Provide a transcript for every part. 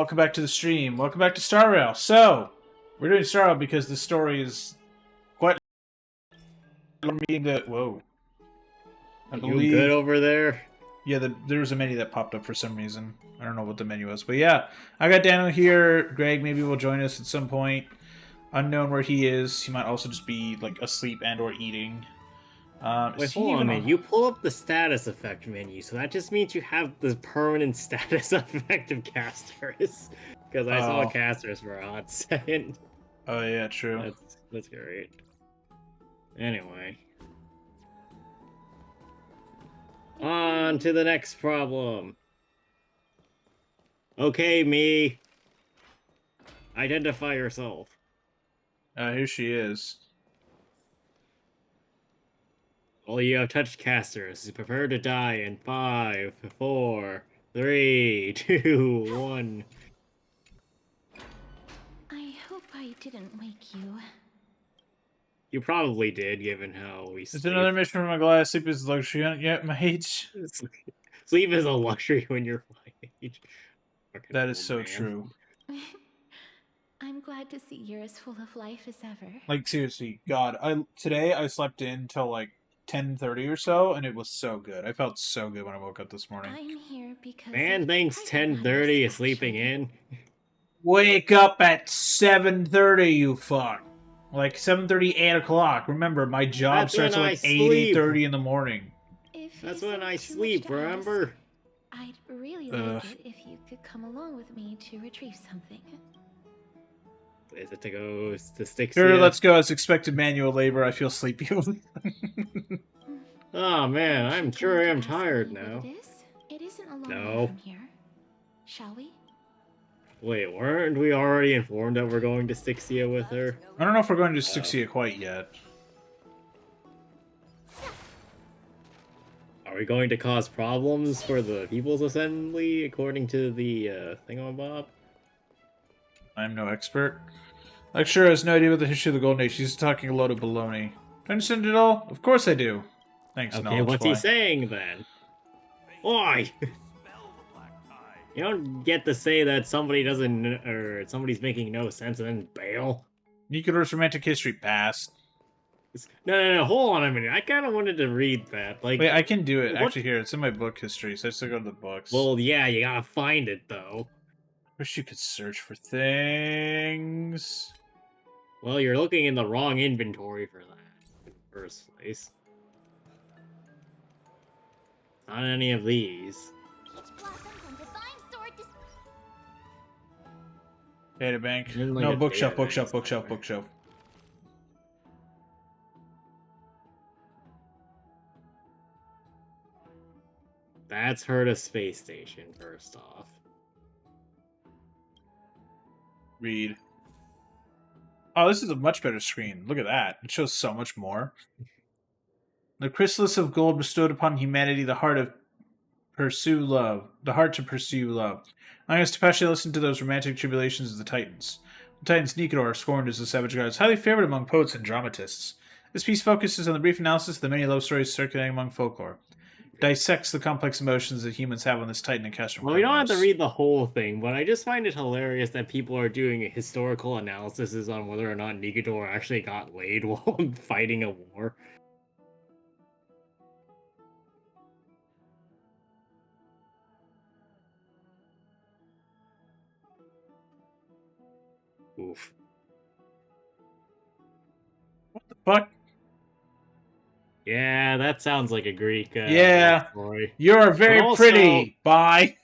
Welcome back to the stream. Welcome back to Star Rail. So, we're doing Star Rail because the story is quite meeting the whoa. I You believe good over there? yeah, there was a menu that popped up for some reason. I don't know what the menu was, but yeah, I got Daniel here. Greg maybe will join us at some point. Unknown where he is. He might also just be like asleep and or eating. Wait, Is he hold on a even minute. You pull up the status effect menu, so that just means you have the permanent status effect of casters. Because I saw Oh. casters for a hot second. Oh yeah, true. That's great. Anyway. On to the next problem. Okay, me. Identify yourself. Here she is. Well, you have touched casters. Prepare to die in 5, 4, 3, 2, 1. I hope I didn't wake you. You probably did, given how we It's sleep. another mission from my glass. Sleep is a luxury. Yet, mate. Sleep is a luxury when you're my age. Fucking That is old so man. true. I'm glad to see you're as full of life as ever. Like seriously, God, today I slept in till like 10:30 or so, and it was so good. I felt so good when I woke up this morning. I'm here because Man of thinks private 10:30 matters, is sleeping actually. in. Wake up at 7:30, you fuck. Like 7:30, 8 o'clock. Remember, my job That's starts when at I like 8, sleep. 8:30 in the morning. If That's it when isn't I too much sleep, to remember? ask, I'd really Ugh. like it if you could come along with me to retrieve something. Is it to go to Styxia? Sure, let's go. As expected manual labor, I feel sleepy. Oh man, Aren't I'm you sure going to I'm ask tired me what now. it is? It isn't a long way No. from here. Shall we? Wait, weren't we already informed that we're going to Styxia with her? I don't know if we're going to Styxia quite yet. Are we going to cause problems for the People's Assembly, according to the thingamabob? I'm no expert. Lecturer has no idea about the history of the Golden Age. He's talking a load of baloney. Do you understand it all? Of course I do. Thanks, Okay, Knowledge what's Fly. he saying then? Why? You don't get to say that somebody doesn't, or somebody's making no sense and then bail. Nikoro's romantic history past. No, hold on a minute. I kind of wanted to read that. Like, Wait, I can do it. what? Actually, here, it's in my book history, so I just go to the books. Well, yeah, you gotta find it though. Wish you could search for things. Well, you're looking in the wrong inventory for that in the first place. Not any of these. Data bank. There's like No, a bookshelf, data bookshelf, bank bookshelf, somewhere. bookshelf. That's Herta Space Station, first off. Read. Oh, this is a much better screen. Look at that. It shows so much more. The chrysalis of gold bestowed upon humanity the heart of pursue love. The heart to pursue love. Allowing us to passionately listen to those romantic tribulations of the Titans. The Titans Nicanor, scorned as the savage gods, highly favored among poets and dramatists. This piece focuses on the brief analysis of the many love stories circulating among folklore. Dissects the complex emotions that humans have on this Titan and Castrum. Well, we don't have to read the whole thing, but I just find it hilarious that people are doing historical analyses on whether or not Nigador actually got laid while fighting a war. Oof. What the fuck? Yeah, that sounds like a Greek Yeah. story. You're very also, pretty. Bye.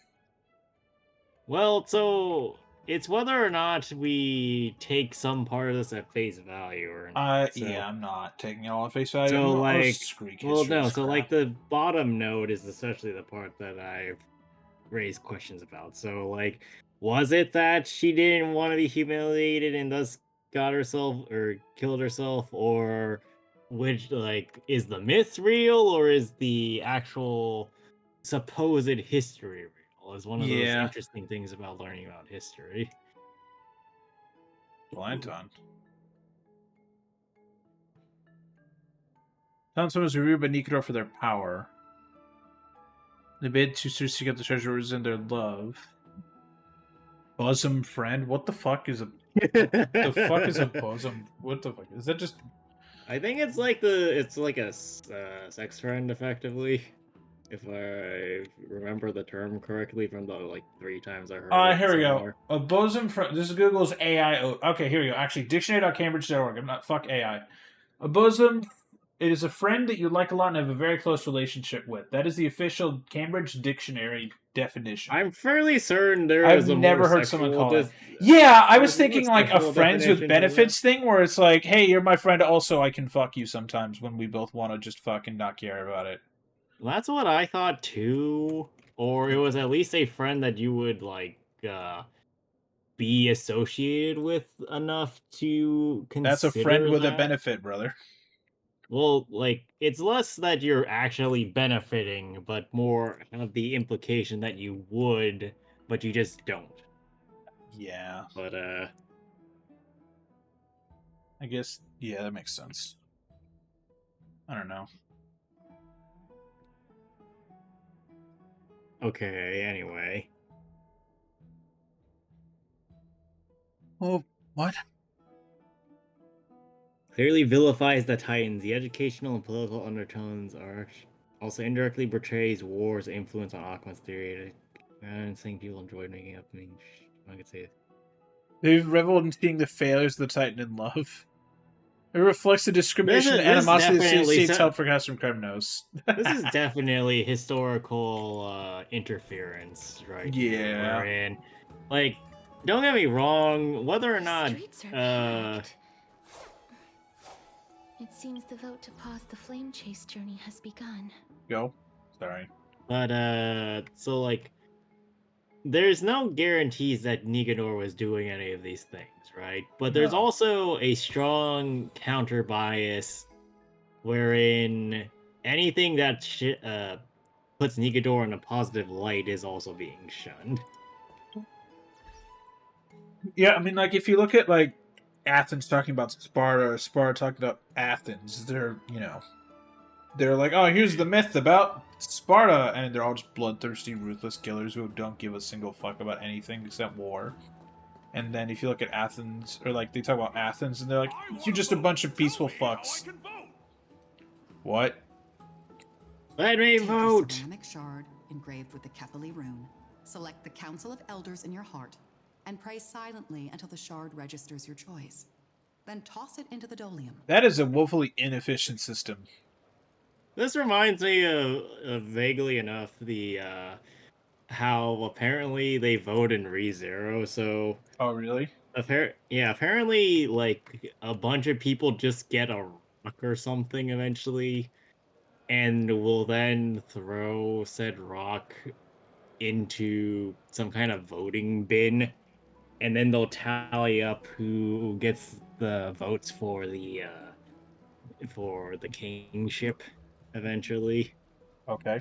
Well, so it's whether or not we take some part of this at face value or not. Yeah, I'm not taking it all at face value. So, Most like, Greek well, history no, is so, crap. like, the bottom note is especially the part that I've raised questions about. So, like, was it that she didn't want to be humiliated and thus got herself or killed herself, or which, like, is the myth real or is the actual supposed history real? Is one of those Yeah. interesting things about learning about history. Well, Anton. Townsmen was reviewed by Nicanor for their power. They bid two sisters to get the treasures in their love. Bosom friend? What the fuck is a the fuck is a bosom? What the fuck? Is that just I think it's like a sex friend, effectively. If I remember the term correctly from the like 3 times I heard it here we go. somewhere. A bosom friend. This is Google's AI. Okay, here we go. Actually, dictionary.cambridge.org. I'm not fuck AI. A bosom. It is a friend that you like a lot and have a very close relationship with. That is the official Cambridge Dictionary definition. I'm fairly certain there I've is a never more heard someone sexual. call it. Yeah, I was there's a more thinking like a sexual friends with definition to that. benefits thing where it's like, hey, you're my friend. Also, I can fuck you sometimes when we both want to just fucking not care about it. That's what I thought too. Or it was at least a friend that you would like be associated with enough to That's a friend consider with a that. benefit, brother. Well, like it's less that you're actually benefiting, but more of the implication that you would, but you just don't. Yeah, But I guess. Yeah, that makes sense. I don't know. okay, anyway. Oh, what? Clearly vilifies the Titans. The educational and political undertones are also indirectly portrays war's influence on Aquaman's theory. I'm saying people enjoyed making up. I mean, I could say it. They've reveled in seeing the failures of the Titan in love. It reflects the discrimination and This is animosity that definitely states held for Castrum Criminals. this is definitely historical interference, right? Here, Yeah. wherein, like, don't get me wrong, whether or The not streets are packed. uh It seems the vote to pause the flame chase journey has begun. Go. Sorry. but so like there's no guarantees that Nicanor was doing any of these things, right? But there's No. also a strong counter bias wherein anything that puts Nicanor in a positive light is also being shunned. Yeah, I mean, like, if you look at, like, Athens talking about Sparta, or Sparta talking about Athens, they're, they're like, oh, here's the myth about Sparta, and they're all just bloodthirsty, ruthless killers who don't give a single fuck about anything except war. And then if you look at Athens, or, like, they talk about Athens, and they're like, you're just a bunch of peaceful fucks. What? Let me Take vote! a ceramic shard engraved with the Kepali rune. Select the Council of Elders in your heart, and pray silently until the shard registers your choice. Then toss it into the Dolium. That is a woefully inefficient system. This reminds me of vaguely enough the how apparently they vote in ReZero, so Oh, really? apparently like a bunch of people just get a rock or something eventually and will then throw said rock into some kind of voting bin, and then they'll tally up who gets the votes for the kingship eventually. Okay.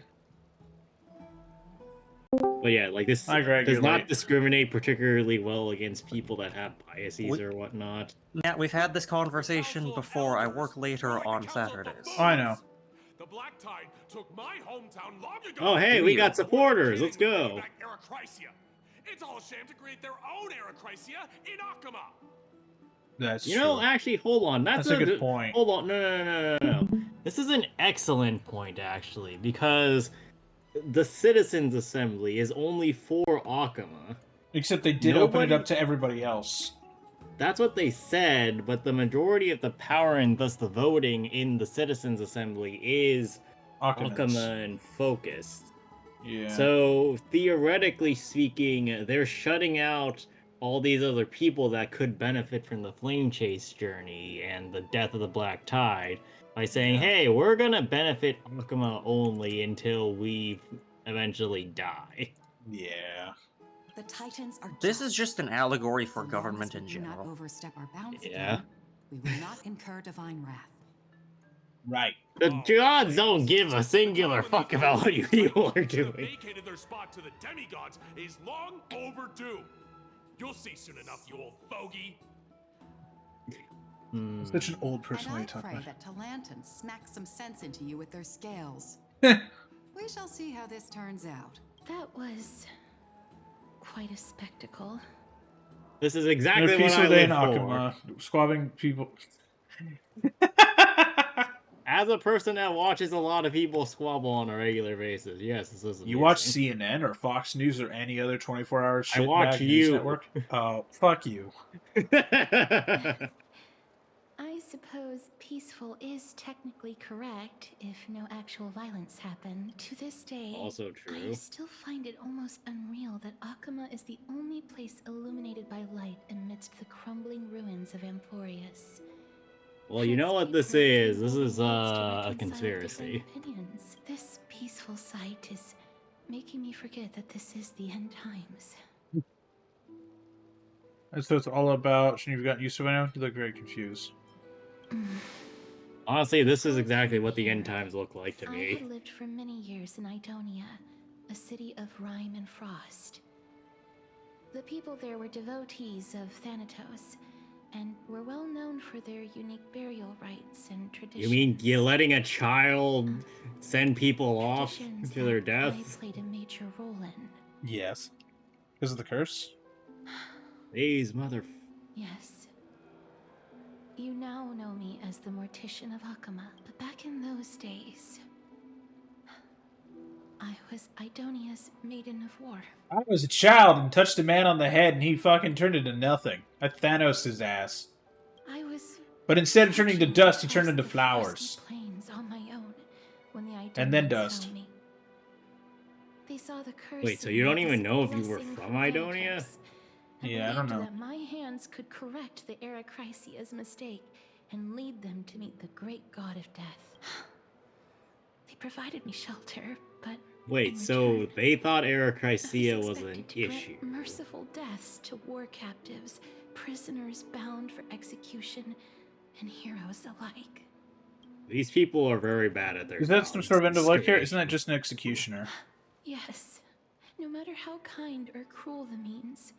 But yeah, like this Hi, Greg, does you're not late. discriminate particularly well against people that have biases or whatnot. Yeah, we've had this conversation before. I work later on Saturdays. Oh, I know. The Black Tide took my hometown long ago. Oh, hey, we got supporters. Let's go. It's all a shame to create their own Arachrysia in Akama. That's You know, true. actually, hold on. That's a good point. Hold on. No. This is an excellent point, actually, because the Citizens Assembly is only for Akama. Except they did open it up to everybody else. That's what they said, but the majority of the power and thus the voting in the Citizens Assembly is Akama focused. Yeah. So, theoretically speaking, they're shutting out all these other people that could benefit from the Flame Chase journey and the death of the Black Tide by saying, hey, we're gonna benefit Akama only until we eventually die. Yeah. The Titans are. This is just an allegory for So government long as in we do not general. overstep our bounds Yeah. again, we will not incur divine wrath. Right. The gods don't give a singular fuck about what you people are doing. Vacated their spot to the demigods is long overdue. You'll see soon enough, you old bogey. Such an old person And way I to talk pray about. that Talantans smack some sense into you with their scales. it. We shall see how this turns out. That was quite a spectacle. This is exactly Another what I peaceful day in live for. Akuma. Squabbing people. As a person that watches a lot of people squabble on a regular basis, yes, this is You watch amusing. CNN or Fox News or any other 24-hour I watch shitbag news you. network? Oh, fuck you. I suppose peaceful is technically correct if no actual violence happened. To this day, Also I true. still find it almost unreal that Akuma is the only place illuminated by light amidst the crumbling ruins of Emporius. Well, you know what this is. This is a conspiracy. Opinions. This peaceful sight is making me forget that this is the end times. That's what it's all about. Shouldn't you have gotten used to it by now? You look very confused. Honestly, this is exactly what the end times look like to I me. had lived for many years in Idonia, a city of rime and frost. The people there were devotees of Thanatos, and were well known for their unique burial rites and traditions. You mean you're letting a child send people off Traditions to their that I deaths? played a major role in. Yes. Because of the curse? These mother... Yes. You now know me as the Mortician of Akuma, but back in those days, I was Idonia's maiden of war. I was a child and touched a man on the head and he fucking turned into nothing. I Thanos his ass. I was But instead of turning to dust, he turned into flowers. Plains on my own when the And then Idonians dust. found me. They saw the curse. Wait, so in you me don't as even a know if you were blessing from Idonia? Thanatos, and Yeah, I don't believed know. that my hands could correct the Arachrysia's mistake and lead them to meet the great god of death. They provided me shelter, but Wait, in so return, they thought I Arachrysia was was an expected to grant issue. merciful deaths to war captives, prisoners bound for execution, and heroes alike. These people are very bad at their Is that some jobs. sort of end of life here? Isn't Discrimination. that just an executioner? Yes, no matter how kind or cruel the means,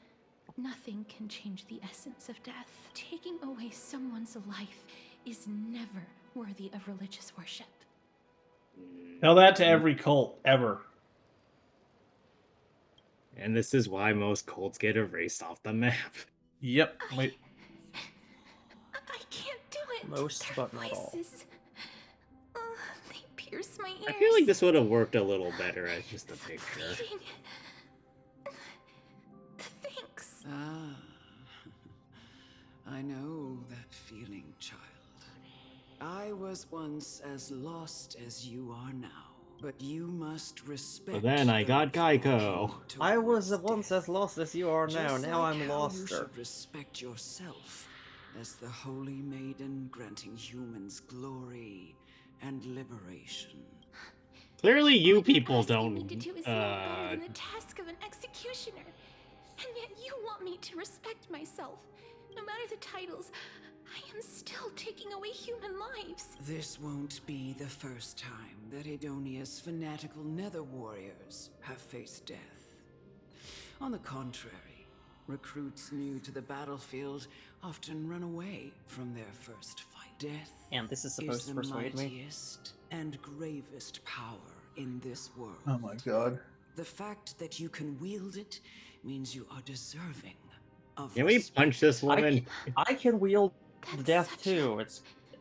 nothing can change the essence of death. Taking away someone's life is never worthy of religious worship. Tell that to every cult, ever. And this is why most cults get erased off the map. Yep. Wait. I can't do it. Most, Their but not all. voices, they pierce my ears. I feel like this would have worked a little better as just a picture. Bleeding. Thanks. Ah, I know that feeling, child. I was once as lost as you are now, but you must respect. But then I got those Geico. walking I was towards once death. as lost as you are now. Just Now like I'm how you loster. should respect yourself as the holy maiden granting humans glory and liberation. Clearly you What you're people asking me don't, to do is no better than the task of an executioner. And yet you want me to respect myself. No matter the titles, I am still taking away human lives. This won't be the first time that Idonia's fanatical nether warriors have faced death. On the contrary, recruits new to the battlefield often run away from their first fight. Death And this is supposed is to the persuade me. mightiest and gravest power in this world. Oh my god. The fact that you can wield it means you are deserving of Can we respect. punch this I woman? I can wield That's death such- too.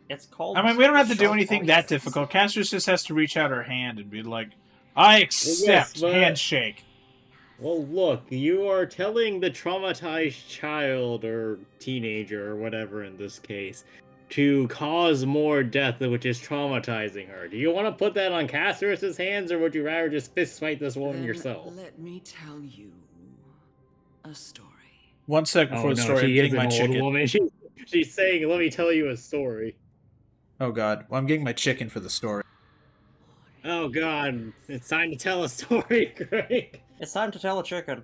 It's called. I mean, we don't have to do sharp anything that objects. difficult. Cassius just has to reach out her hand and be like, I accept. but- Handshake. Well, look, you are telling the traumatized child or teenager or whatever in this case to cause more death, which is traumatizing her. Do you want to put that on Cassius's hands, or would you rather just fist fight this woman Then yourself? let me tell you a story. 1 sec before the story. I'm she is getting an my old chicken. woman. She's saying, "Let me tell you a story." Oh god. Well, I'm getting my chicken for the story. Oh God, it's time to tell a story, Greg. It's time to tell a chicken.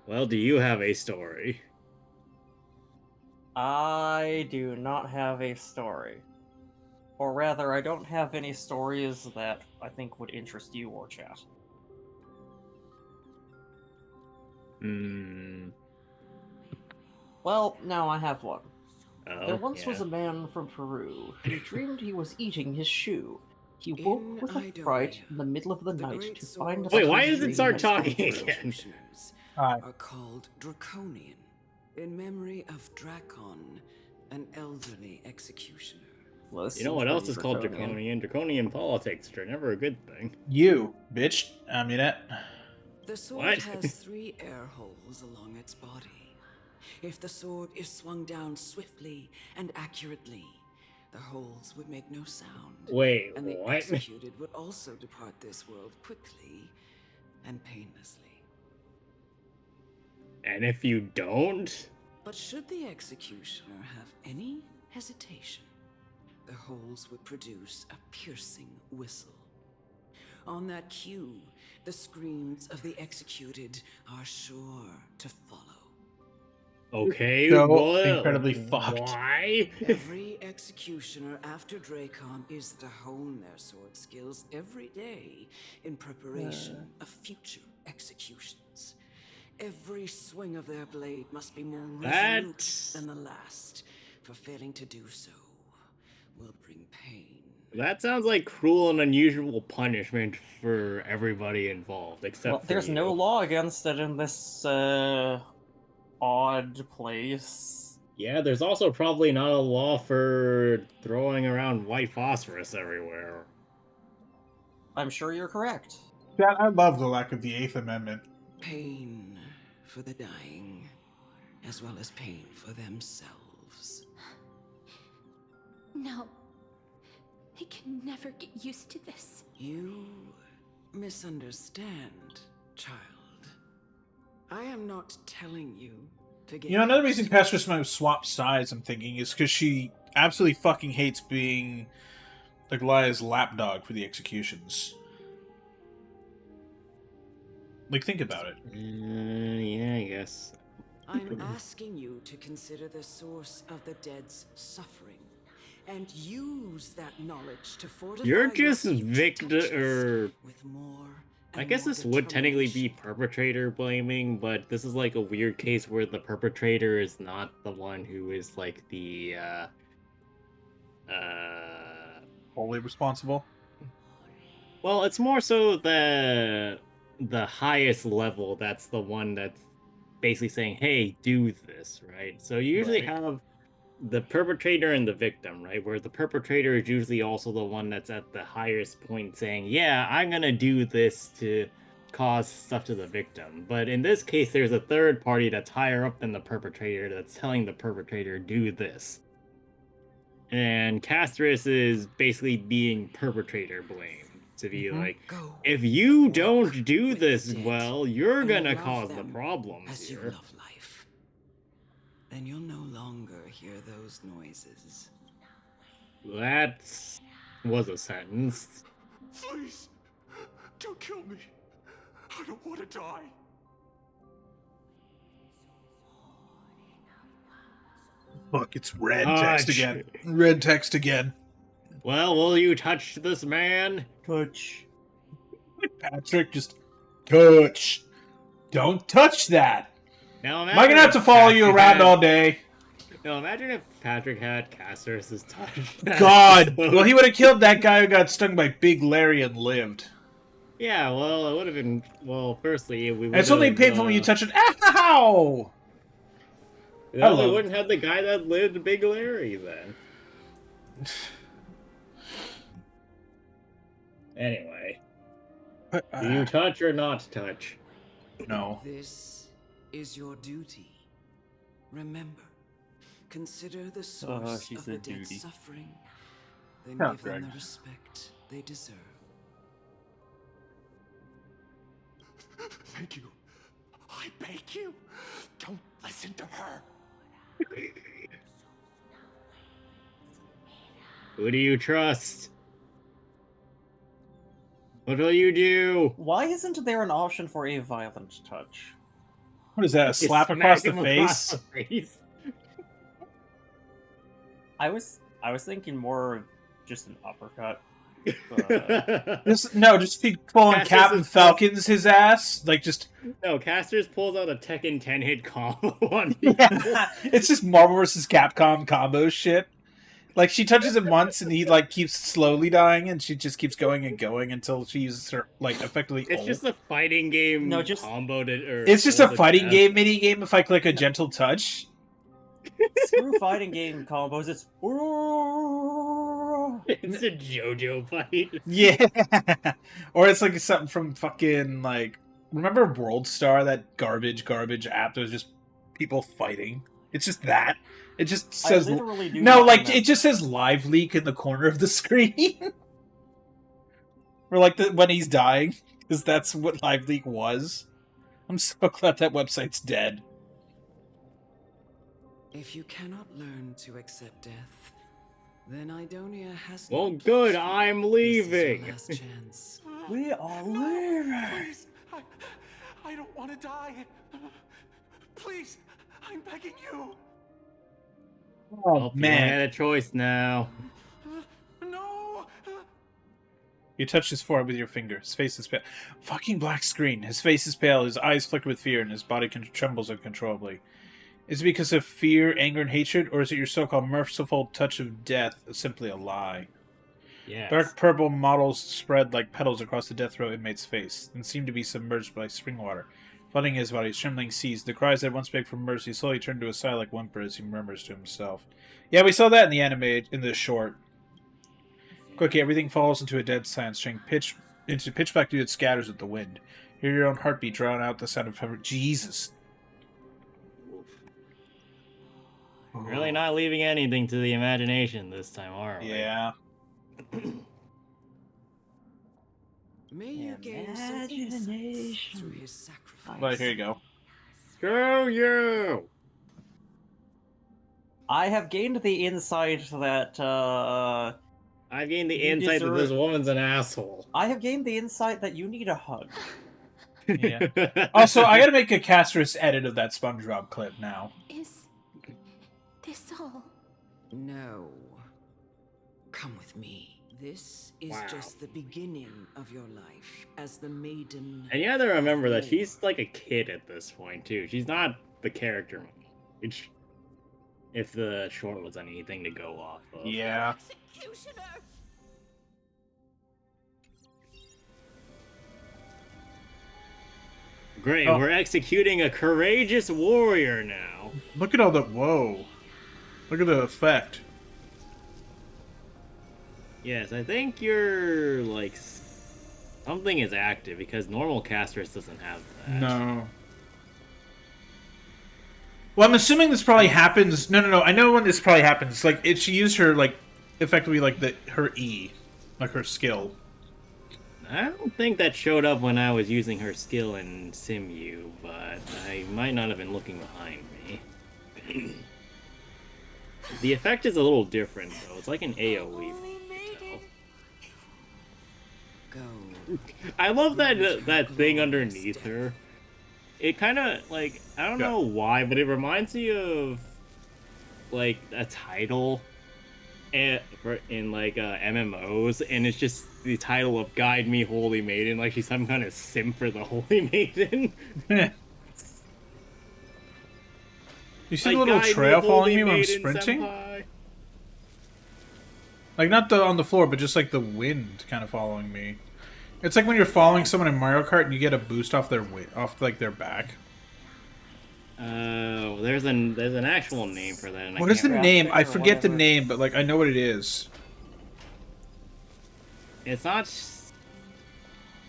Well, do you have a story? I do not have a story. Or rather, I don't have any stories that I think would interest you or chat. Hmm. Well, no, I have one. Oh, There once was yeah. a man from Peru who dreamed he was eating his shoe. He woke In with a Idonia, fright in the middle of the the night great to find swords that Wait, why he does it was start dreaming. talking again? executioners Hi. are called Draconian, in memory of Dracon, an elderly executioner. Well, this You know seems what else pretty is called draconian. draconian? Draconian politics, which are never a good thing. You, bitch. Amunet. The sword What? has 3 air holes along its body. If the sword is swung down swiftly and accurately, the holes would make no sound. Wait, And the what? executed would also depart this world quickly and painlessly. And if you don't? But should the executioner have any hesitation, the holes would produce a piercing whistle. On that cue, the screams of the executed are sure to follow. Okay, So well, incredibly fucked. why? Every executioner after Dracon is to hone their sword skills every day in preparation of future executions. Every swing of their blade must be more resolute That's- than the last, for failing to do so will bring pain. That sounds like cruel and unusual punishment for everybody involved, except Well, for there's you. no law against it in this odd place. Yeah, there's also probably not a law for throwing around white phosphorus everywhere. I'm sure you're correct. Yeah, I love the lack of the Eighth Amendment. Pain for the dying, as well as pain for themselves. No. I can never get used to this. You misunderstand, child. I am not telling you to get You know, another used reason to Castress might have swapped sides, I'm thinking, is because she absolutely fucking hates being Aglia's lapdog for the executions. Like, think about it. Yeah, I guess. I'm asking you to consider the source of the dead's suffering and use that knowledge to fortify You're your just future touches or with more I and guess more this would technically be determination. perpetrator blaming, but this is like a weird case where the perpetrator is not the one who is like the Wholly responsible. well, it's more so the highest level that's the one that's basically saying, "Hey, do this," right? So you usually Right. have the perpetrator and the victim, right? Where the perpetrator is usually also the one that's at the highest point saying, "Yeah, I'm going to do this to cause stuff to the victim." But in this case, there's a third party that's higher up than the perpetrator that's telling the perpetrator, "Do this." And Castris is basically being perpetrator blamed to be like, Go if you walk don't do with the this dead well, you're and gonna love cause the them problems as you here. love life. Then you'll no longer hear those noises. That was a sentence. Please, don't kill me. I don't want to die. Look, it's red Touch. text again. Red text again. Well, will you touch this man? Touch. Patrick, just touch. Don't touch that. Now Am I gonna have to follow you around all day? No, imagine if Patrick had Castris' touch. God. Well, he would have killed that guy who got stung by Big Larry and lived. Yeah, well, it would have been. Well, firstly, we would. And it's only painful when you touch it. Ow! No, we love- wouldn't have the guy that lived Big Larry then. Anyway, do you touch or not touch? No. This is your duty. Remember, consider the source she of the said dead's duty. suffering. Then Yeah, give them Greg. the respect they deserve. Thank you. I beg you. Don't listen to her. Who do you trust? What will you do? Why isn't there an option for a violent touch? What is that? A You slap smack across the him across face? the face? I was thinking more of just an uppercut. Just keep pulling Cassius Captain is- Falcon's his ass. Like, just. No, Casters pulls out a Tekken 10 hit combo on you. Yeah. It's just Marvel vs. Capcom combo shit. Like she touches him once, and he like keeps slowly dying, and she just keeps going and going until she uses her like effectively. It's ult. just a fighting game. No, just- combo to. Or It's just a ult to fighting death. game mini game. If I click a gentle touch, Screw fighting game combos. It's It's a JoJo fight. yeah, or it's like something from fucking like remember World Star, that garbage app that was just people fighting. It's just that. It just says literally do no, not like remember. it just says live leak in the corner of the screen. Or like when he's dying, because that's what live leak was. I'm so glad that website's dead. If you cannot learn to accept death, then Idonia has Well, no good. option. I'm This is your leaving. last chance. We are No, leaving. please. I don't want to die. Please, I'm begging you. Well, you man. had a choice now. No. You touch his forehead with your finger. His face is pale. Fucking black screen. His face is pale, his eyes flicker with fear, and his body trembles uncontrollably. Is it because of fear, anger, and hatred, or is it your so-called merciful touch of death simply a lie? Yes. Dark purple models spread like petals across the death row inmate's face, and seem to be submerged by spring water. Flooding his body, trembling seas. The cries that once begged for mercy slowly turn to a sigh like whimper as he murmurs to himself. Yeah, we saw that in the anime, in the short. Quickly, everything falls into a dead silence, turning into pitch black due that scatters with the wind. Hear your own heartbeat drown out the sound of Jesus. Really not leaving anything to the imagination this time, are we? Yeah. May you gain some insights Imagination. through his sacrifice. But here you go. Screw you! I have gained the insight that I've gained the You insight that deserve- this woman's an asshole. I have gained the insight that you need a hug. Yeah. Also, I gotta make a Casterus edit of that SpongeBob clip now. Is this all? No. Come with me. This is Wow. just the beginning of your life as the maiden. And you have to remember that she's like a kid at this point too. She's not the character age. If the short was anything to go off of. Yeah. Executioner! Great, Oh. we're executing a courageous warrior now. Look at all the... Whoa. Look at the effect. Yes, I think you're like something is active because normal Casterus doesn't have that. No. Well, I'm assuming this probably happens... No. I know when this probably happens. Like, she used her, like, effectively, like, her E. Like, her skill. I don't think that showed up when I was using her skill in Simu, but I might not have been looking behind me. The effect is a little different, though. It's like an AoE. Go. I love that thing underneath her. It kind of, like, I don't know why, but it reminds me of, like, a title in like, MMOs, and it's just the title of Guide Me, Holy Maiden, like she's some kind of simp for the Holy Maiden. You see Like, the little Guide trail Holy following me when I'm Maiden, sprinting? senpai. Like, not on the floor, but just, like, the wind kind of following me. It's like when you're following someone in Mario Kart and you get a boost off their their back. Oh, there's an actual name for that. And What is the grasp name? it I or forget the whatever. name, but, like, I know what it is. It's not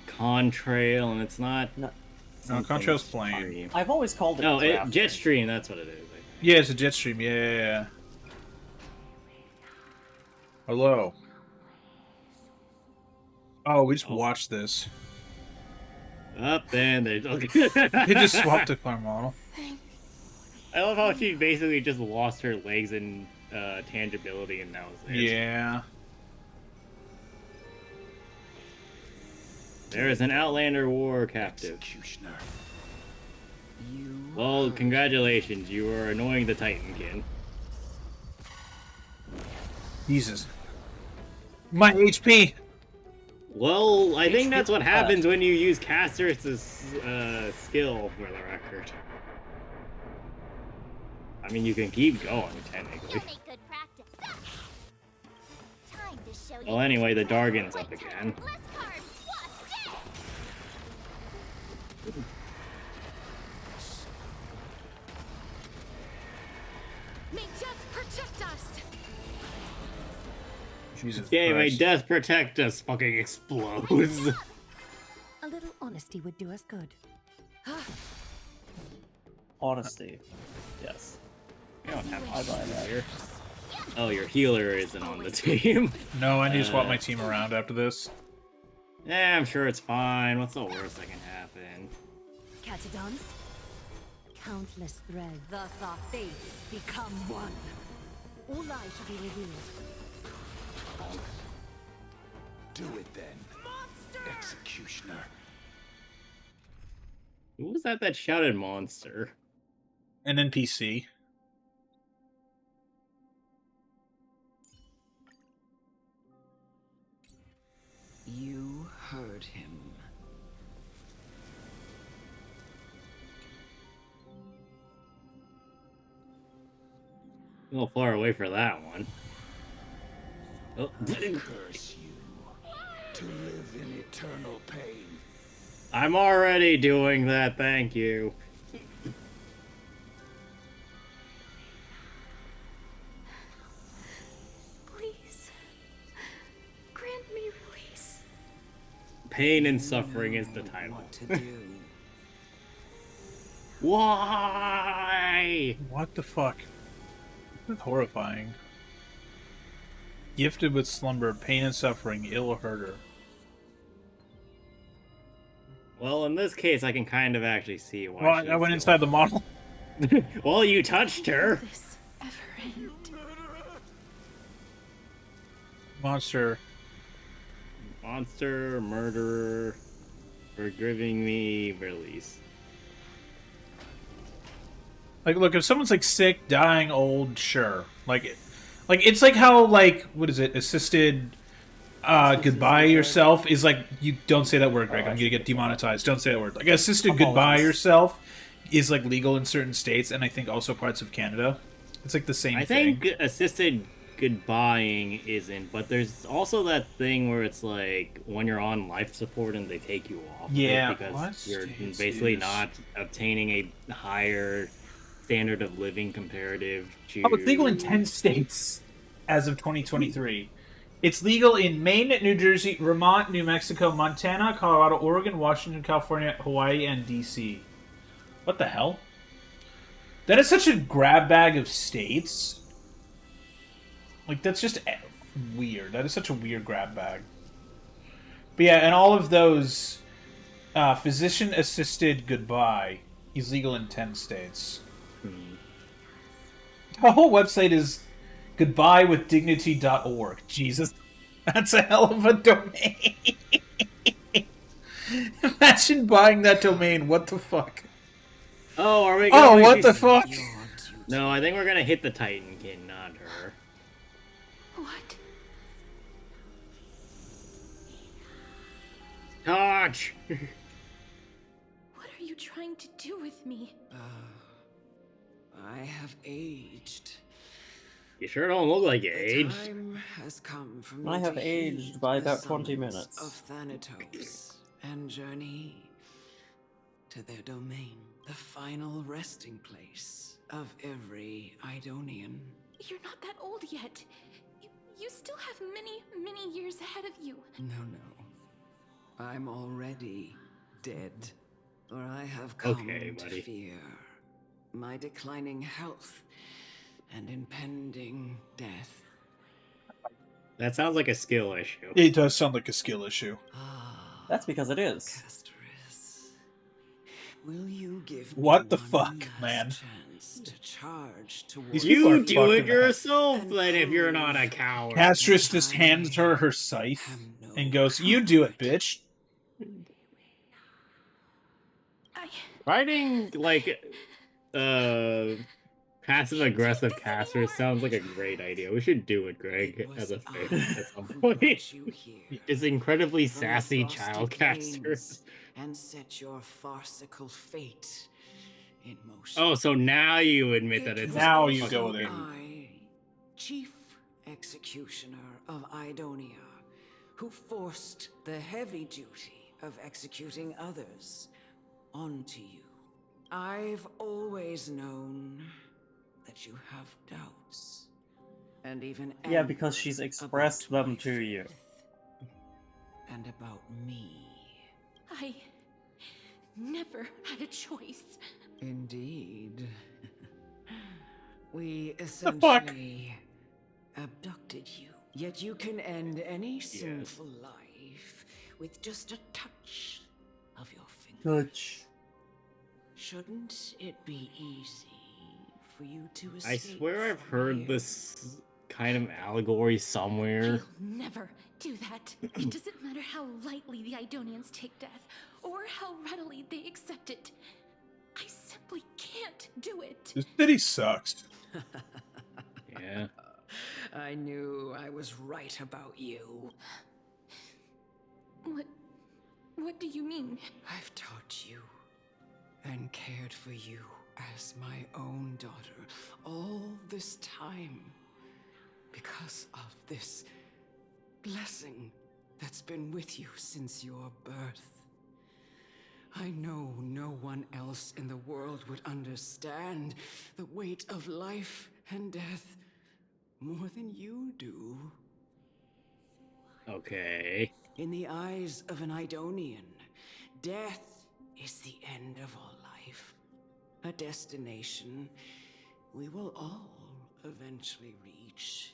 Contrail, and it's not. No. No, Contrail's plain. Stream. I've always called it. No, draft. Jetstream. That's what it is. I think. Yeah, it's a jet stream. Yeah. Hello. Oh, we just watched this. Up then they He just swapped the car model. I love how she basically just lost her legs and tangibility, and that was it. Yeah. There is an Outlander war captive. Executioner. You Well, heard congratulations, you are annoying the Titankin. Jesus. My HP. Well, I think that's what HP happens when you use Caster's skill, for the record. I mean, you can keep going, technically. You'll make good practice. Well, anyway, the Dargon's up again. May death protect us! Jesus Yay, may Christ. death protect us! Fucking explodes. A little honesty would do us good. Honesty. Yes. You don't have I buy that. here. Oh, your healer isn't on the team. No, I need to swap my team around after this. Yeah, I'm sure it's fine. What's the worst that can happen? Catadons? Countless threads, thus our fates become one. All lies shall be revealed. Do it then, executioner. Who was that shouted monster? An NPC. You heard him. A little far away for that one. Oh. Curse you to live in eternal pain. I'm already doing that, thank you. Please, grant me release. Pain and Suffering is the title. What to do? Why? What the fuck? That's horrifying. Gifted with slumber, pain and suffering, ill herder. Well, in this case, I can kind of actually see why. Well, I she's went still- inside the model. Well, you touched her. This ever end. Monster. Monster, murderer, for giving me release. Like, look, if someone's like sick, dying, old, sure. Like it's like how what is it? Assisted goodbye yourself is like you don't say that word, Greg. I'm gonna get demonetized. Don't say that word. Like assisted goodbye yourself is like legal in certain states, and I think also parts of Canada. It's like the same I thing. think assisted goodbying isn't, but there's also that thing where it's like when you're on life support and they take you off. Yeah, because what you're states basically is- not obtaining a higher standard of living comparative to. Oh, it's legal in 10 states as of 2023. It's legal in Maine, New Jersey, Vermont, New Mexico, Montana, Colorado, Oregon, Washington, California, Hawaii, and DC. What the hell? That is such a grab bag of states. Like, that's just weird. That is such a weird grab bag. But yeah, and all of those physician-assisted goodbye is legal in 10 states. The whole website is goodbyewithdignity.org. Jesus. That's a hell of a domain. Imagine buying that domain. What the fuck? Oh, are we? Oh, going what to- the fuck? No, I think we're gonna hit the Titankin, not her. What? Touch. What are you trying to do with me? I have aged. You sure don't look like you The aged. time has come for me I have to aged heed by the about 20 summons minutes. of Thanatos and journey to their domain, the final resting place of every Idonian. You're not that old yet. You still have many, many years ahead of you. No. I'm already dead. For I have come Okay, to buddy. fear my declining health and impending death. That sounds like a skill issue. It does sound like a skill issue. That's because it is. Casterus, will you give What me the one fuck, last man? chance to charge towards These people are You do it fucking yourself, And then, if you're not a prove coward. Castrus just hands her scythe and goes, "You do it, bitch." I Writing like passive aggressive casters sounds like a great idea. We should do it, Greg, as a thing at some point. It's incredibly sassy child casters. And set your farcical fate in motion. Oh, so now you admit that It it's was Now you also go with it. I, chief executioner of Idonia, who forced the heavy duty of executing others onto you. I've always known that you have doubts, and even Yeah, because anger she's about expressed them my to you. faith and about me. I never had a choice. Indeed. We fuck? essentially abducted you. Yet you can end any sinful life with just a touch of your finger. Touch. Shouldn't it be easy for you to escape? I swear I've from heard here? this kind of allegory somewhere. I'll never do that. It doesn't matter how lightly the Idonians take death, or how readily they accept it. I simply can't do it. This city sucks. Yeah. I knew I was right about you. What do you mean? I've taught you and cared for you as my own daughter all this time because of this blessing that's been with you since your birth. I know no one else in the world would understand the weight of life and death more than you do. Okay. In the eyes of an Idonian, death is the end of all life. A destination we will all eventually reach.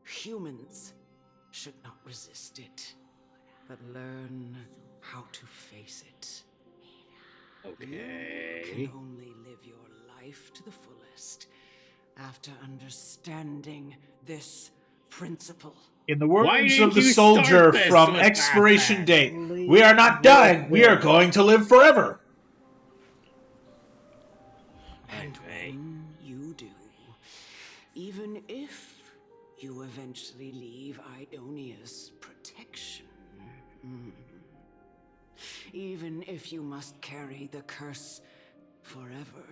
Humans should not resist it, but learn how to face it. You Okay. can only live your life to the fullest after understanding this principle. In the Why words didn't of the you soldier start this from with that Expiration then? Date, we are not dying, we are going to live forever. And Okay. when you do, even if you eventually leave Idonia's protection, even if you must carry the curse forever,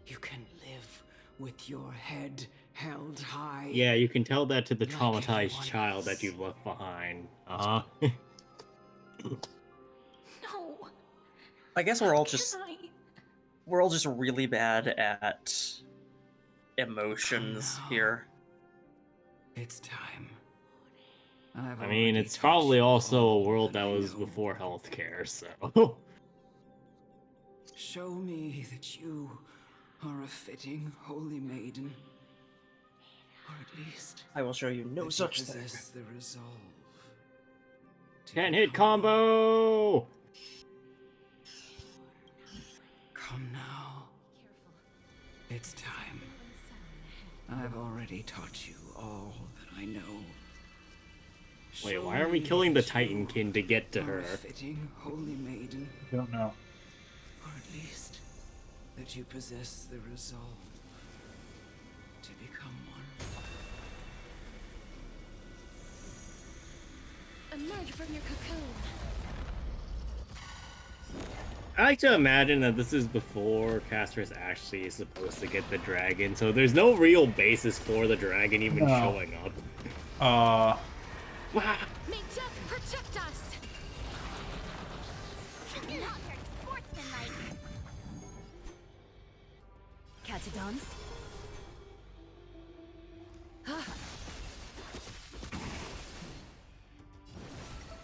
you can live with your head held high. Yeah, you can tell that to the Like traumatized everyone child that else. you've left behind. Uh-huh. No. I guess we're all just Can I? we're all just really bad at emotions Come now. here. It's time. I mean, it's probably also a world that was before healthcare, so. Show me that you are a fitting holy maiden. Or at least I will show you no that you such thing. possess the resolve. to 10-hit become- combo! Come now. It's time. I've already taught you all that I know. Wait, Show why are we me killing the that you Titankin to get to are a her? fitting holy maiden. I don't know. Or at least that you possess the resolve to become one. Emerge from your cocoon. I like to imagine that this is before Castor's actually is supposed to get the dragon, so there's no real basis for the dragon even No. showing up. May death protect us. Not very sportsmanlike. Catadons?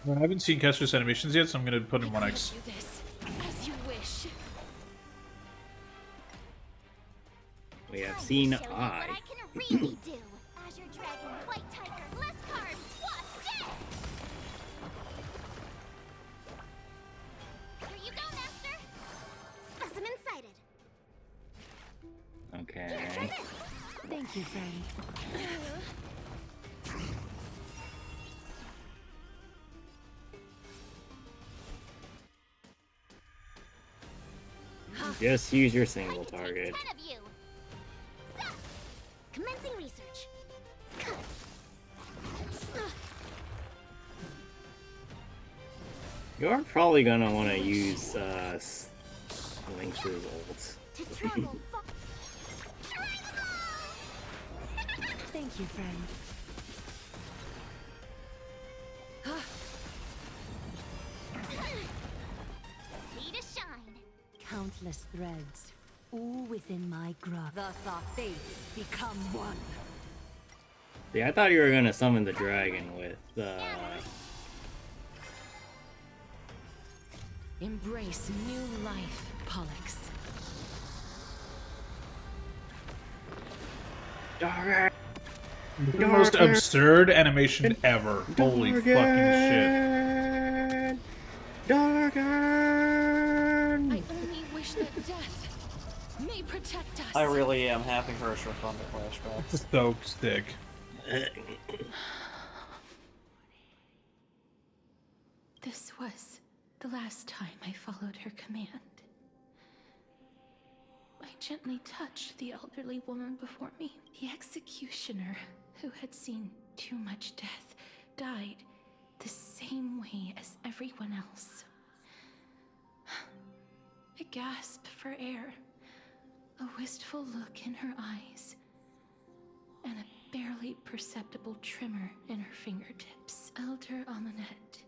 I haven't seen Kestra's animations yet, so I'm gonna put in 1x. Do this as you wish. We have Time to seen show you what I. I can really do. Azure Dragon, White Tiger, less cards, what's dead? Here you go, Master. Specimen sighted. Okay. Try this. Thank you, friend. Just use your I single can target. take 10 of you. Stop. Commencing research. You're probably gonna want to use Lynx's ult. To travel Thank you, friend. Free to shine. Countless threads, all within my grasp. Thus our fates become one. Yeah, I thought you were gonna summon the dragon with Embrace new life, Pollux. The most absurd animation ever. Holy fucking shit. Darken! I only wish that death may protect us. I really am having Herschel Thunder flashbacks. So sick. This was the last time I followed her command. I gently touched the elderly woman before me. The executioner, who had seen too much death, died the same way as everyone else. A gasp for air, a wistful look in her eyes, and a barely perceptible tremor in her fingertips. Elder Amunet,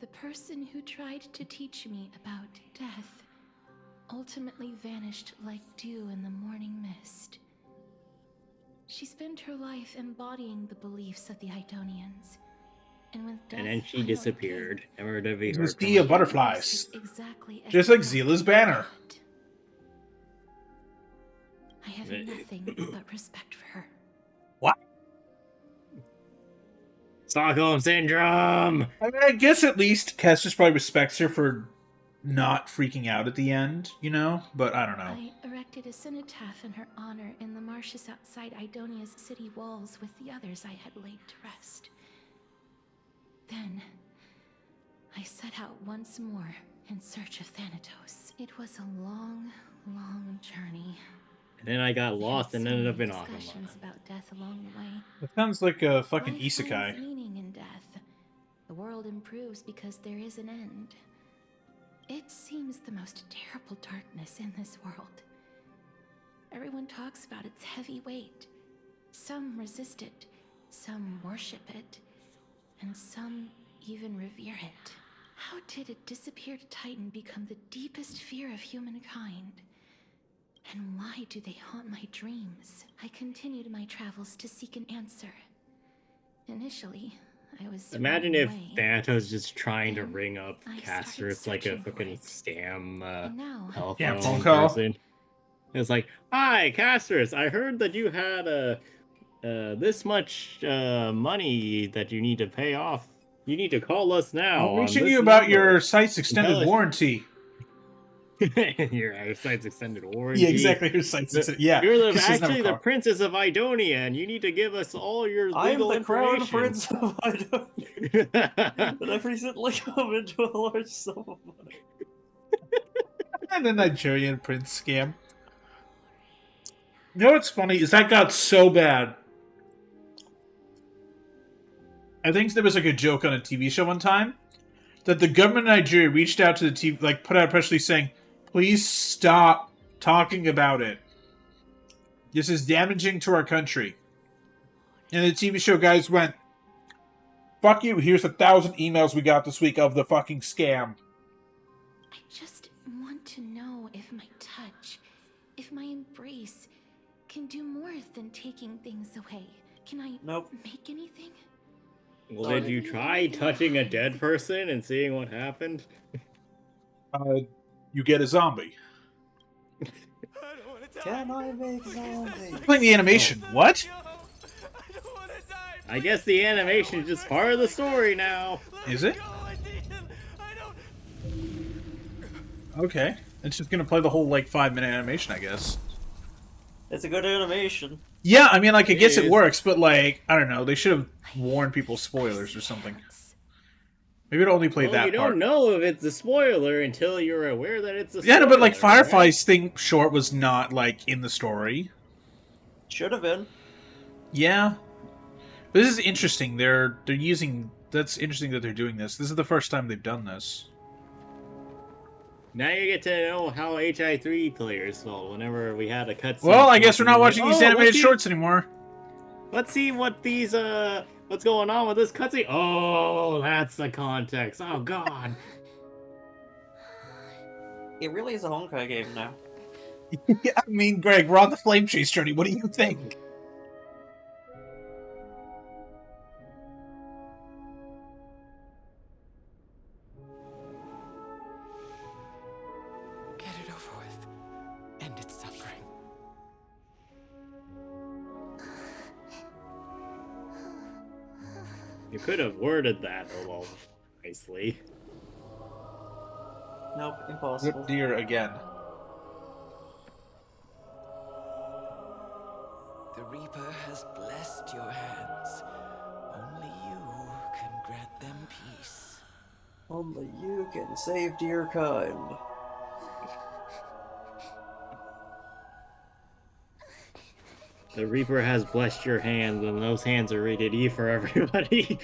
the person who tried to teach me about death, ultimately vanished like dew in the morning mist. She spent her life embodying the beliefs of the Idonians. And when death And then she finally disappeared. came, Never to be It heard was from Dia again. Butterflies. exactly as Just the like death Zila's I banner. thought. I have nothing but respect for her. What? Stockholm Syndrome! I mean, I guess at least Kestis probably respects her for not freaking out at the end, you know? But I don't know. I erected a cenotaph in her honor in the marshes outside Idonia's city walls with the others I had laid to rest. Then, I set out once more in search of Thanatos. It was a long, long journey. And then I got lost We and had so ended up many in Akama. discussions about death along the way. It sounds like a fucking Life finds isekai. meaning in death. The world improves because there is an end. It seems the most terrible darkness in this world. Everyone talks about its heavy weight. Some resist it, some worship it, and some even revere it. How did a disappeared titan become the deepest fear of humankind? And why do they haunt my dreams? I continued my travels to seek an answer. Initially, I was Imagine running if away. Thanatos just trying to Then ring up I Caster's started like a searching for fucking it. scam And now, telephone phone call. person. It's like, hi, Casters, I heard that you had this much money that you need to pay off. You need to call us now. I'm on reaching this you about number." your site's extended Tell us- warranty. Your site's extended warranty. Yeah, exactly. Your site's extended. Yeah. You're 'cause she's never actually the called. princess of Idonia, and you need to give us all your I'm legal the crown information. prince of Idonia, but I've recently come into a large sum of money. And the Nigerian prince scam. You know what's funny is that got so bad. I think there was like a joke on a TV show one time that the government of Nigeria reached out to the TV, like put out a press release saying, "Please stop talking about it. This is damaging to our country." And the TV show guys went, "Fuck you, here's 1,000 emails we got this week of the fucking scam." I just want to know if my touch, if my embrace, can do more than taking things away. Can I Nope. make anything? Well, did you try touching a dead person and seeing what happened? You get a zombie. I don't want to die. Can I make zombies? Playing the animation. What? I don't want to die. I guess the animation is just part of the story now. Is it? I don't. Okay. It's just gonna play the whole, like, 5-minute animation, I guess. It's a good animation. Yeah, I mean, like, I guess It it is. works, but, like, I don't know. They should have warned people spoilers or something. Maybe it only played Well, that you part. don't know if it's a spoiler until you're aware that it's a spoiler. Yeah, no, but, like, right? Firefly's thing short was not, like, in the story. Should have been. Yeah. But this is interesting. They're using... That's interesting that they're doing this. This is the first time they've done this. Now you get to know how HI3 players felt whenever we had a cutscene. Well, I guess we're not like, watching these "Oh, animated look, shorts anymore. let's see what these what's going on with this cutscene. Oh, that's the context. Oh god. It really is a Honkai game now. Yeah, I mean, Greg, we're on the Flame Chase journey. What do you think? Get it over with. End its suffering. You could have worded that a little nicely. Nope, impossible. Rip deer again. The Reaper has blessed your hands. Only you can grant them peace. Only you can save dear kind. The Reaper has blessed your hands, and those hands are rated E for everybody.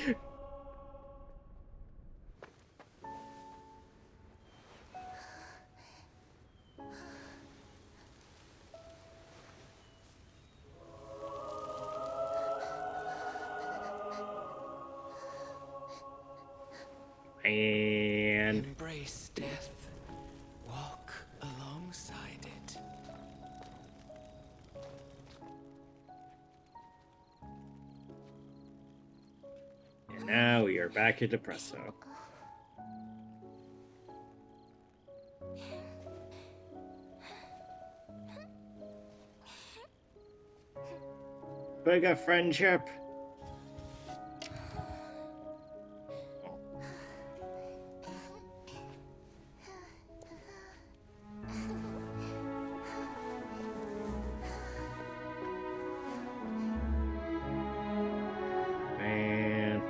And Embrace death. Walk alongside it. now we are back at Depresso. Bigger friendship. Man.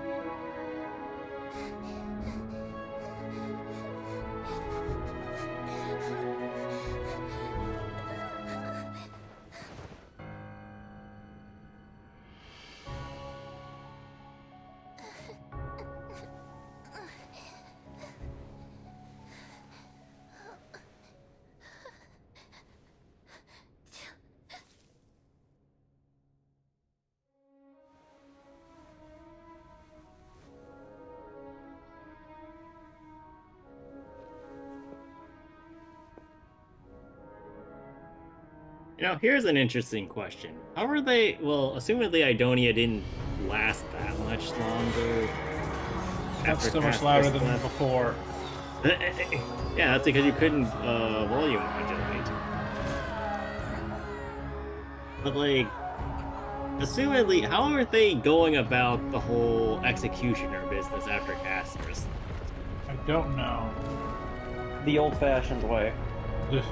You know, here's an interesting question. How are they... Well, assumedly Idonia didn't last that much longer. That's after so much Cast louder Crystal. than before. Yeah, that's because you couldn't volume modulate. But, like, assumedly, how are they going about the whole executioner business after Castris? I don't know. The old-fashioned way. Ugh.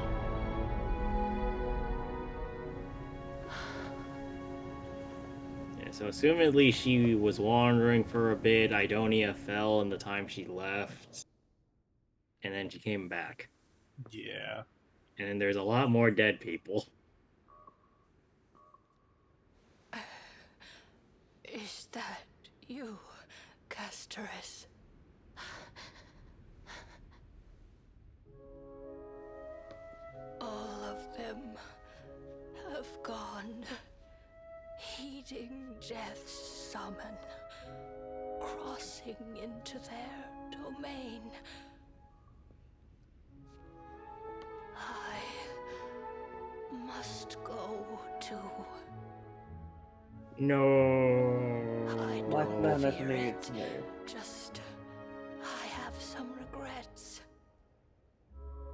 Yeah, so assumedly she was wandering for a bit, Idonia fell in the time she left, and then she came back. Yeah. And then there's a lot more dead people. Is that you, Castoris? All of them have gone, heeding death's summon, crossing into their domain. I must go too. No. I Like don't man that fear needs it. me. Just, I have some regrets.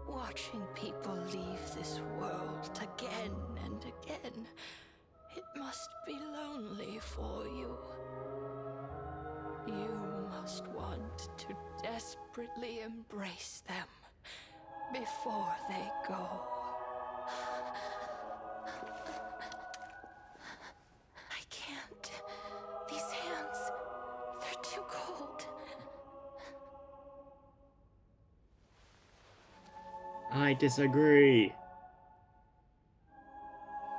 Watching people leave this world again and again, it must be lonely for you. You must want to desperately embrace them before they go. I can't. These hands, they're too cold. I disagree.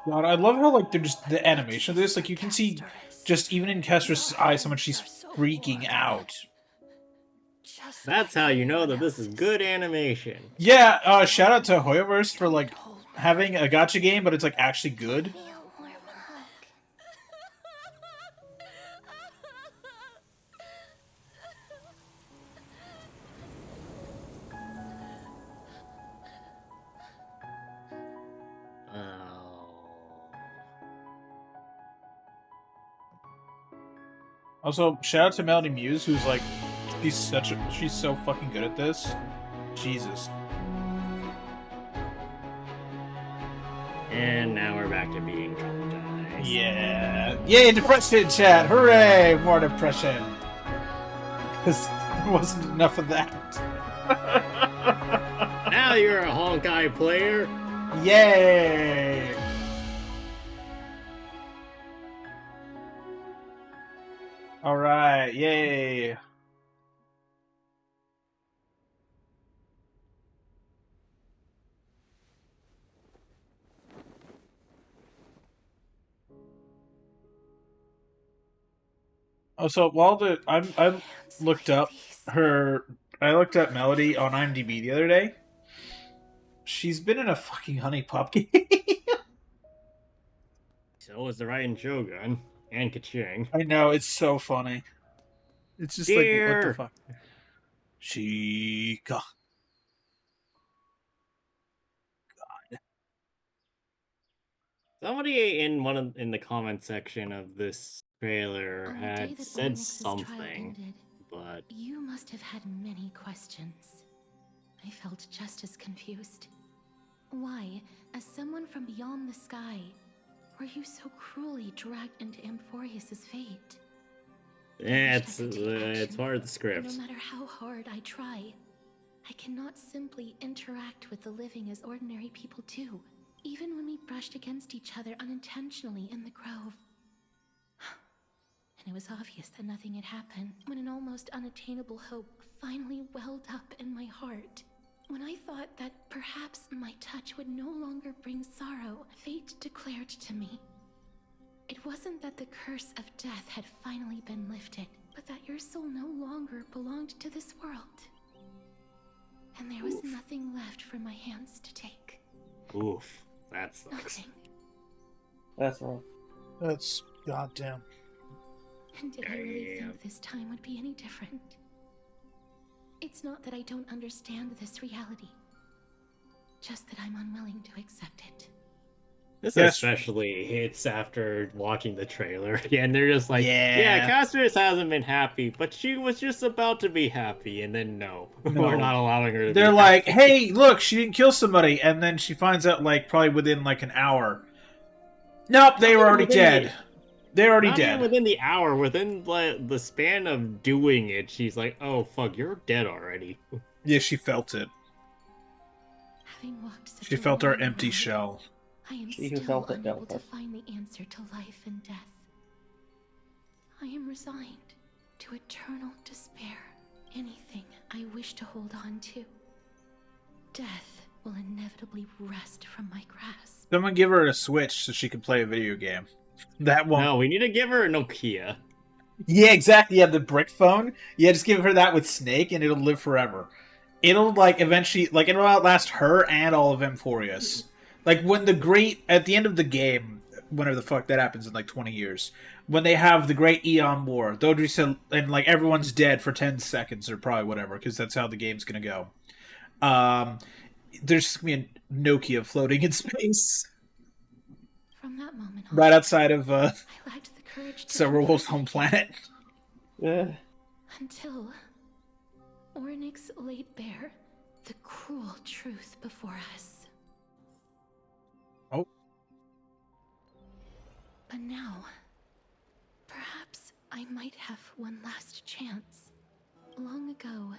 God, I love how, like, they're just the animation of this. Like, you can see just even in Kestras's eyes how much she's freaking out. Just That's like how you know that everyone this is else's. good animation. Yeah, shout out to Hoyoverse for, like, having a gacha game, but it's, like, actually good. Give me a warm hug. Also, shout out to Melody Muse, who's like, she's so fucking good at this. Jesus. And now we're back to being traumatized. Yeah. Yay, depression, chat! Hooray! More depression. Because there wasn't enough of that. Now you're a Honkai player. Yay! Alright, yay! Also, while I looked up I looked up Melody on IMDb the other day. She's been in a fucking Honey Pop game. So was the Raiden Shogun and Kaching. I know, it's so funny. It's just like, what the fuck? Chica. Somebody in the comment section of this trailer had said something, but you must have had many questions. I felt just as confused. Why, as someone from beyond the sky, were you so cruelly dragged into Amphorius's fate? it's part of the script. No matter how hard I try, I cannot simply interact with the living as ordinary people do. Even when we brushed against each other unintentionally in the grove. And it was obvious that nothing had happened when an almost unattainable hope finally welled up in my heart. When I thought that perhaps my touch would no longer bring sorrow, fate declared to me. It wasn't that the curse of death had finally been lifted, but that your soul no longer belonged to this world. And there was nothing left for my hands to take. Oof. That sucks. Nothing. That's wrong. That's goddamn. And did I really think this time would be any different? It's not that I don't understand this reality. Just that I'm unwilling to accept it. This especially hits after watching the trailer. And they're just like, yeah, Castorus hasn't been happy, but she was just about to be happy, and then no. We're not allowing her to They're be like, happy. hey, look, she didn't kill somebody, and then she finds out, like, probably within, like, an hour. Nope, they were already dead. They're already Not dead. even within the hour, within the span of doing it, she's like, oh, fuck, you're dead already. Yeah, she felt it. Having walked such She felt our empty shell. I am She who still felt it unable dealt to it. find the answer to life and death. I am resigned to eternal despair. Anything I wish to hold on to. Death will inevitably wrest from my grasp. Someone give her a Switch so she can play a video game. That won't. No, we need to give her a Nokia. Yeah, exactly. Yeah, the brick phone. Yeah, just give her that with Snake, and it'll live forever. It'll, like, eventually, like, it'll outlast her and all of Amphorius. Like, when at the end of the game, whenever the fuck that happens in, like, 20 years, when they have the Great Eon War, Dodri and, like, everyone's dead for 10 seconds, or probably whatever, because that's how the game's gonna go. There's gonna be a Nokia floating in space. From that moment on, Right outside of, I lacked the courage to Silverwolf's home planet. Until Ornyx laid bare the cruel truth before us. Oh. But now, perhaps I might have one last chance. Long ago,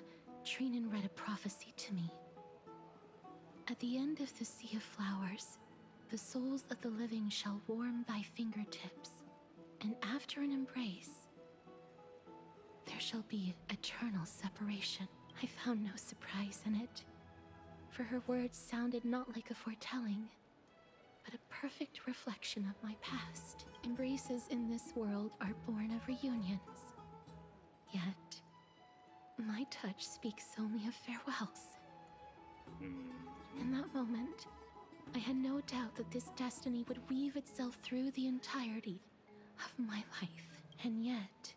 Trinan read a prophecy to me. At the end of the Sea of Flowers, the souls of the living shall warm thy fingertips, and after an embrace, there shall be eternal separation. I found no surprise in it, for her words sounded not like a foretelling, but a perfect reflection of my past. Embraces in this world are born of reunions. Yet, my touch speaks only of farewells. In that moment, I had no doubt that this destiny would weave itself through the entirety of my life. And yet,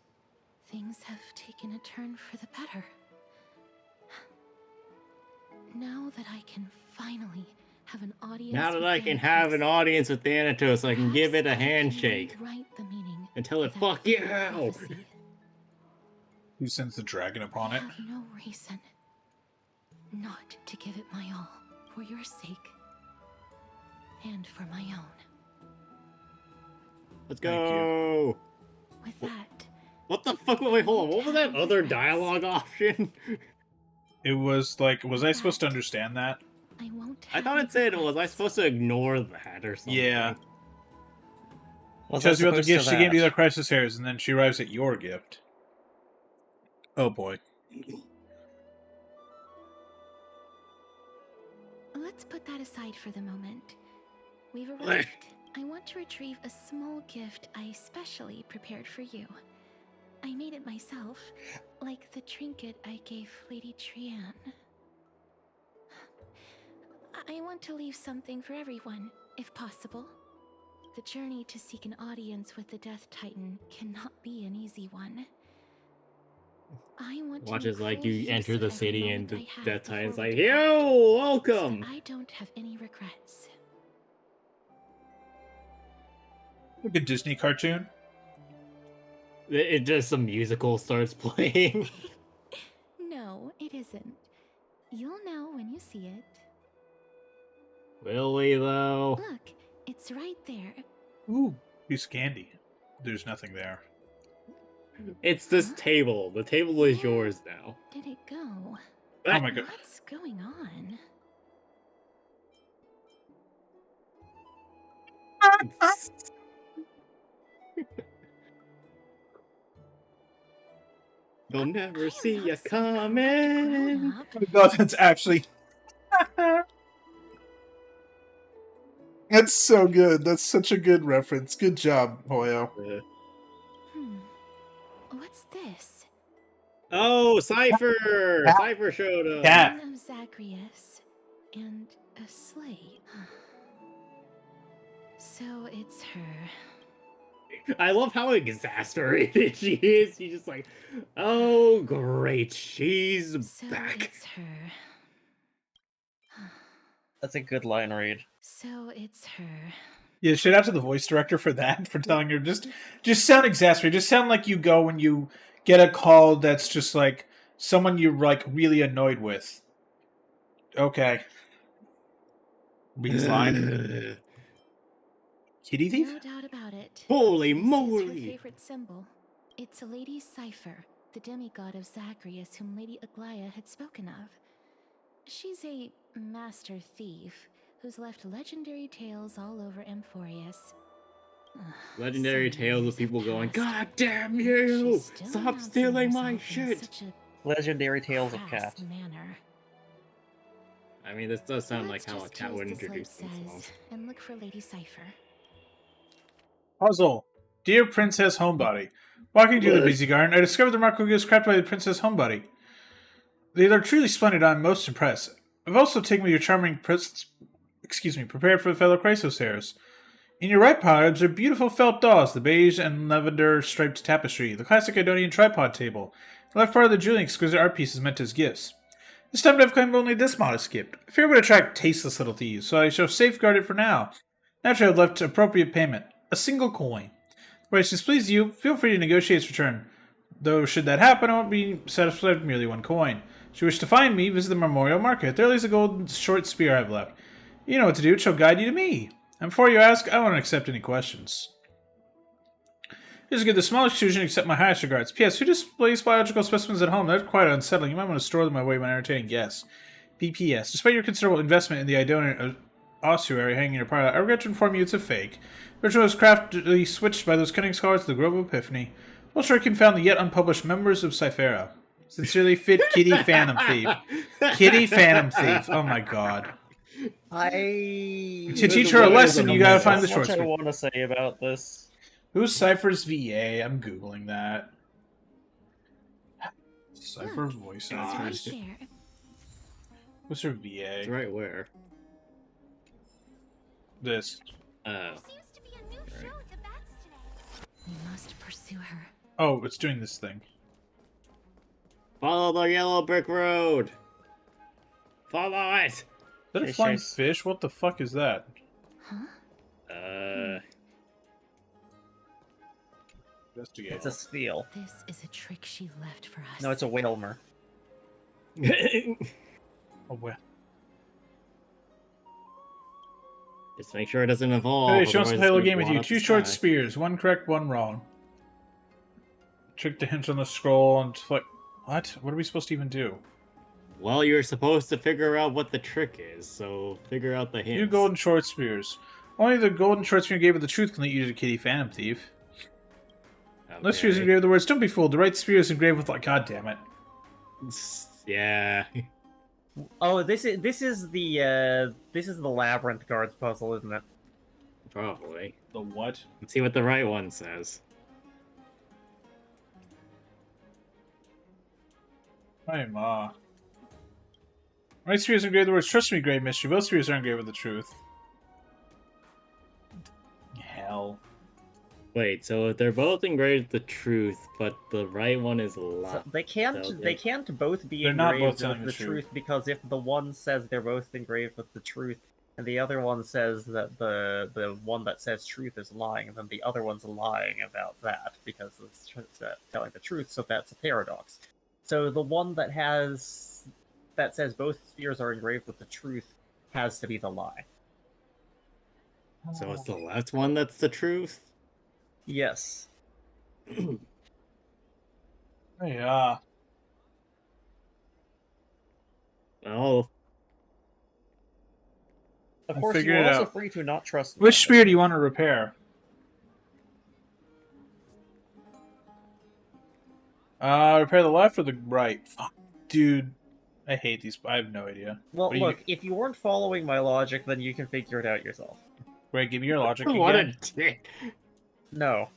things have taken a turn for the better. Now that I can finally have an audience Now that with I can have an audience with Thanatos, I can give it a handshake. Write the meaning And tell it, of that fuck you! prophecy. Who sends the dragon upon I it? have no reason not to give it my all for your sake and for my own. Let's Thank go. With that, What the fuck? Wait, hold on. What was that other dialogue option? It was like, was I supposed to understand that? I won't. I thought it said, was I supposed to ignore that or something? Yeah. Was Tells I you about the supposed to gift she gave you, the that? crisis hairs, and then she arrives at your gift. Oh boy. Let's put that aside for the moment. We've arrived. I want to retrieve a small gift I specially prepared for you. I made it myself, like the trinket I gave Lady Trianne. I want to leave something for everyone, if possible. The journey to seek an audience with the Death Titan cannot be an easy one. I want Watch to as like make you full use enter of the every city moment and I have Death Titan's before we like, depart, yo, so welcome. that I don't have any regrets. Like a Disney cartoon. It just a musical starts playing. No, it isn't. You'll know when you see it. Will we though? Look, it's right there. Ooh, piece of candy. There's nothing there. It's this table. The table is yours now. Did it go? Oh my god. What's going on? They'll never I am see not you some corrupt coming. grown-up. Oh my god, that's actually... That's so good. That's such a good reference. Good job, Hoyo. What's this? Oh, Cypher! Cat. Cypher showed up. Cat. Son of Zagreus and a slate. So it's her. I love how exasperated she is. She's just like, oh, great. She's So back. it's her. That's a good line read. So it's her. Yeah, shout out to the voice director for that, for telling her just sound exasperated. Just sound like you go when you get a call that's just like someone you're like really annoyed with. Okay. Reed's line. Kitty thief? No doubt about it. Holy This is her moly! favorite symbol. It's a Lady Cypher, the demigod of Zagreus whom Lady Aglaia had spoken of. She's a master thief who's left legendary tales all over Amphorius. Legendary Some tales years of people have going, passed, God damn and you! she's still Stop announcing stealing my herself in shit! such a Legendary Tales of crass Cat. manner. I mean, this does sound like Let's how a just cat do would as the introduce slate themselves. says and look for Lady Cypher. Puzzle. Dear Princess Homebody, walking through the busy garden, I discovered the remarkable gifts crafted by the Princess Homebody. They are truly splendid. I'm most impressed. I've also taken with your charming prepared for the fellow Chrysos hairs. In your right pile, I observe beautiful felt dolls, the beige and lavender striped tapestry, the classic Idonian tripod table, the left part of the jewelry exquisite art pieces meant as gifts. This time I've claimed only this modest gift. I fear it would attract tasteless little thieves, so I shall safeguard it for now. Naturally, I've left appropriate payment. A single coin. If it displeases you, feel free to negotiate its return. Though, should that happen, I won't be satisfied with merely one coin. Should you wish to find me, visit the Memorial Market. There lays a golden short spear I've left. You know what to do, it shall guide you to me. And before you ask, I won't accept any questions. Here's a good, the smallest extrusion except my highest regards. P.S. Who displays biological specimens at home? That's quite unsettling. You might want to store them away when entertaining guests. B.P.S. Despite your considerable investment in the Idonian ossuary hanging in your parlor, I regret to inform you it's a fake. The ritual was craftily switched by those cunning scholars to the Grove of Epiphany. We'll sure confound the yet unpublished members of Cyphera. Sincerely, Fit Kitty Phantom Thief. Kitty Phantom Thief. Oh my god. To teach her a lesson, you gotta find the short That's what I spear. want to say about this. Who's Cypher's VA? I'm googling that. Cypher Look, voice it's right actress. there. What's her VA? It's right where? This. Oh. Seems to be a new show at the bats today. We must pursue her. Oh, it's doing this thing. Follow the yellow brick road! Follow it! Is that a Fish flying chase. fish? What the fuck is that? Huh? Is Investigate. It's a steal. This is a trick she left for us. No, it's a Whalmer. Oh, well. Just make sure it doesn't evolve. Hey, she wants to play a little game with you. Two 2 short spears, 1 correct, 1 wrong. Trick the hints on the scroll and like, what? What are we supposed to even do? Well, you're supposed to figure out what the trick is, so figure out the hints. 2 golden short spears. Only the golden short spear engraved with the truth can lead you to Kitty Phantom Thief. Okay. This spear is engraved with the words, don't be fooled. The right spear is engraved with like, god damn it. Yeah. Oh, this is the labyrinth guards puzzle, isn't it? Probably. The what? Let's see what the right one says. Hi, Ma. Right spear is engraved with the words, trust me, great mystery. Both spears are engraved with the truth. Hell. Wait, so if they're both engraved with the truth, but the right one is locked. So they can't both be They're not engraved both telling with the the truth. truth, because if the one says they're both engraved with the truth, and the other one says that the one that says truth is lying, then the other one's lying about that because it's telling the truth. So that's a paradox. So the one that says both spears are engraved with the truth has to be the lie. So it's the left one that's the truth? Yes. Yeah. Oh. Of I course, figured you're it also out. free to not trust me. Which spear do you want to repair? Repair the left or the right? Fuck, dude. I hate these. I have no idea. Well, What do you- look, if you weren't following my logic, then you can figure it out yourself. Wait, give me your logic What again. a dick. No.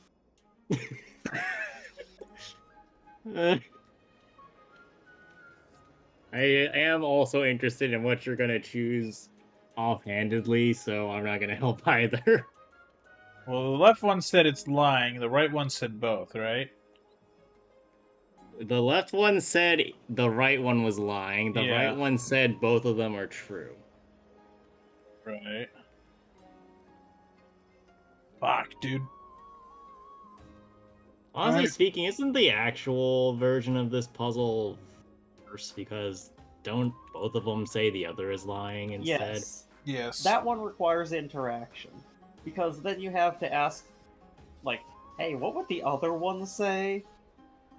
I am also interested in what you're gonna choose offhandedly, so I'm not gonna help either. Well, the left one said it's lying. The right one said both, right? The left one said the right one was lying. The Yeah. right one said both of them are true. Right. Fuck, dude. Honestly Alright. speaking, isn't the actual version of this puzzle worse? Because don't both of them say the other is lying instead? Yes. Yes. That one requires interaction. Because then you have to ask, like, hey, what would the other one say?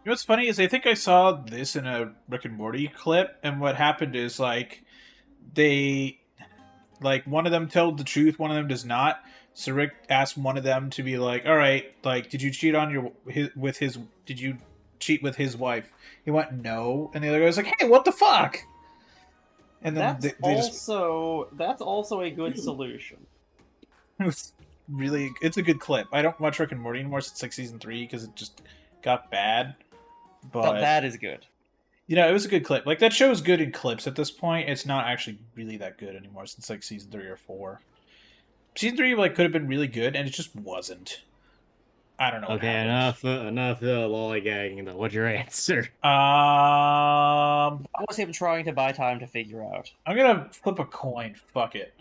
You know what's funny is I think I saw this in a Rick and Morty clip, and what happened is like they, like one of them told the truth, one of them does not. So Rick asked one of them to be like, "All right, like, did you cheat on Did you cheat with his wife?" He went, "No," and the other guy was like, "Hey, what the fuck?" And then That's also a good solution. it's really, it's a good clip. I don't watch Rick and Morty anymore since like season 3 because it just got bad. But that is good. You know, it was a good clip. Like, that show is good in clips at this point. It's not actually really that good anymore since, like, season 3 or 4. Season 3, like, could have been really good, and it just wasn't. I don't know. Okay, enough lollygagging, though. What's your answer? I was him trying to buy time to figure out. I'm gonna flip a coin. Fuck it.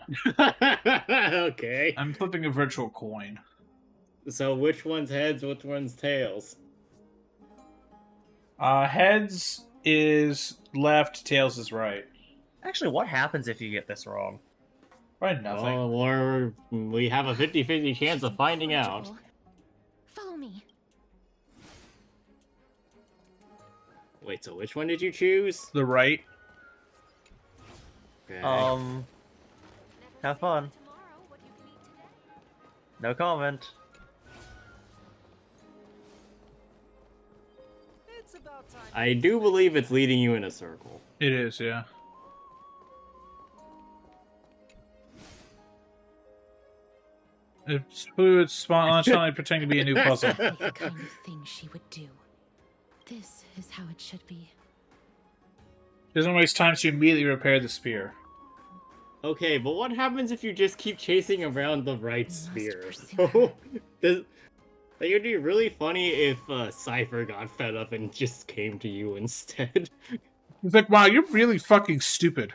Okay. I'm flipping a virtual coin. So which one's heads, which one's tails? Heads is left, tails is right. Actually, what happens if you get this wrong? Probably nothing. Well, we have a 50-50 chance of finding out. Follow me. Wait, so which one did you choose? The right. Okay. Have fun. No comment. I do believe it's leading you in a circle. It is, yeah. It's fluid, spontaneously pretending to be a new puzzle. The kind of thing she would do. This is how it should be. Doesn't waste time to immediately repair the spear. Okay, but what happens if you just keep chasing around the right spear? pursue It would be really funny if Cypher got fed up and just came to you instead. He's like, wow, you're really fucking stupid.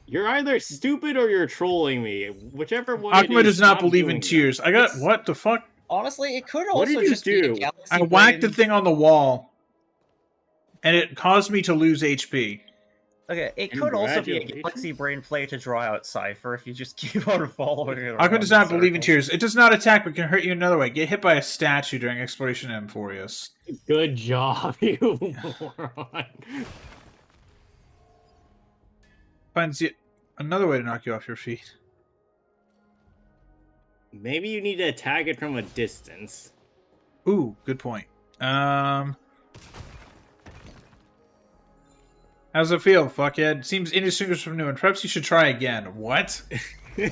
You're either stupid or you're trolling me. Whichever one. Akuma it is, does not stop believe in doing tears. that. I got what the fuck? Honestly, it could What also did you just be a do? galaxy I whacked the brain. thing on the wall, and it caused me to lose HP. Okay, it could also be a Congratulations. galaxy brain play to draw out Cypher if you just keep on following it around. Aqua does in not believe in circles. tears. It does not attack, but can hurt you another way. Get hit by a statue during exploration in Emporius. Good job, you moron. Finds another way to knock you off your feet. Maybe you need to attack it from a distance. Ooh, good point. How's it feel, fuckhead? Seems indistinguishable from new, and perhaps you should try again. What? Can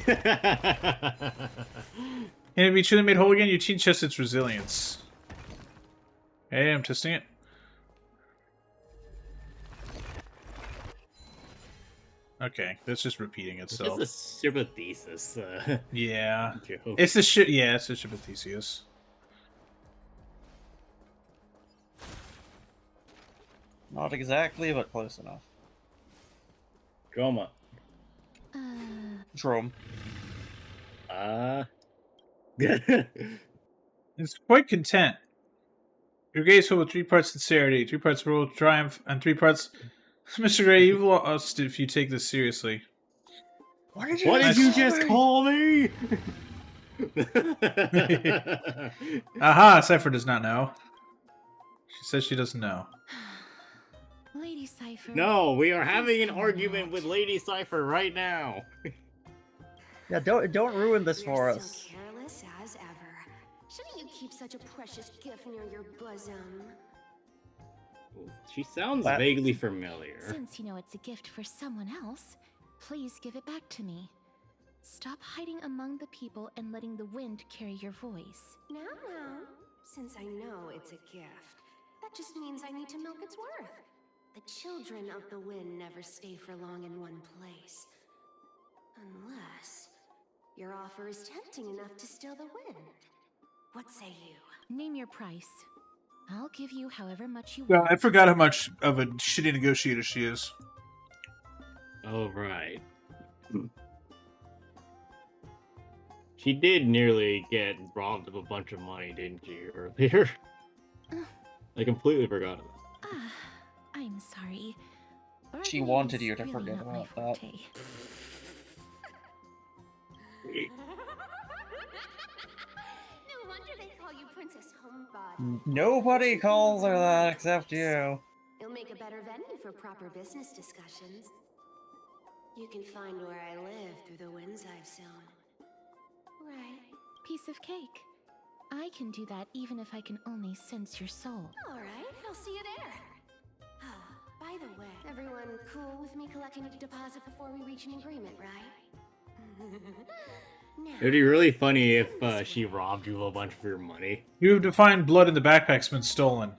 it be truly made whole again? You cheat just its resilience. Hey, I'm testing it. Okay, that's just repeating It's itself. just a stupid thesis. Yeah. Joke. It's the shit. Yeah, it's the ship of Theseus. Not exactly, but close enough. Drama. Drome. It's quite content. Your gaze filled with 3 parts sincerity, 3 parts rule, triumph, and 3 parts. Mr. Gray, you've lost if you take this seriously. What did you just call me? Aha! Cypher does not know. She says she doesn't know. Lady Cypher. No, we are having an argument with Lady Cypher right now. Yeah, don't ruin this for You're us. still careless as ever. Shouldn't you keep such a precious gift near your bosom? She sounds What? vaguely familiar. Since you know it's a gift for someone else, please give it back to me. Stop hiding among the people and letting the wind carry your voice. Now, since I know it's a gift, that just means I need to milk its worth. The children of the wind never stay for long in one place. Unless your offer is tempting enough to steal the wind. What say you? Name your price. I'll give you however much you Yeah, want. I forgot how much of a shitty negotiator she is. Oh, right. She did nearly get robbed of a bunch of money, didn't she, earlier? I completely forgot about Ah, I'm sorry. She Bargaining wanted is you to really forget not my about that. forte. it. No wonder they call you Princess Homebody. Nobody calls her that except you. It'll make a better venue for proper business discussions. You can find where I live through the winds I've sown. Right. Piece of cake. I can do that even if I can only sense your soul. All right, I'll see you there. By the way, everyone cool with me collecting a deposit before we reach an agreement, right? Now, It'd be really funny if she robbed you of a bunch of your money. You have defined blood in the backpack's been stolen.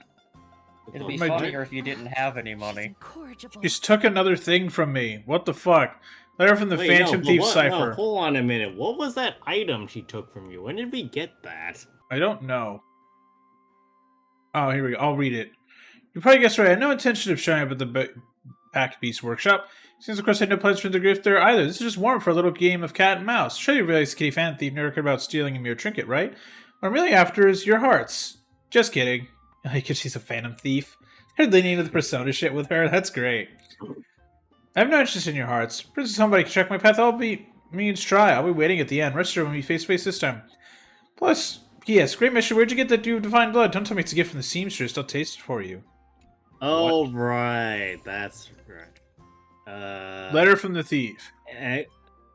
It'd be My funnier if you didn't have any money. Incorrigible. She took another thing from me. What the fuck? Letter from the Wait, Phantom no, Thief but what- Cipher. No, hold on a minute. What was that item she took from you? When did we get that? I don't know. Oh, here we go. I'll read it. You probably guessed right. I had no intention of showing up at the Pack Beast Workshop. Since, of course, I had no plans for the gift there either. This is just warm for a little game of cat and mouse. Sure, you realize Kitty Fan Thief never cared about stealing a mere trinket, right? What I'm really after is your hearts. Just kidding. Because she's a Phantom Thief. They're leaning into the persona shit with her. That's great. I have no interest in your hearts. Princess Somebody can check my path. I'll be means try. I'll be waiting at the end. Rest assured when we face to face this time. Plus, yes, great mission. Where'd you get that dude divine blood? Don't tell me it's a gift from the seamstress. I'll taste it for you. Oh, right. That's right. Letter from the thief.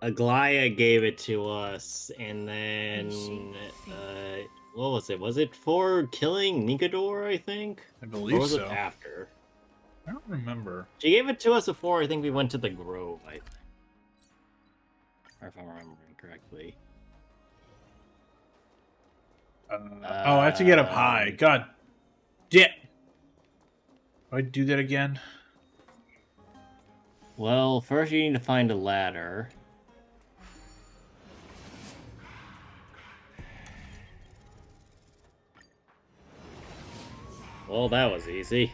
Aglaya gave it to us, and then what was it? Was it for killing Nikador, I think? I Or believe was so. it after? I don't remember. She gave it to us before I think we went to the Grove, I think. Or if I'm remembering correctly. Oh, I have to get up high. God damn. Do I do that again? Well, first you need to find a ladder. Well, that was easy.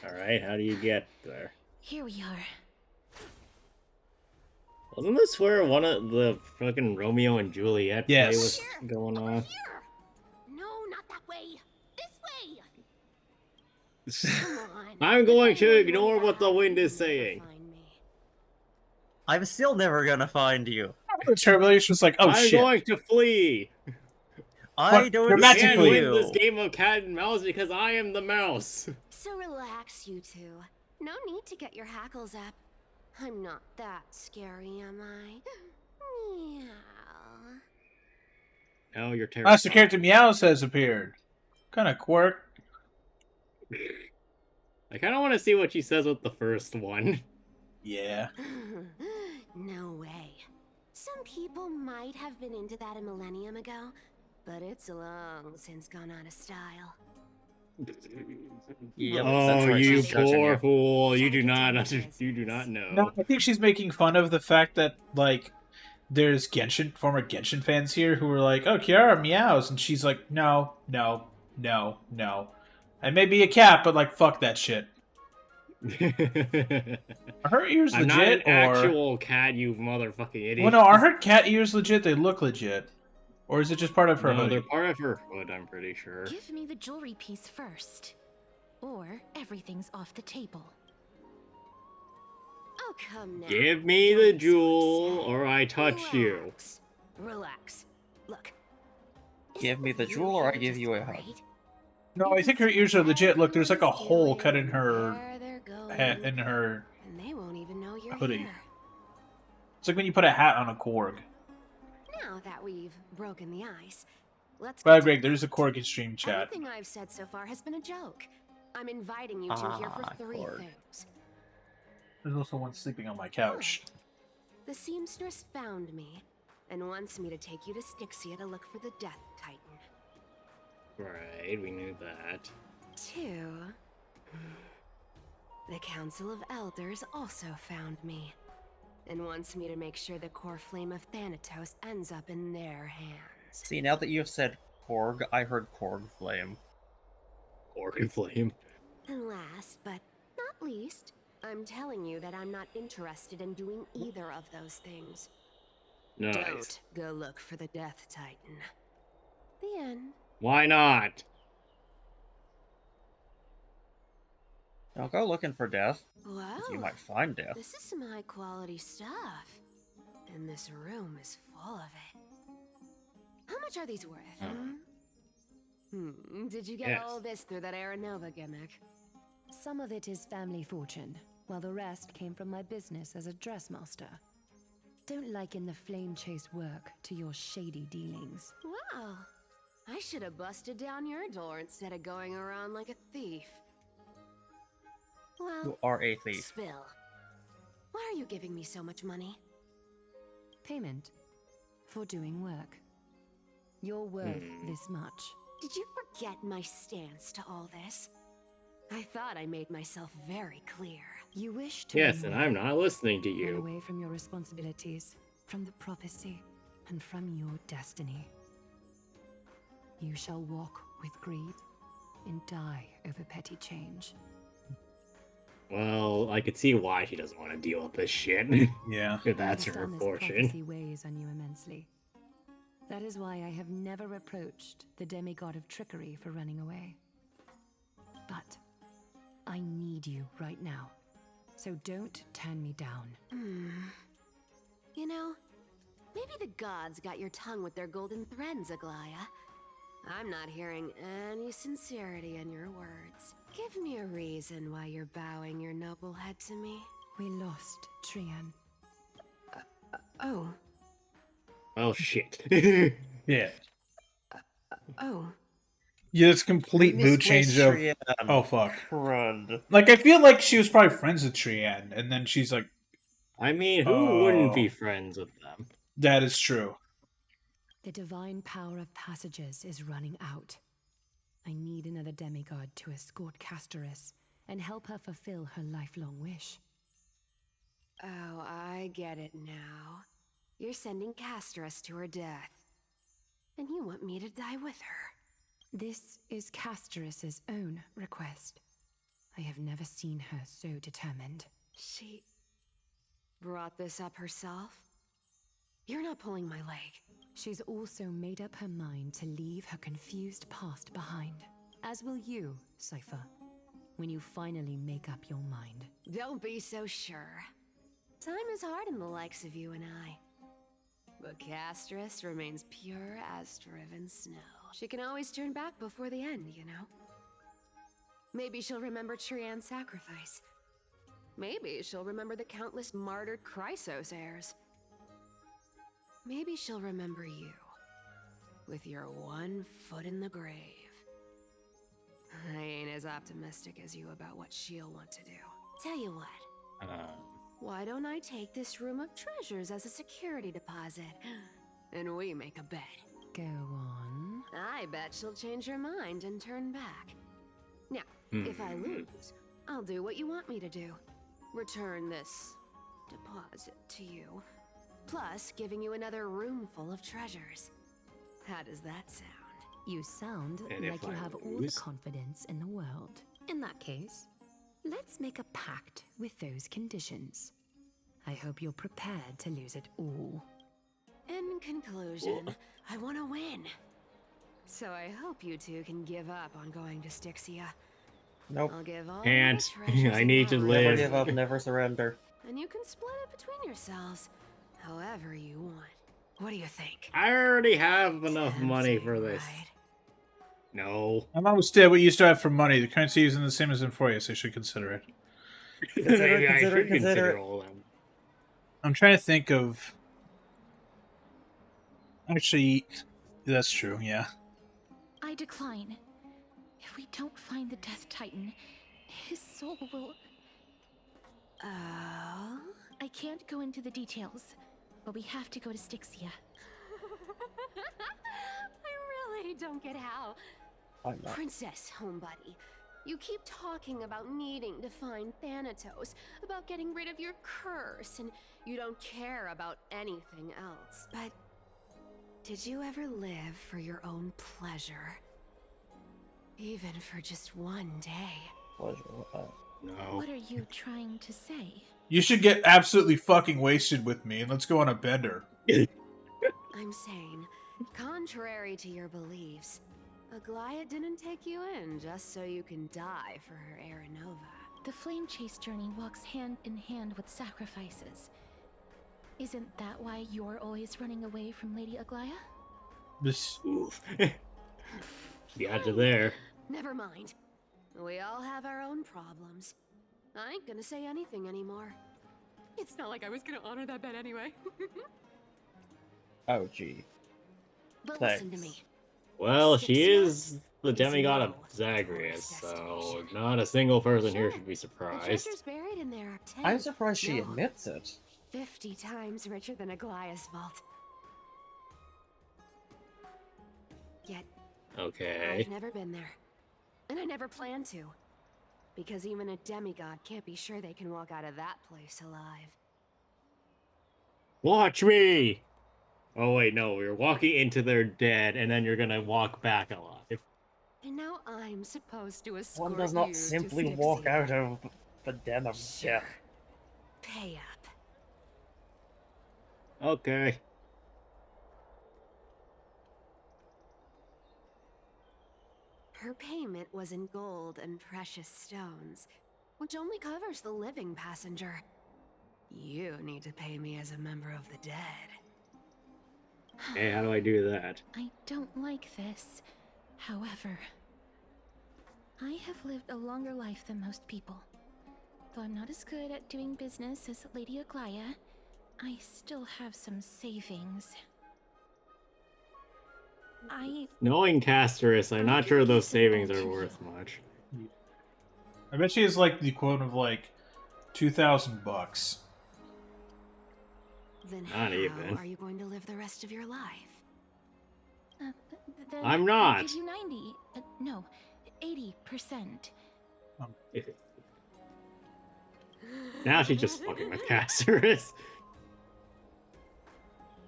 Alright, how do you get there? Here we are. Wasn't this where one of the fucking Romeo and Juliet play Yes. was going on? Here! No, not that way! This way! Come on. I'm going to Depending on ignore what the bad, wind you'll is never saying. find me. I'm still never gonna find you. The Terminator's just like, oh I'm shit. going to flee. I don't dramatically. Can't see win this you. game of cat and mouse because I am the mouse. So relax, you two. No need to get your hackles up. I'm not that scary, am I? Meow. No, you're terrible. Master character Meows has appeared. Kind of quirk. I kind of want to see what she says with the first one. Yeah. No way. Some people might have been into that a millennium ago, but it's long since gone out of style. Yep, Oh, that's right, you she's judging poor you. fool! You do not you do not know. No, I think she's making fun of the fact that, like, there's former Genshin fans here who were like, oh, Kiara meows. And she's like, no. I may be a cat, but, like, fuck that shit. Are her ears I'm legit, not an or... actual cat, you motherfucking idiot. Well, no, are her cat ears legit? They look legit. Or is it just part of her No, hoodie? they're part of her hood, I'm pretty sure. Give me the jewelry piece first. Or everything's off the table. Oh, come now. Give me Don't the be so jewel, upset. or I touch you. Relax. Relax. Look. Give isn't me the view jewel or I here give just you a hug? great? No, I You think can her see ears are legit. Look, there's like a everyone's hole doing cut in her where they're going, in her and they won't even know you're hoodie. here. It's like when you put a hat on a Korg. Now that we've broken the ice, let's By get to Greg, the there's a point. Korg in stream chat. Everything I've said so far has been a joke. I'm inviting you two here for three Korg. things. There's also one sleeping on my couch. The seamstress found me and wants me to take you to Styxia to look for the Death Titan. Right, we knew that. 2. The Council of Elders also found me and wants me to make sure the core flame of Thanatos ends up in their hands. See, now that you have said Korg, I heard Korg Flame. Organ flame. And last, but not least, I'm telling you that I'm not interested in doing either of those things. Nice. Don't go look for the Death Titan. The end. Why not? Don't go looking for death. Wow. You might find death. This is some high quality stuff. And this room is full of it. How much are these worth? Did you get Yes. all this through that Aranova gimmick? Some of it is family fortune, while the rest came from my business as a dressmaster. Don't liken the flame chase work to your shady dealings. Wow. I should have busted down your door instead of going around like a thief. Well, You are a thief. spill. Why are you giving me so much money? Payment for doing work. You're worth this much. Did you forget my stance to all this? I thought I made myself very clear. You wish to Yes, run and away. I'm not listening to Run you. away from your responsibilities, from the prophecy, and from your destiny. You shall walk with greed and die over petty change. Well, I could see why she doesn't want to deal with this shit. Yeah. If that's I her understand this fortune. prophecy weighs on you immensely. That is why I have never reproached the demigod of trickery for running away. But I need you right now, so don't turn me down. You know, maybe the gods got your tongue with their golden threads, Aglaya. I'm not hearing any sincerity in your words. Give me a reason why you're bowing your noble head to me. We lost Trian. Oh. Oh shit. Yeah. Oh. Yeah, it's complete mood change of... Misplaced Trian. Oh, fuck. Crud. Like, I feel like she was probably friends with Trian, and then she's like, I mean, who wouldn't be Oh. friends with them? that is true. The divine power of passages is running out. I need another demigod to escort Castorus and help her fulfill her lifelong wish. Oh, I get it now. You're sending Castorus to her death. And you want me to die with her. This is Castorus's own request. I have never seen her so determined. She brought this up herself? You're not pulling my leg. She's also made up her mind to leave her confused past behind. As will you, Cypher, when you finally make up your mind. Don't be so sure. Time is hard in the likes of you and I. But Castris remains pure as driven snow. She can always turn back before the end, you know? Maybe she'll remember Trian's sacrifice. Maybe she'll remember the countless martyred Chrysos heirs. Maybe she'll remember you, with your one foot in the grave. I ain't as optimistic as you about what she'll want to do. Tell you what, why don't I take this room of treasures as a security deposit, and we make a bet. Go on. I bet she'll change her mind and turn back. Now, if I lose, I'll do what you want me to do. Return this deposit to you, plus giving you another room full of treasures. How does that sound? You sound And like if you I have all the lose? confidence in the world. In that case, let's make a pact with those conditions. I hope you're prepared to lose it all. In conclusion, I want to win. So I hope you two can give up on going to Styxia. Nope. I'll give all Can't. the treasures I in need my to room Never live. give up, never surrender. and you can split it between yourselves, however you want. What do you think? I already have enough money Tempting, for this. right? No. I'm almost dead what you used to have for money. The currency isn't the same as in 4 so you should consider it. Maybe I consider should consider it. all them. I'm trying to think of... Actually, that's true, yeah. I decline. If we don't find the Death Titan, his soul will... Oh? I can't go into the details, but we have to go to Styxia. I really don't get how. I'm not. Princess, homebuddy, you keep talking about needing to find Thanatos, about getting rid of your curse, and you don't care about anything else. But did you ever live for your own pleasure? Even for just one day? Pleasure with that. No. What are you trying to say? You should get absolutely fucking wasted with me and let's go on a bender. I'm saying, contrary to your beliefs, Aglaia didn't take you in just so you can die for her Aranova. The flame chase journey walks hand in hand with sacrifices. Isn't that why you're always running away from Lady Aglaia? This... Oof. Got you there. Never mind. We all have our own problems. I ain't gonna say anything anymore. It's not like I was gonna honor that bet anyway. Oh, gee. But Thanks. listen to me. Well, she Styxia is the demigod of no Zagreus, tourist so destination. not a single person here Sure, should be The surprised. treasures buried in there are 10. I'm surprised she no, admits it. 50 times richer than Aglaia's vault. Yet, Okay. I've never been there. And I never plan to. Because even a demigod can't be sure they can walk out of that place alive. Watch me! Oh wait, no, we're walking into their dead, and then you're gonna walk back alive. And now I'm supposed to escort One does you not to simply walk Styxia. out of the den of Sure. death. Pay up. Okay. Her payment was in gold and precious stones, which only covers the living passenger. You need to pay me as a member of the dead. Hey, how do I do that? I don't like this. However, I have lived a longer life than most people. Though I'm not as good at doing business as Lady Aglaia, I still have some savings. Knowing Casterus, I'm not sure those savings are worth much. I bet she has like the equivalent of like $2,000. Then Not how even. are you going to live the rest of your life? Then I'm I'll not. give you 90. No, 80%. Now she's just fucking with Casterus.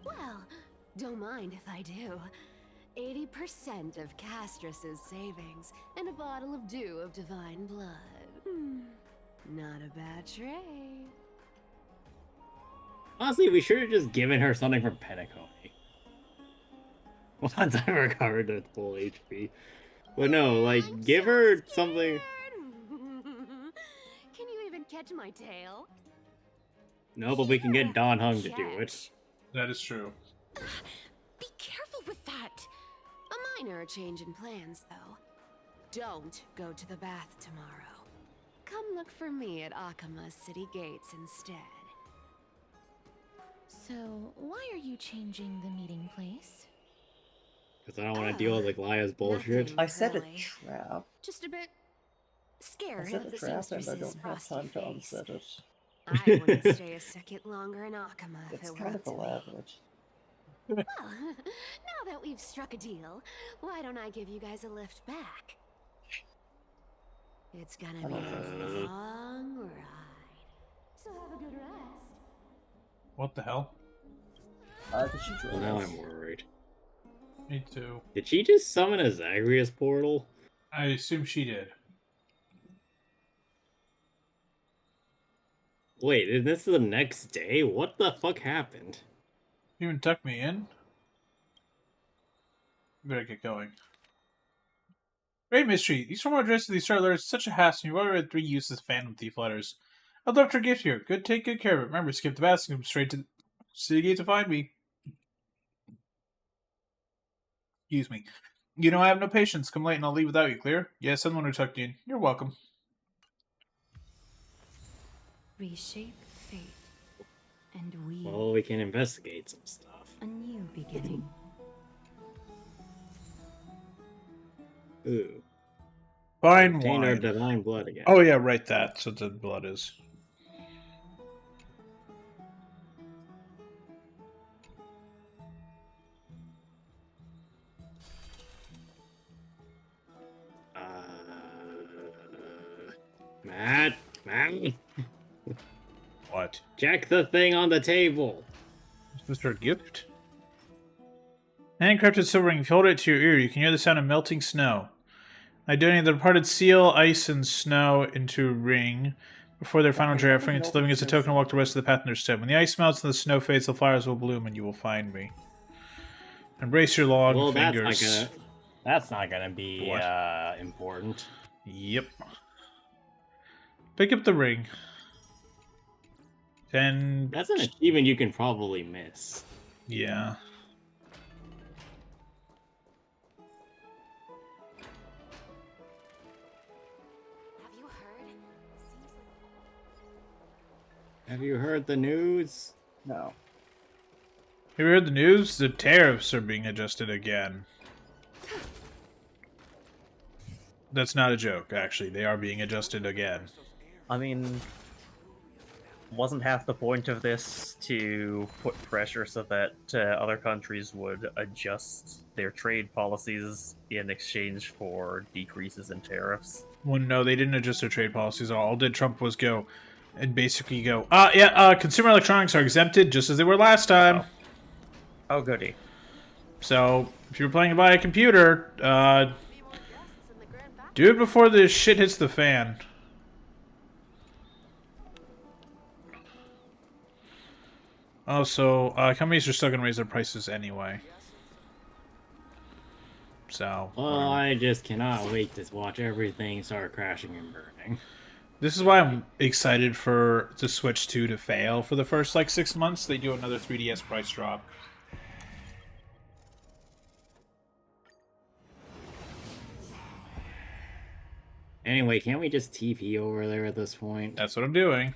Well, don't mind if I do. 80% of Castrus's savings and a bottle of dew of divine blood. Not a bad trade. Honestly, we should have just given her something from Penacony. Once I recovered at full HP. But no, like, I'm give so her scared. something. Can you even catch my tail? No, but we can Sure, get Don Hung to do it. catch. That is true. Be careful with that. A minor change in plans, though. Don't go to the bath tomorrow. Come look for me at Akama's city gates instead. So, why are you changing the meeting place? Because I don't want to deal with Aglaya's bullshit. nothing. I set a Really? trap. Just a bit I scared set of a the trap and I seamstress's don't have frosty time to face. unset it. I wouldn't stay a second longer in Akama if It's it were kind up of to me. elaborate. Well, now that we've struck a deal, why don't I give you guys a lift back? It's gonna I be don't a think so. long ride. So have a good rest. What the hell? Did she Well, join now us? I'm worried. Me too. Did she just summon a Zagreus portal? I assume she did. Wait, is this the next day? What the fuck happened? You even tuck me in? We better get going. Great mystery. These formal addresses of these star letters is such a hassle. You've already read 3 useless Phantom Thief letters. I'd love to gift here. Take good care of it. Remember, skip the bath and come straight to the city gate to find me. Excuse me. You know I have no patience. Come late and I'll leave without you, clear? Yes, I'm the one who tucked you in. You're welcome. Reshape fate. And we Well, we can investigate some stuff. a new beginning. Ooh. Fine Obtained our wine. divine blood again. Oh yeah, right, that's what the blood is. Matt? What? Check the thing on the table. Is this her gift? Handcrafted silver ring. If you hold it to your ear, you can hear the sound of melting snow. I donated the departed seal, ice, and snow into a ring before their final draft, bringing it to living as a token to walk the rest of the path in their stead. When the ice melts and the snow fades, the flowers will bloom and you will find me. Embrace your long Well, fingers. that's not gonna be What? important. Yep. Pick up the ring. 10. That's an achievement you can probably miss. Yeah. Have you heard? Have you heard the news? No. Have you heard the news? The tariffs are being adjusted again. That's not a joke, actually. They are being adjusted again. I mean, wasn't half the point of this to put pressure so that other countries would adjust their trade policies in exchange for decreases in tariffs? Well, no, they didn't adjust their trade policies at all. All did Trump was go and basically go, consumer electronics are exempted just as they were last time. Oh, goody. So, if you're planning to buy a computer, do it before the shit hits the fan. Also, companies are still going to raise their prices anyway. So, Well, I just cannot wait to watch everything start crashing and burning. this is why I'm excited for the Switch 2 to fail for the first, 6 months. They do another 3DS price drop. Anyway, can't we just TP over there at this point? That's what I'm doing.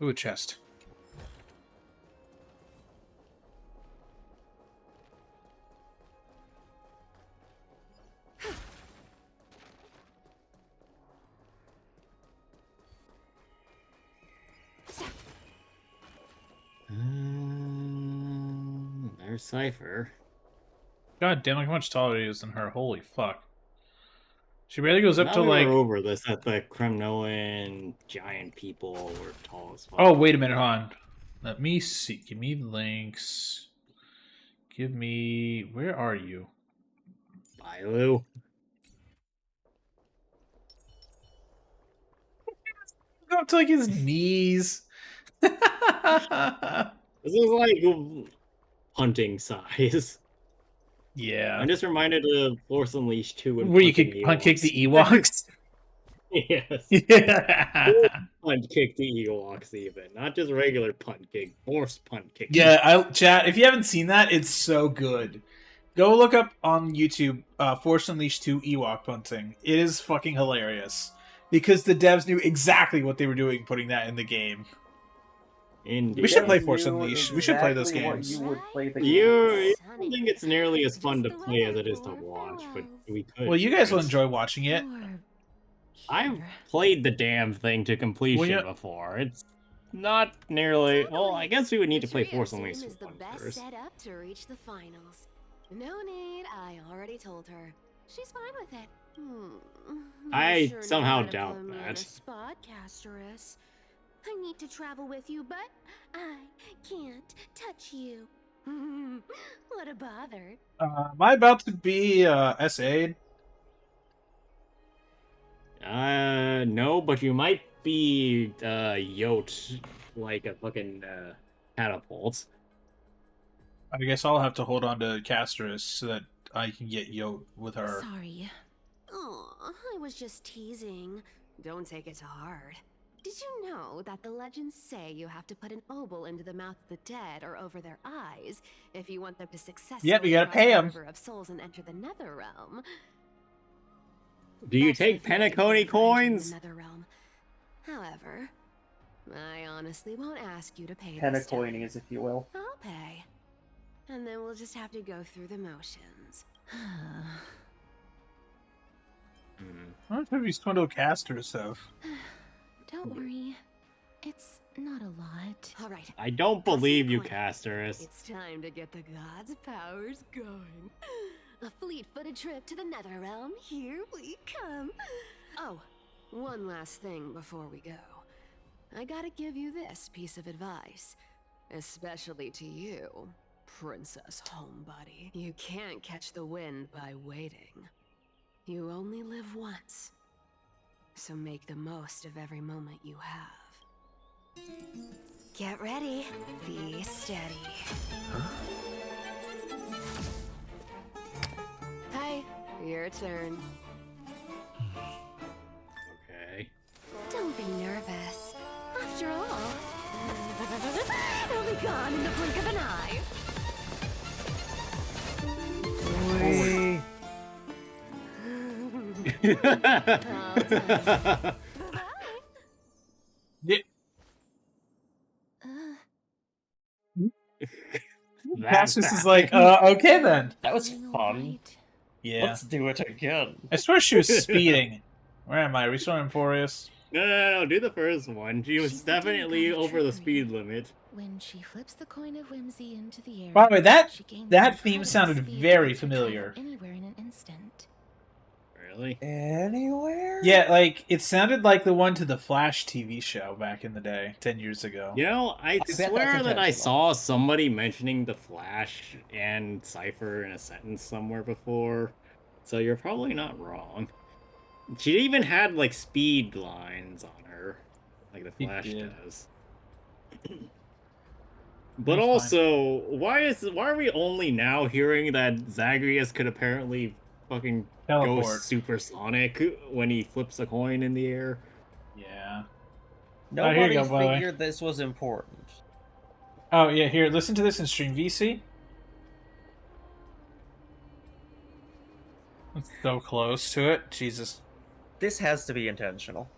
Ooh, a chest. There's Cypher. God damn, look how much taller he is than her. Holy fuck. She barely goes up Now to, we were over this, that the Kremnoan giant people were tall as fuck. Oh, wait a minute, hon. Let me see. Give me links. Give me... Where are you? Bailu. Up to like his knees. This is like hunting size. Yeah. I'm just reminded of Force Unleashed 2 and Where you punting could punt kick the Ewoks. Ewoks. Yes. Yeah. Punt kick the Ewoks even. Not just regular punt kick. Force punt kick. Yeah, chat, if you haven't seen that, it's so good. Go look up on YouTube Force Unleashed 2 Ewok punting. It is fucking hilarious. Because the devs knew exactly what they were doing putting that in the game. Indeed. We should play Devs Force knew Unleashed. We should play those exactly what games. you would play the You game don't think it's nearly as fun to play as it is to watch, but we could. Well, you guys will It's- enjoy watching it. I've played the damn thing to completion Well, yeah. before. It's not nearly. Well, I guess we would need to The play trio Force team Unleashed is the best first. set up to reach the finals. No need, I already told her. She's fine with it. I You sure know somehow how to doubt blow me on that. a spot, Casterus. I need to travel with you, but I can't touch you. What a bother. Am I about to be SA'd? No, but you might be yoked like a fucking catapult. I guess I'll have to hold on to Casterus so that I can get yoked with her. Sorry. Aw, I was just teasing. Don't take it to heart. Did you know that the legends say you have to put an obol into the mouth of the dead or over their eyes if you want them to successfully Yep, you gotta cross pay the 'em. river of souls and enter the nether realm? Do you That's take if you can Penacony enter the coins? nether realm. However, I honestly won't ask you to pay this time. Pennacoinies, if you will. I'll pay. And then we'll just have to go through the motions. I don't know if he's going to cast herself. Don't worry. It's not a lot. All right. I don't Pass me believe the you, coin. Casterus. It's time to get the gods' powers going. A fleet-footed trip to the nether realm. Here we come. Oh, one last thing before we go. I gotta give you this piece of advice. Especially to you, Princess Homebody. You can't catch the wind by waiting. You only live once. So make the most of every moment you have. Get ready. Be steady. Hi, your turn. Okay. Don't be nervous. After all, it'll be gone in the blink of an eye. All done. Yeah. That's Casterus is like, okay then. That was Doing fun. alright. Yeah. Let's do it again. I swear she was speeding. Where am I? Restoring Emporius? No, do the first one. She was She's the definitely demigod of over the trickery. speed limit. When she flips the coin of whimsy into the air. By the way, she gains that an theme incredible sounded speed very that can familiar. travel anywhere in an instant. Really? Anywhere? Yeah, like, it sounded like the one to the Flash TV show back in the day, 10 years ago. You know, I bet that's swear that I intentional. saw somebody mentioning the Flash and Cypher in a sentence somewhere before. So you're probably not wrong. She even had like speed lines on her, like the She Flash did. does. But That's fine. also, why are we only now hearing that Zagreus could apparently fucking go Teleport. supersonic when he flips a coin in the air? Yeah. Nobody here you go, by the way. figured this was important. Oh, yeah, here, listen to this in Stream VC. It's so close to it. Jesus. This has to be intentional.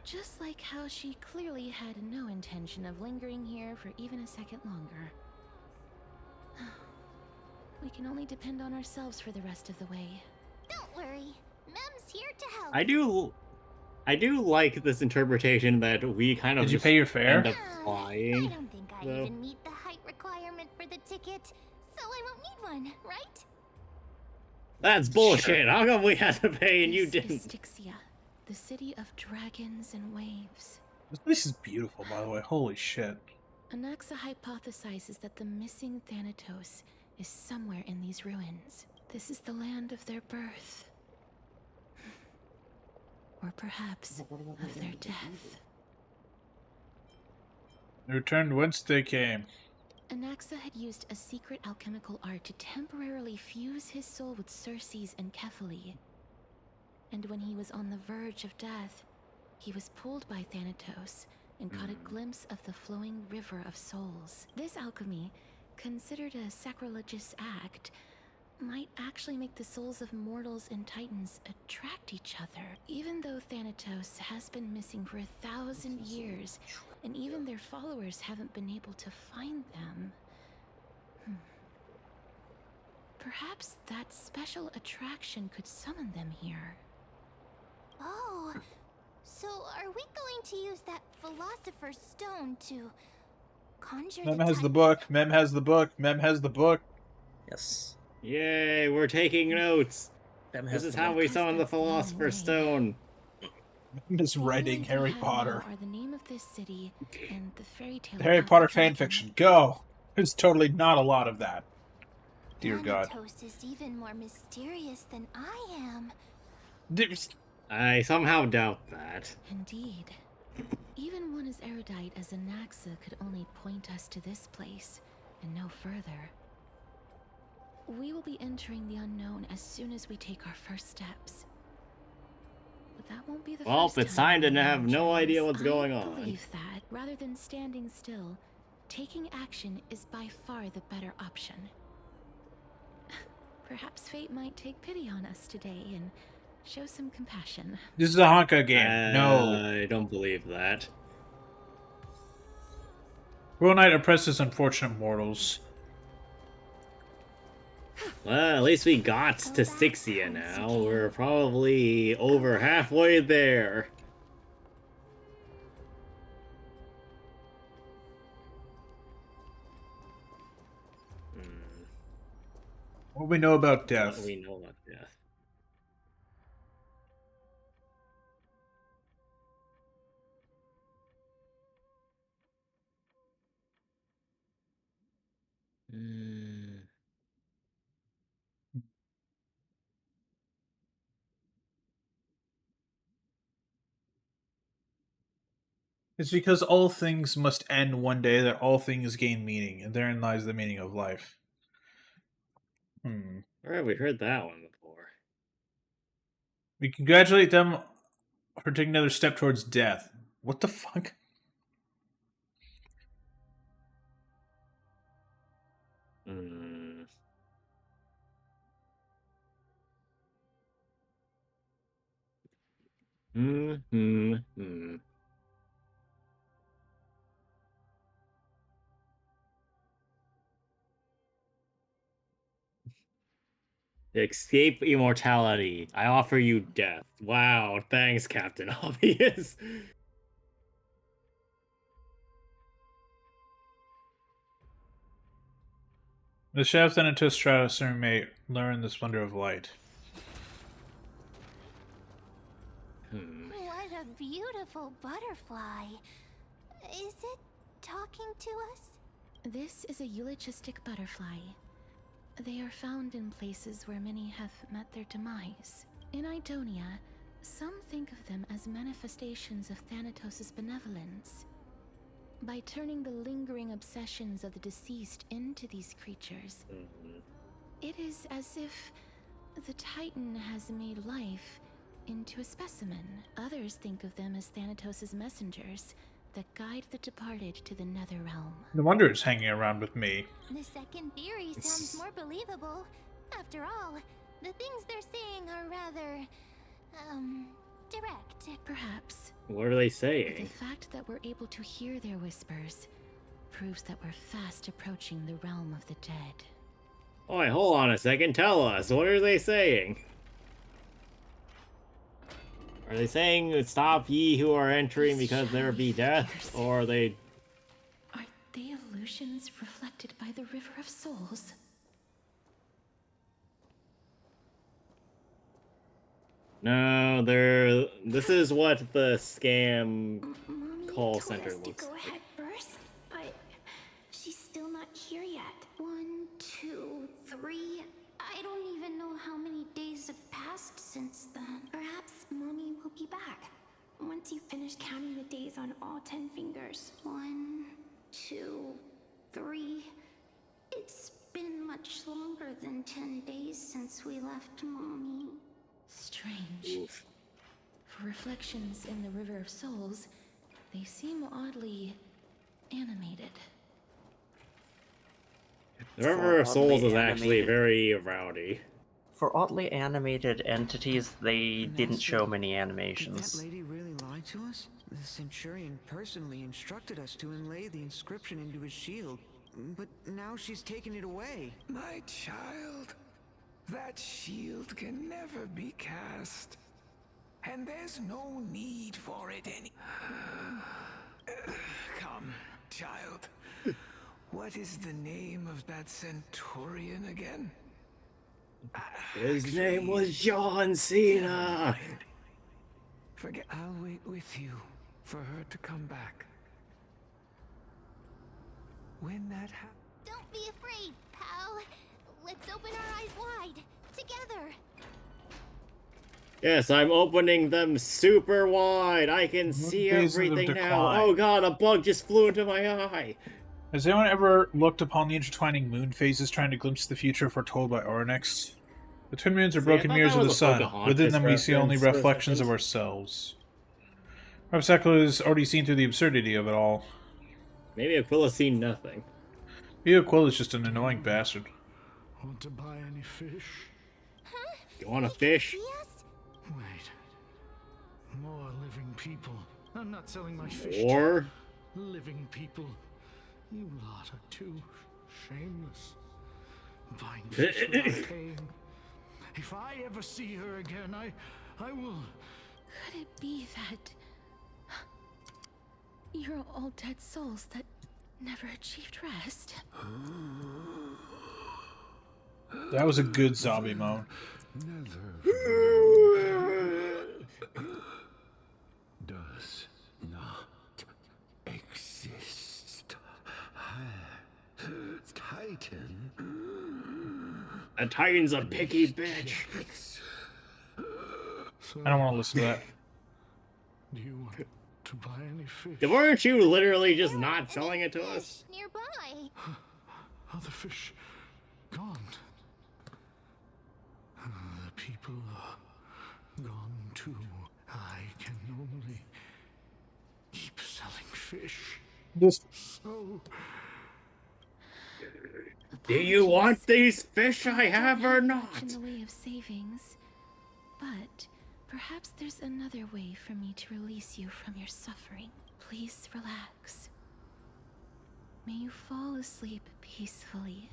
Just like how she clearly had no intention of lingering here for even a second longer. We can only depend on ourselves for the rest of the way. Don't worry. Mem's here to help. I do like this interpretation that we kind of Did you just pay your fare? end up I flying. don't think I though. even meet the height requirement for the ticket, so I won't need one, right? That's bullshit. How come we had to pay and you This is didn't? Styxia, the city of dragons and waves. This place is beautiful, by the way. Holy shit. Anaxa hypothesizes that the missing Thanatos is somewhere in these ruins. This is the land of their birth. Or perhaps of their death. They returned whence they came. Anaxa had used a secret alchemical art to temporarily fuse his soul with Circe's and Kephae. And when he was on the verge of death, he was pulled by Thanatos and caught a glimpse of the flowing river of souls. This alchemy, considered a sacrilegious act, might actually make the souls of mortals and titans attract each other. Even though Thanatos has been missing for 1,000 years, and even their followers haven't been able to find them. Perhaps that special attraction could summon them here. Oh, so are we going to use that Philosopher's Stone to conjure Mem the has the Titan? book. Mem has the book. Mem has the book. Yes. Yay, we're taking notes. This is how we summon the Philosopher's Stone. Mem is writing All I Harry have Potter. now are the name of this city and the fairy tale. Harry about Potter the fan dragon. fiction. Go. There's totally not a lot of that. Dear God. Thanatos is even more mysterious than I am. I somehow doubt that. Indeed. Even one as erudite as Anaxa could only point us to this place, and no further. We will be entering the unknown as soon as we take our first steps. But that won't be the Well, first it's time to we have no journeys. idea what's going I on. believe that, rather than standing still, taking action is by far the better option. Perhaps fate might take pity on us today and show some compassion. This is a Honkai game. No. I don't believe that. World Knight oppresses unfortunate mortals. Well, at least we got to Styxia now. We're probably over halfway there. What do we know about What death? do we know about death? It's because all things must end one day that all things gain meaning, and therein lies the meaning of life. Where have we heard that one before? We congratulate them for taking another step towards death. What the fuck? Escape immortality. I offer you death. Wow, thanks, Captain Obvious. The shadow Thanatos Stratus may learn the splendor of light. What a beautiful butterfly. Is it talking to us? This is a eulogistic butterfly. They are found in places where many have met their demise. In Idonia, some think of them as manifestations of Thanatos' benevolence. By turning the lingering obsessions of the deceased into these creatures, it is as if the Titan has made life into a specimen. Others think of them as Thanatos' messengers that guide the departed to the nether realm. No wonder it's hanging around with me. The second theory sounds more believable. After all, the things they're saying are rather, direct. Perhaps. What are they But saying? the fact that we're able to hear their whispers proves that we're fast approaching the realm of the dead. Oh, wait, hold on a second. Tell us. What are they saying? Are they saying, stop ye who are entering because there be death? Or are they... Are they illusions reflected by the River of Souls? No, they're... This is what the scam Mommy call told center us to looks go like. ahead first, but she's still not here yet. 1, 2, left, Mommy. Strange. For reflections in the River of Souls, they seem oddly animated. The River of Souls is oddly actually animated- very rowdy. For oddly animated entities, they didn't show Master, many Did that animations. lady really lie to us? The Centurion personally instructed us to inlay the inscription into his shield, but now she's taken it away. My child, that shield can never be cast. And there's no need for it any... Come, child. What is the name of that Centurion again? His name was John Cena! Forget. I'll wait with you for her to come back. When that happens... Don't be afraid, pal. Let's open our eyes wide. Together. Yes, I'm opening them super wide. I can see phases of everything now. decline. Oh god, a bug just flew into my eye. Has anyone ever looked upon the intertwining moon phases trying to glimpse the future foretold by Oryx? The twin moons are See, I broken thought mirrors that of the was a sun. Pocahontas Within them we see only reference for a reflections of second. ourselves. Perhaps Echo has already seen through the absurdity of it all. Maybe Aquila's seen nothing. Maybe Aquila's just an annoying bastard. Want to buy any fish? You want a fish? Yes? Wait. More living people. I'm not selling my fish. Or? Living people. You lot are too shameless. Buying fish without paying. If I ever see her again, I will... Could it be that you're all dead souls that never achieved rest? That was a good zombie moan. Does not exist. Titan. A Titan's a picky bitch. I don't want to listen to that. Do you want to buy any fish? Weren't you literally just not selling it to us? Nearby. Are the fish gone? The people are gone too. I can only keep selling fish. Just So... Do you want these fish I have or not? In the way of savings, but perhaps there's another way for me to release you from your suffering. Please relax. May you fall asleep peacefully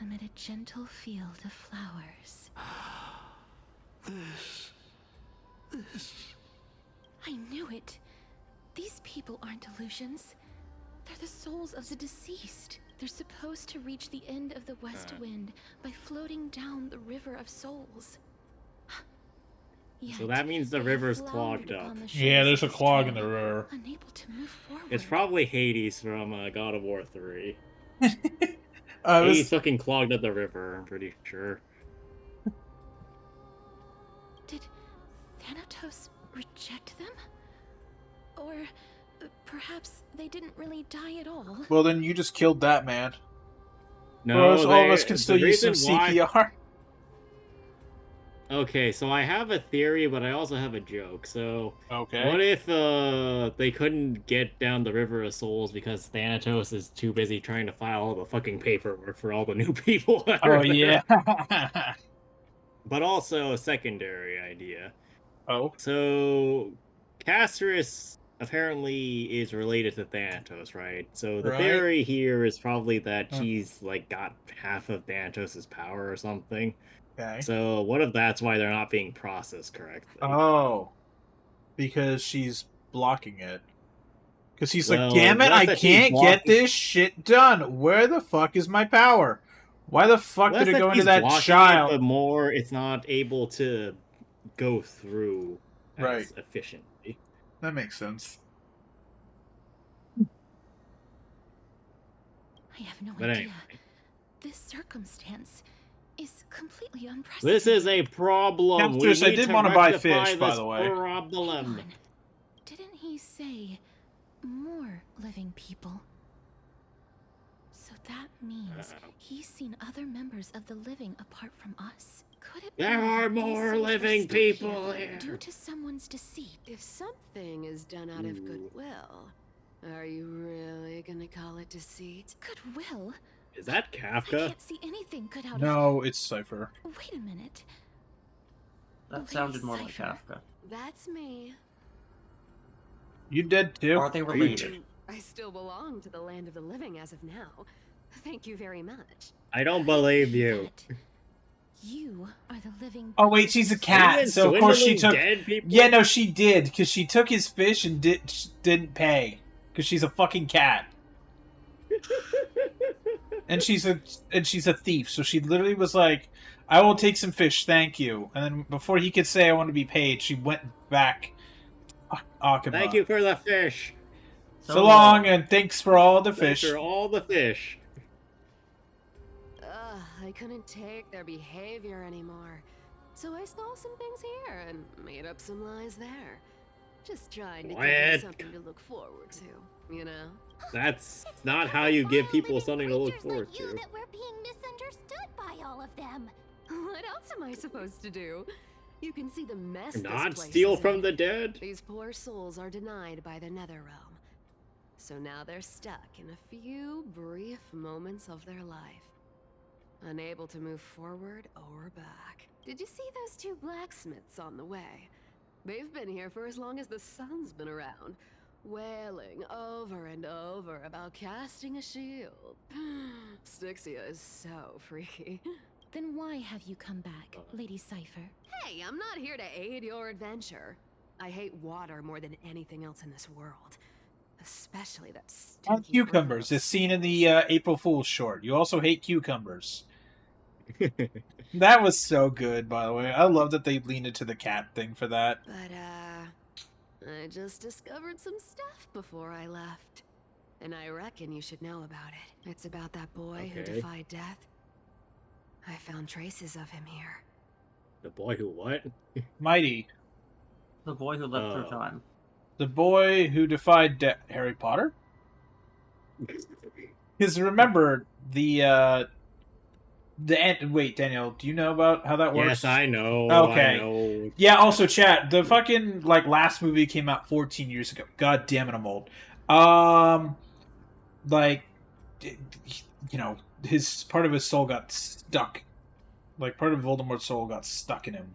amid a gentle field of flowers. This... I knew it. These people aren't illusions. They're the souls of the deceased. They're supposed to reach the end of the West Wind by floating down the River of Souls. So that means the river's floundered clogged up. upon the Yeah, shores there's a of clog in despair, the river. unable to move forward. It's probably Hades from God of War 3. It Hades was, fucking clogged up the river, I'm pretty sure. Did Thanatos reject them? Or perhaps they didn't really die at all? well, then you just killed that man. No, Whereas all of us can the still use some reason why- CPR. Okay, so I have a theory, but I also have a joke. So, Okay. what if they couldn't get down the River of Souls because Thanatos is too busy trying to file all the fucking paperwork for all the new people? that are Oh, there? yeah. But also a secondary idea. Oh. So, Castris apparently is related to Thanatos, right? So the Right. theory here is probably that she's like got half of Thanatos' power or something. Okay. So what if that's why they're not being processed correctly? Oh. Because she's blocking it. Because he's Well, like, damn it, what I if she's can't get blocking- this shit done. Where the fuck is my power? Why the fuck Less did it that go into she's that blocking it, child? but more it's not able to go through as Right. efficiently. That makes sense. I have no But idea. anyway. This circumstance is completely unprecedented. This is a problem. We Castris, I need did to want to buy rectify fish, by this the way. problem. John, didn't he say more living people? So that means he's seen other members of the living apart from us. Could it There be are that these more souls are living stuck people here here. due to someone's deceit? If something is done out of goodwill, are you really gonna call it deceit? Goodwill? Is that I Kafka? can't see anything good out of... No, it's Cypher. Wait a minute. That Lady sounded more like Cypher. Kafka. That's me. You dead too? Are they related? I still belong to the land of the living as of now. Thank you very much. I don't believe you. That you are the living... Oh wait, she's a Are you cat, been so of course she took. swindling dead people? Yeah, no, she did because she took his fish and didn't pay because she's a fucking cat. And she's a thief, so she literally was like, "I will take some fish, thank you." And then before he could say, "I want to be paid," she went back. Akaba. Thank you for the fish. So long, and thanks for all the Thanks fish. for all the fish. I couldn't take their behavior anymore. So I stole some things here and made up some lies there. Just trying to give them What? something to look forward to, you know? That's not how you give people something to look forward like you to. that we're being misunderstood by all of them. What else am I supposed to do? You can see the mess Not this place steal is from in. the dead? These poor souls are denied by the nether realm. So now they're stuck in a few brief moments of their life. Unable to move forward or back. Did you see those two blacksmiths on the way? They've been here for as long as the sun's been around, wailing over and over about casting a shield. Styxia is so freaky. Then why have you come back, Lady Cypher? Hey, I'm not here to aid your adventure. I hate water more than anything else in this world. Especially that On stinky cucumbers, river. as seen in the April Fool's short. You also hate cucumbers. That was so good, by the way. I love that they leaned into the cat thing for that. But, I just discovered some stuff before I left. And I reckon you should know about it. It's about that boy who Okay. defied death. I found traces of him here. The boy who what? Mighty. The boy who lived through time. The boy who defied Harry Potter? Because remember, wait, Daniel, do you know about how that works? Yes, I know. Okay. I know. Yeah, also, chat, the fucking, last movie came out 14 years ago. God damn it, I'm old. Part of his soul got stuck. Part of Voldemort's soul got stuck in him.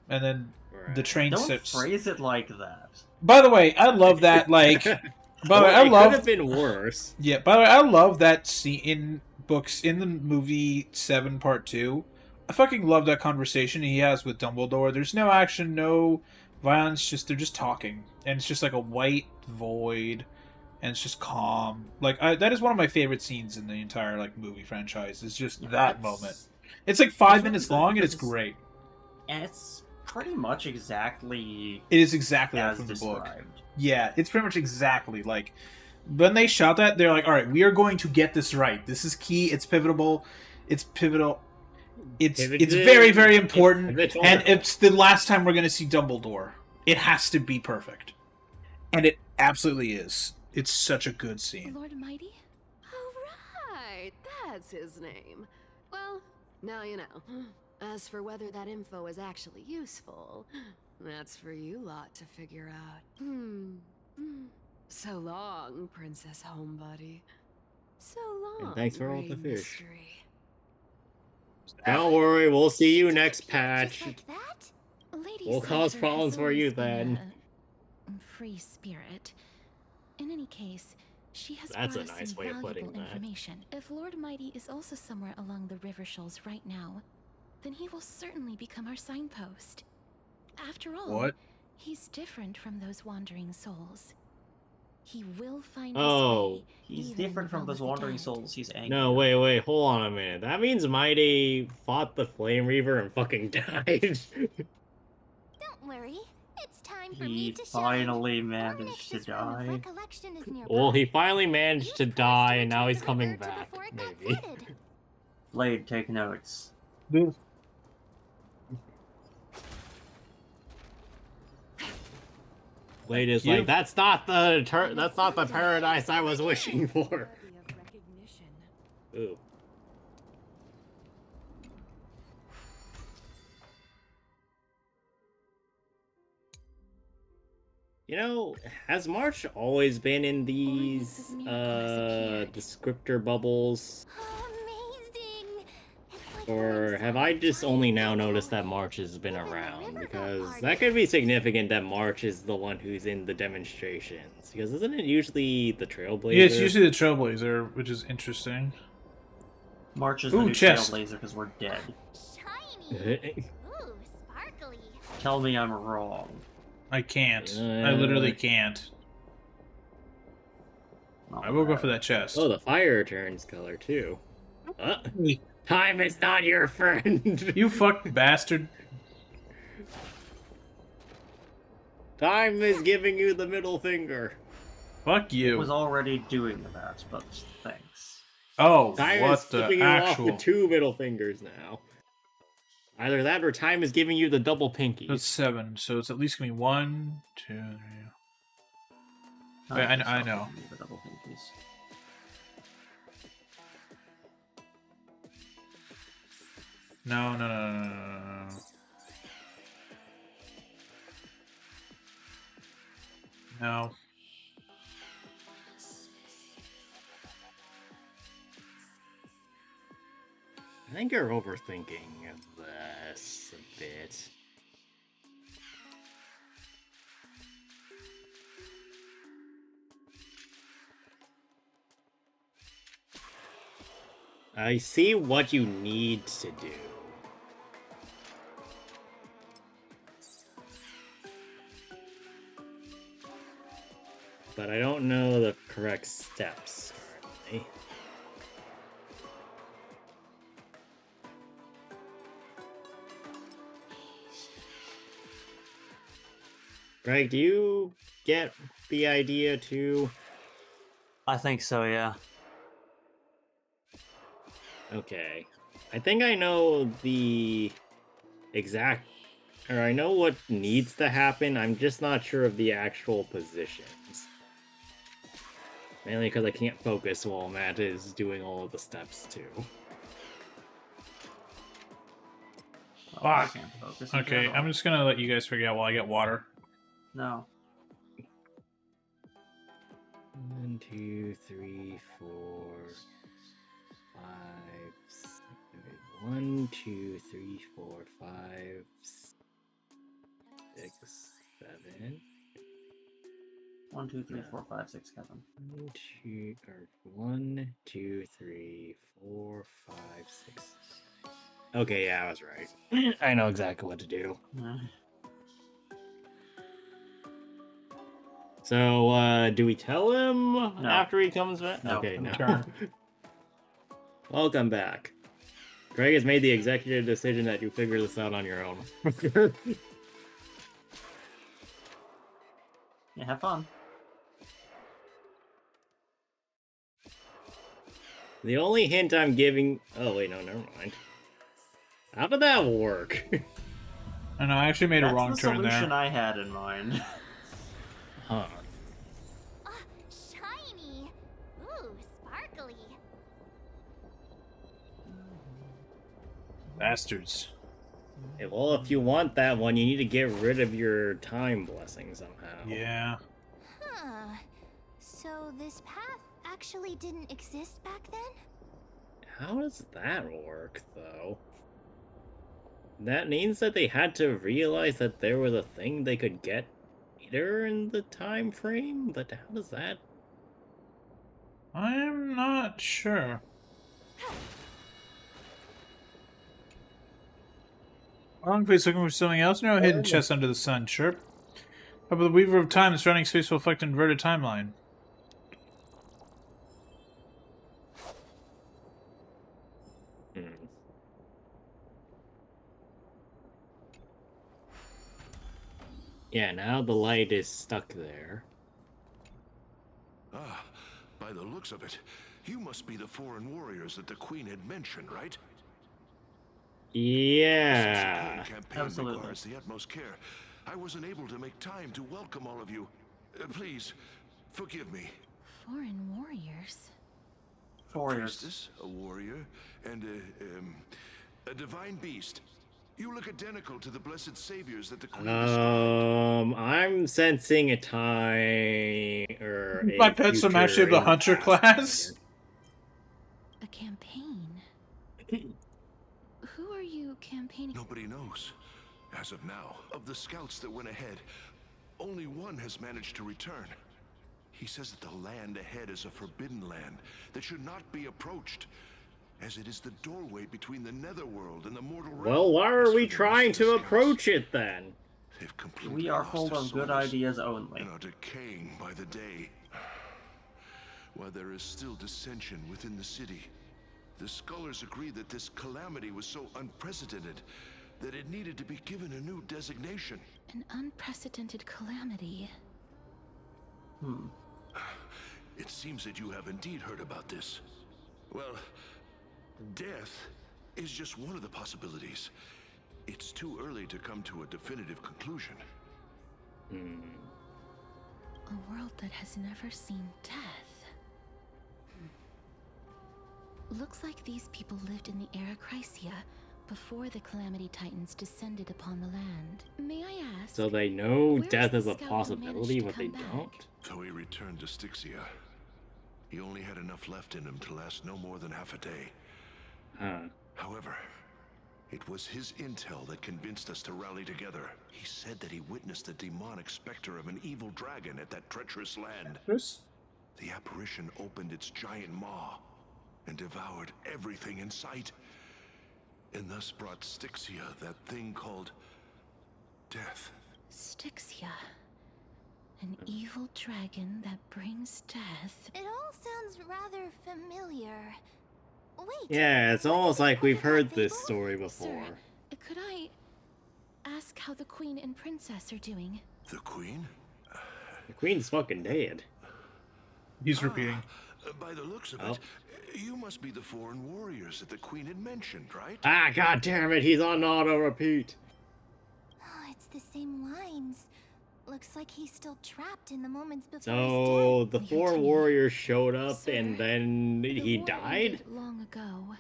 And then the train Don't sits. phrase it like that. By the way, I love that, By the way, I it love... could have been worse. Yeah, by the way, I love that scene in books, in the movie 7 Part 2. I fucking love that conversation he has with Dumbledore. There's no action, no violence, they're just talking. And it's just like a white void, and it's just calm. That is one of my favorite scenes in the entire, movie franchise. It's just that moment. It's 5 minutes long, and it's great. And it's pretty much exactly... It is exactly as from the described. book. Yeah, it's pretty much exactly when they shot that, they're like, all right, we are going to get this right. This is key. It's pivotal. It's very, very important. And it's the last time we're going to see Dumbledore. It has to be perfect. And it absolutely is. It's such a good scene. Lord Mighty? Oh, right. That's his name. Well, now you know. As for whether that info is actually useful, that's for you lot to figure out. So long, Princess Homebody. So long. And thanks for all the Grey fish. Mystery. Don't worry, we'll see you next patch. Just like that? Lady We'll cause Cypher problems has for you always been then. a free spirit. In any case, she has That's brought a us nice some way of putting valuable that. information. If Lord Mighty is also somewhere along the river shoals right now, then he will certainly become our signpost. After all, What? he's different from those wandering souls. He will find Oh. his way. He's even in different the from realm those of the wandering dead. souls. He's angry. No, wait, hold on a minute. That means Mighty fought the Flame Reaver and fucking died. Don't worry. It's time for He me to finally shine. managed to Ornix's Room of die. Recollection is nearby. Well, he finally managed to Use die, Christ and now to he's return coming to the back. before it got Maybe. flooded. Blade, take notes. Blade is like, that's not the paradise I was wishing for. Worthy of recognition. Ooh. You know, has March always been in these descriptor bubbles? Amazing! It's like Or have I just only now noticed that March has been around? Because that could be significant that March is the one who's in the demonstrations. Because isn't it usually the Trailblazer? Yeah, it's usually the Trailblazer, which is interesting. March is Ooh, the new chest. Trailblazer because we're dead. shiny. Ooh, sparkly. Tell me I'm wrong. I can't. I literally can't. I will go for that chest. Oh, the fire turns color too. Time is not your friend. You fuck bastard. Time is giving you the middle finger. Fuck you. It was already doing that, but thanks. Oh, Time what is the flipping you off actual? with 2 middle fingers now. Either that or time is giving you the double pinky. That's 7, so it's at least gonna be 1, 2, 3. Wait, I know. The double pinkies. No. No. I think you're overthinking this a bit. I see what you need to do. But I don't know the correct steps currently. Greg, do you get the idea too? I think so, yeah. Okay. I think I know the exact... Or I know what needs to happen, I'm just not sure of the actual positions. Mainly because I can't focus while Matt is doing all of the steps too. Fuck. Can't focus in Okay, general. I'm just gonna let you guys figure out while I get water. No. 1, 2, 3, 4, 5, 6. 1, 2, 3, 4, 5, 6, 7. 1, 2, 3, 4, 5, 6, 7. 1, 2, 3, 4, 5, 6. Okay, yeah, I was right. I know exactly what to do. So, do we tell him after he comes back? No. Okay, no. Turn. Welcome back. Greg has made the executive decision that you figure this out on your own. Yeah, have fun. The only hint I'm giving... Oh, wait, no, never mind. How did that work? I know, I actually made a wrong That's turn the there. solution I had in mind. Huh. Shiny. Ooh, sparkly. Bastards. Yeah, well, if you want that one, you need to get rid of your time blessing somehow. Yeah. Huh. So this path actually didn't exist back then? How does that work, though? That means that they had to realize that there was a thing they could get later in the time frame? But how does that... I'm not sure. Wrong place looking for something else? No hidden chest under the sun, chirp. How about the Weaver of Time, the surrounding space will reflect an inverted timeline. Yeah, now the light is stuck there. Ah, by the looks of it, you must be the foreign warriors that the Queen had mentioned, right? Yeah. Since the campaign Absolutely. requires the utmost care, I wasn't able to make time to welcome all of you. Please, forgive me. Foreign warriors? warriors. priestess, a warrior, and a divine beast. You look identical to the blessed saviors that the queen described. I'm sensing a time or My a pet's from future actually the in hunter past class. A campaign? Who are you campaigning? Nobody knows. As of now, of the scouts that went ahead, only one has managed to return. He says that the land ahead is a forbidden land that should not be approached, as it is the doorway between the netherworld and the mortal realm. Well, why As are for we the trying rest of to the approach scouts, it then? they've completely We are lost full their of good souls ideas only. and are decaying by the day. While there is still dissension within the city, the scholars agree that this calamity was so unprecedented that it needed to be given a new designation. An unprecedented calamity. It seems that you have indeed heard about this. Well, death is just one of the possibilities. It's too early to come to a definitive conclusion. A world that has never seen death. Looks like these people lived in the era Chrysia before the Calamity Titans descended upon the land. May I ask? So they know where death is is the a scout who managed possibility, to but they come back? don't? So he returned to Styxia. He only had enough left in him to last no more than half a day. Huh. However, it was his intel that convinced us to rally together. He said that he witnessed the demonic specter of an evil dragon at that treacherous land. Chris? The apparition opened its giant maw and devoured everything in sight, and thus brought Styxia that thing called death. Styxia. An evil dragon that brings death. It all sounds rather familiar. Wait. Yeah, it's almost like we've heard this story before. Sir, could I ask how the queen and princess are doing? The queen? The queen's fucking dead. He's repeating. By the looks of it, you must be the foreign warriors that the queen had mentioned, right? Ah, god damn it, he's on auto repeat. Oh, it's the same lines. Looks like he's still trapped in the moments before So his the death. four warriors showed up Sir, and then The he war died? ended long ago.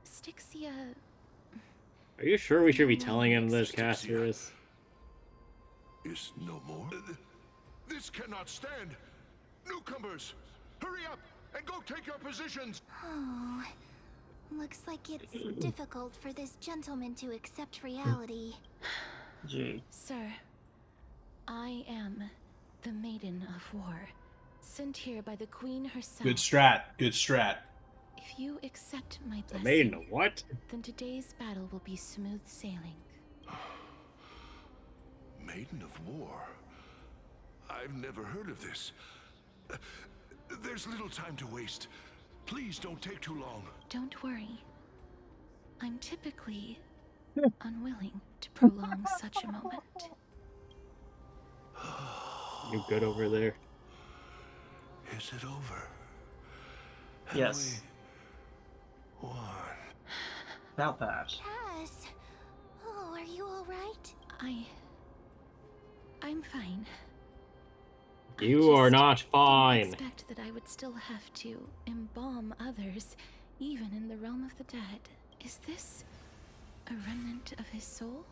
Styxia. Are you sure we should be telling him this, Casperus? Is no more? This cannot stand! Newcomers! Hurry up and go take your positions! Oh, looks like it's difficult for this gentleman to accept reality. Gee. Sir, I am the Maiden of War, sent here by the Queen herself. Good strat. Good strat. If you accept my The blessing, Maiden of what? then today's battle will be smooth sailing. Maiden of War? I've never heard of this. There's little time to waste. Please don't take too long. Don't worry. I'm typically unwilling to prolong such a moment. You good over there? Is it over? Yes. One. About that. Cass, oh, are you all right? I'm fine. You are not I fine. expect that I would still have to embalm others, even in the realm of the dead. Is this a remnant of his soul?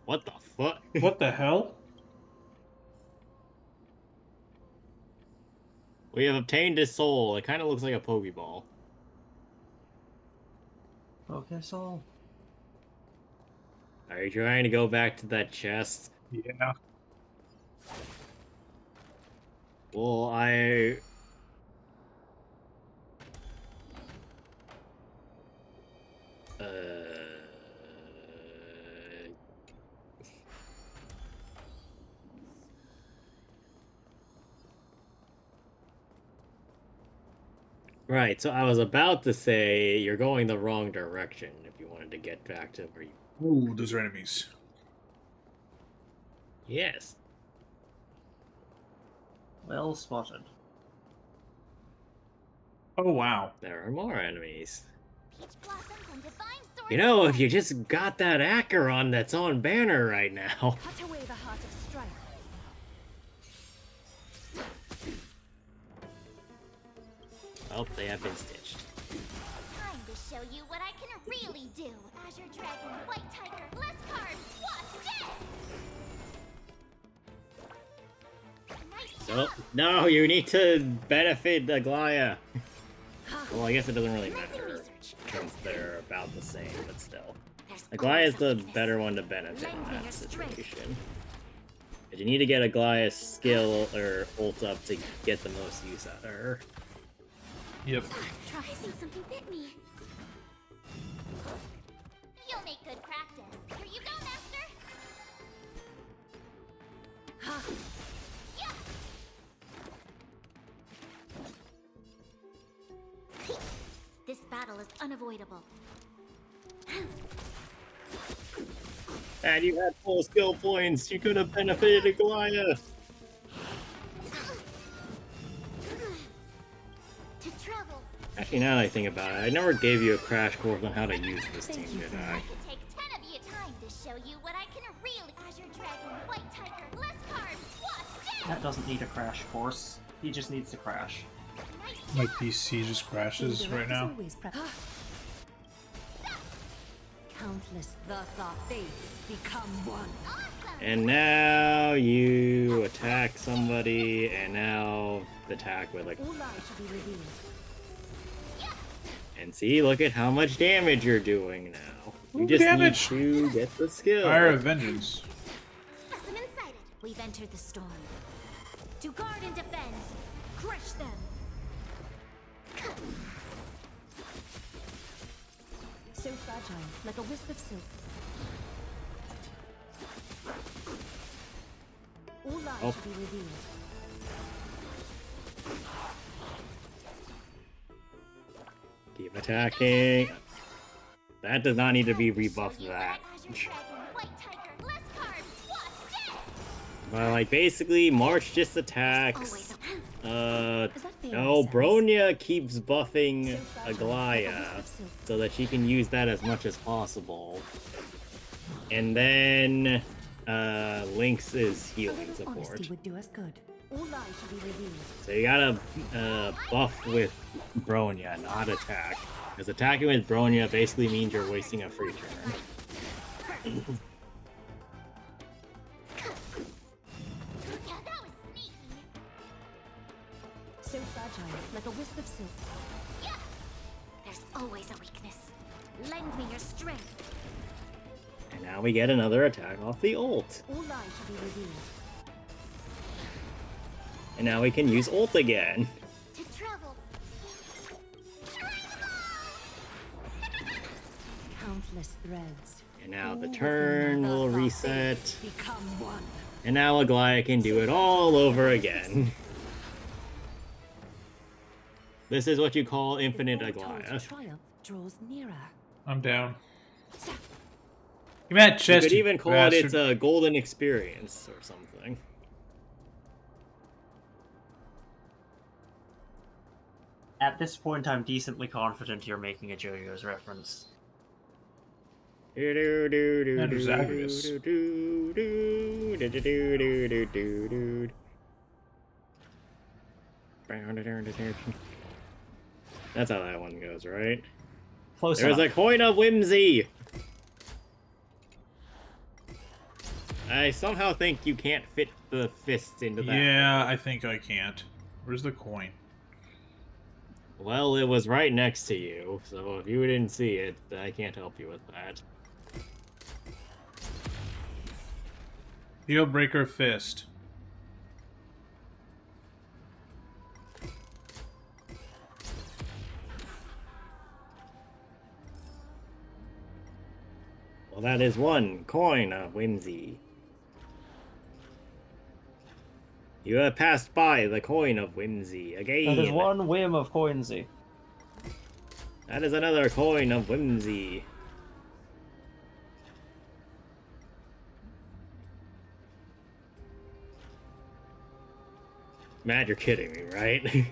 What the fuck? What the hell? We have obtained his soul. It kind of looks like a Pokeball. Okay, so Are you trying to go back to that chest? Yeah. Well, Right, so I was about to say you're going the wrong direction if you wanted to get back to where you... Ooh, those are enemies. Yes. well spotted. Oh, wow. There are more enemies. Peach blossoms and divine swords. You know, if you just got that Acheron that's on banner right now... Cut away the heart of strife. Oh, they have been stitched. Dragon, White Tiger, less cards, Wasp, dead! Nice So, job! no, you need to benefit Aglaya. Well, I guess it doesn't really matter since they're about the same, but still. Aglaya is the better one to benefit in that situation. But you need to get Aglaya's skill or ult up to get the most use out of her. Yep. Try. I think something bit me. You'll make good practice. Here you go, Master. Yeah. This battle is unavoidable. And you had full skill points. You could have benefited Aglaya. To travel. Actually, now that I think about it, I never gave you a crash course on how to use this team, did I? I can take 10 of you time to show you what I can really. Azure Dragon, White Tiger, less cards, Wasp, dead! That doesn't need a crash course. He just needs to crash. My PC just crashes right now. Countless thus our fates become one. And now you attack somebody, and now attack with like. All lies shall be revealed. And see, look at how much damage you're doing now. You Ooh, just damage. need to get the skill. Fire of Vengeance. Specimen sighted. We've entered the storm. To guard and defend. Crush them. So fragile, like a wisp of silk. All lies Oh. shall be revealed. Keep attacking. That does not need to be rebuffed that. But like basically March just attacks. No, Bronya keeps buffing Aglaya so that she can use that as much as possible. And then Lynx is healing support. Honesty would do us good. All lies shall be revealed. So you gotta buff with Bronya, not attack. Because attacking with Bronya basically means you're wasting a free turn. So fragile, like a wisp of silk. Yeah. There's always a weakness. Lend me your strength. And now we get another attack off the ult. All lies shall be revealed. And now we can use ult again. To travel. Countless threads. And now the All turn within will our reset. fates become one. And now Aglaya can do it all over again. This is what you call infinite Aglaya. Triumph draws nearer. I'm down. Give me that You chest. could even call it its a golden experience or something. At this point, I'm decently confident you're making a JoJo's reference. And Zagreus. That's how that one goes, right? Close There's enough. a coin of whimsy! I somehow think you can't fit the fist into that. Yeah, I think I can't. Where's the coin? Well, it was right next to you, so if you didn't see it, I can't help you with that. Dealbreaker fist. Well, that is one coin of whimsy. You have passed by the coin of whimsy again. That is one whim of Coinsy. That is another coin of whimsy. Matt, you're kidding me, right?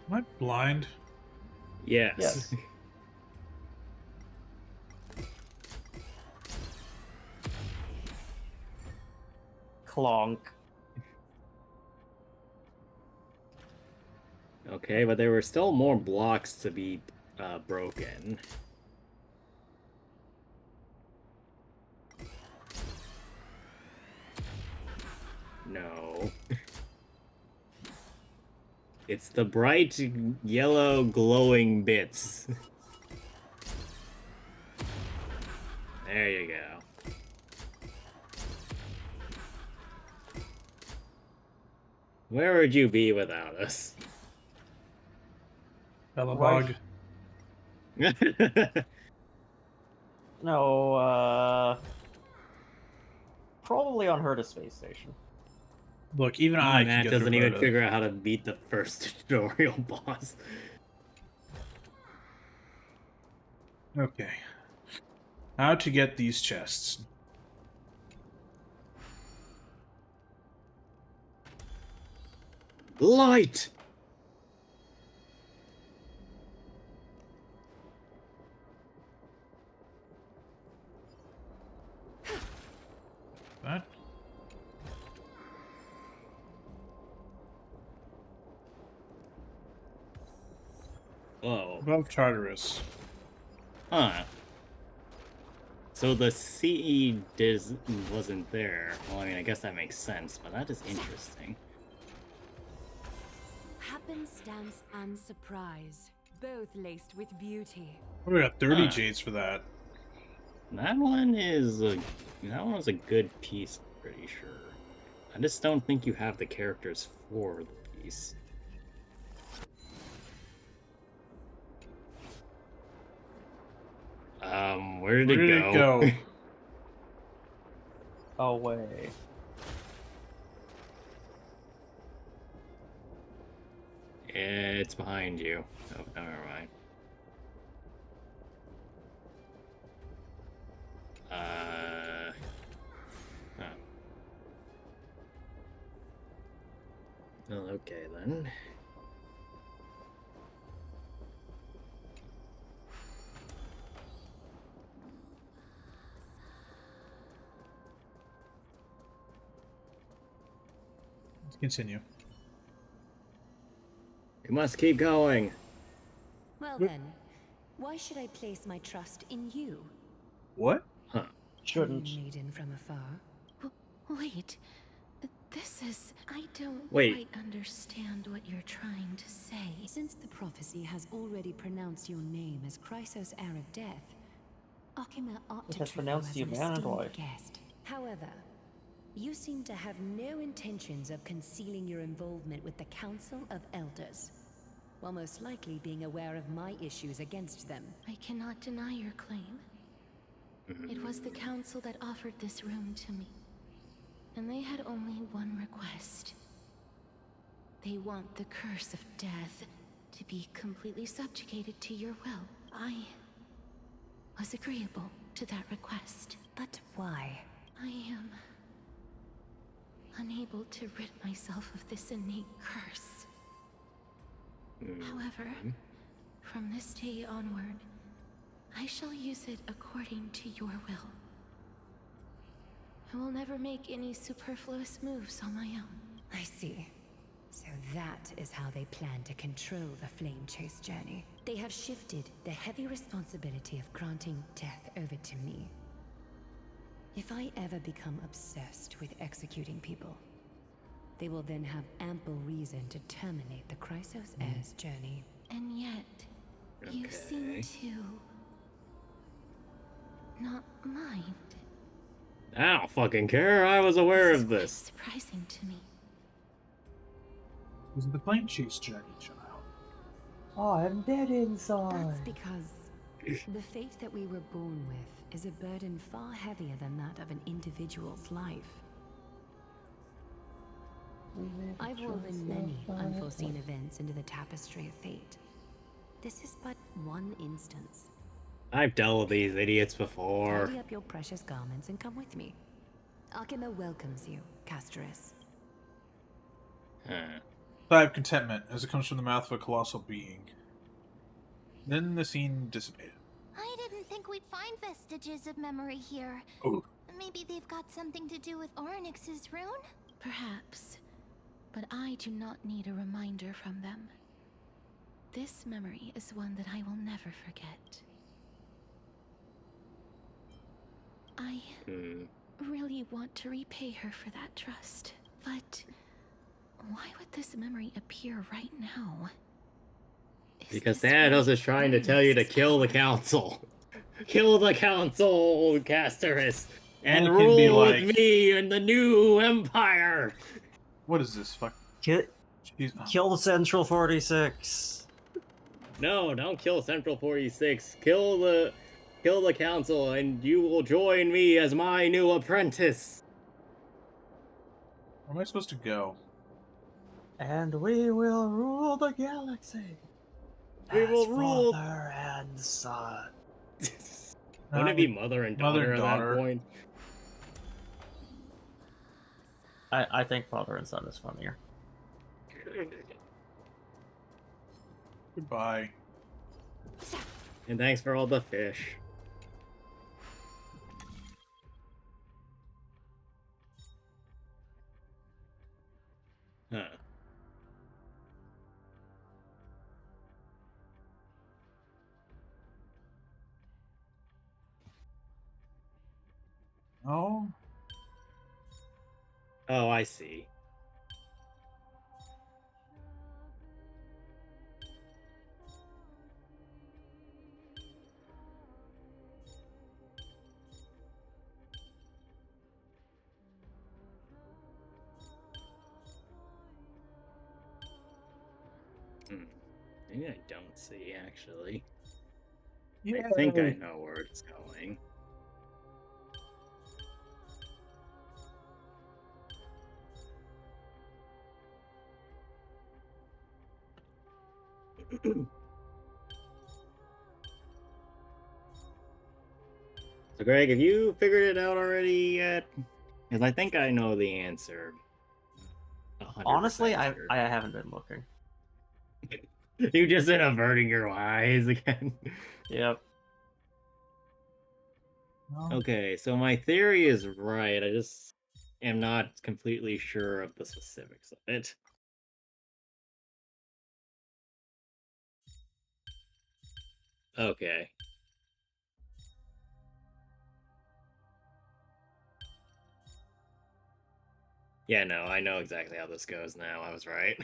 Am I blind? Yes. Clonk. Okay, but there were still more blocks to be broken. No. It's the bright yellow glowing bits. There you go. Where would you be without us? Bellabog. No, probably on Herta space station. Look, even I can Matt get doesn't through even Rhoda. figure out how to beat the first tutorial boss. Okay. How to get these chests. Light! That? Oh. Above Tartarus. Huh. So the CE wasn't there. Well, I mean, I guess that makes sense, but that is interesting. Happenstance and surprise, both laced with beauty. Oh, we got 30 Huh. jades for that. That one was a good piece, I'm pretty sure. I just don't think you have the characters for the piece. Where did it go? Away. It's behind you. Oh, never mind. Huh. Well, okay then. Let's continue. We must keep going. Well then, why should I place my trust in you? What? Huh. Shouldn't. Maiden from afar. Wait. This is... I don't Wait. quite understand what you're trying to say. Since the prophecy has already pronounced your name as Chrysos, heir of death, Akima ought It to has treat pronounced you as you an man and esteemed wife. guest. However, you seem to have no intentions of concealing your involvement with the Council of Elders, while most likely being aware of my issues against them. I cannot deny your claim. It was the council that offered this room to me. And they had only one request. They want the curse of death to be completely subjugated to your will. I was agreeable to that request. But why? I am unable to rid myself of this innate curse. However, from this day onward, I shall use it according to your will. I will never make any superfluous moves on my own. I see. So that is how they plan to control the Flame Chase journey. They have shifted the heavy responsibility of granting death over to me. If I ever become obsessed with executing people, they will then have ample reason to terminate the Chrysos heir's journey. And yet, you seem to not mind. I don't fucking care. I was aware of this. Surprising to me. This is the Flame Chase journey, child. Oh, I'm dead inside. That's because the fate that we were born with is a burden far heavier than that of an individual's life. I've woven many unforeseen events into the tapestry of fate. This is but one instance. I've dealt with these idiots before. Tidy up your precious garments and come with me. Akima welcomes you, Castoris. 5 contentment, as it comes from the mouth of a colossal being. Then the scene dissipated. I didn't think we'd find vestiges of memory here. Oh. Maybe they've got something to do with Orynyx's rune? Perhaps, but I do not need a reminder from them. This memory is one that I will never forget. I really want to repay her for that trust, but why would this memory appear right now? Because Thanatos is trying to tell you to kill the council. Kill the council, Casterus, and Anakin be rule like- with me in the new empire. What is this? Fuck. Kill the Central 46. No, don't kill Central 46. Kill the council, and you will join me as my new apprentice. Where am I supposed to go? And we will rule the galaxy. We will as rule. Father and son. Wouldn't it be mother and daughter at that point? I think father and son is funnier. Goodbye. And thanks for all the fish. Huh. Oh. Oh, I see. Maybe I don't see, actually. I think I know where it's going. So, Greg, have you figured it out already yet? Because I think I know the answer. 100% Honestly, I sure. haven't been looking. You just end up averting your eyes again. Yep. Okay, so my theory is right. I just am not completely sure of the specifics of it. Okay. Yeah, no, I know exactly how this goes now. I was right.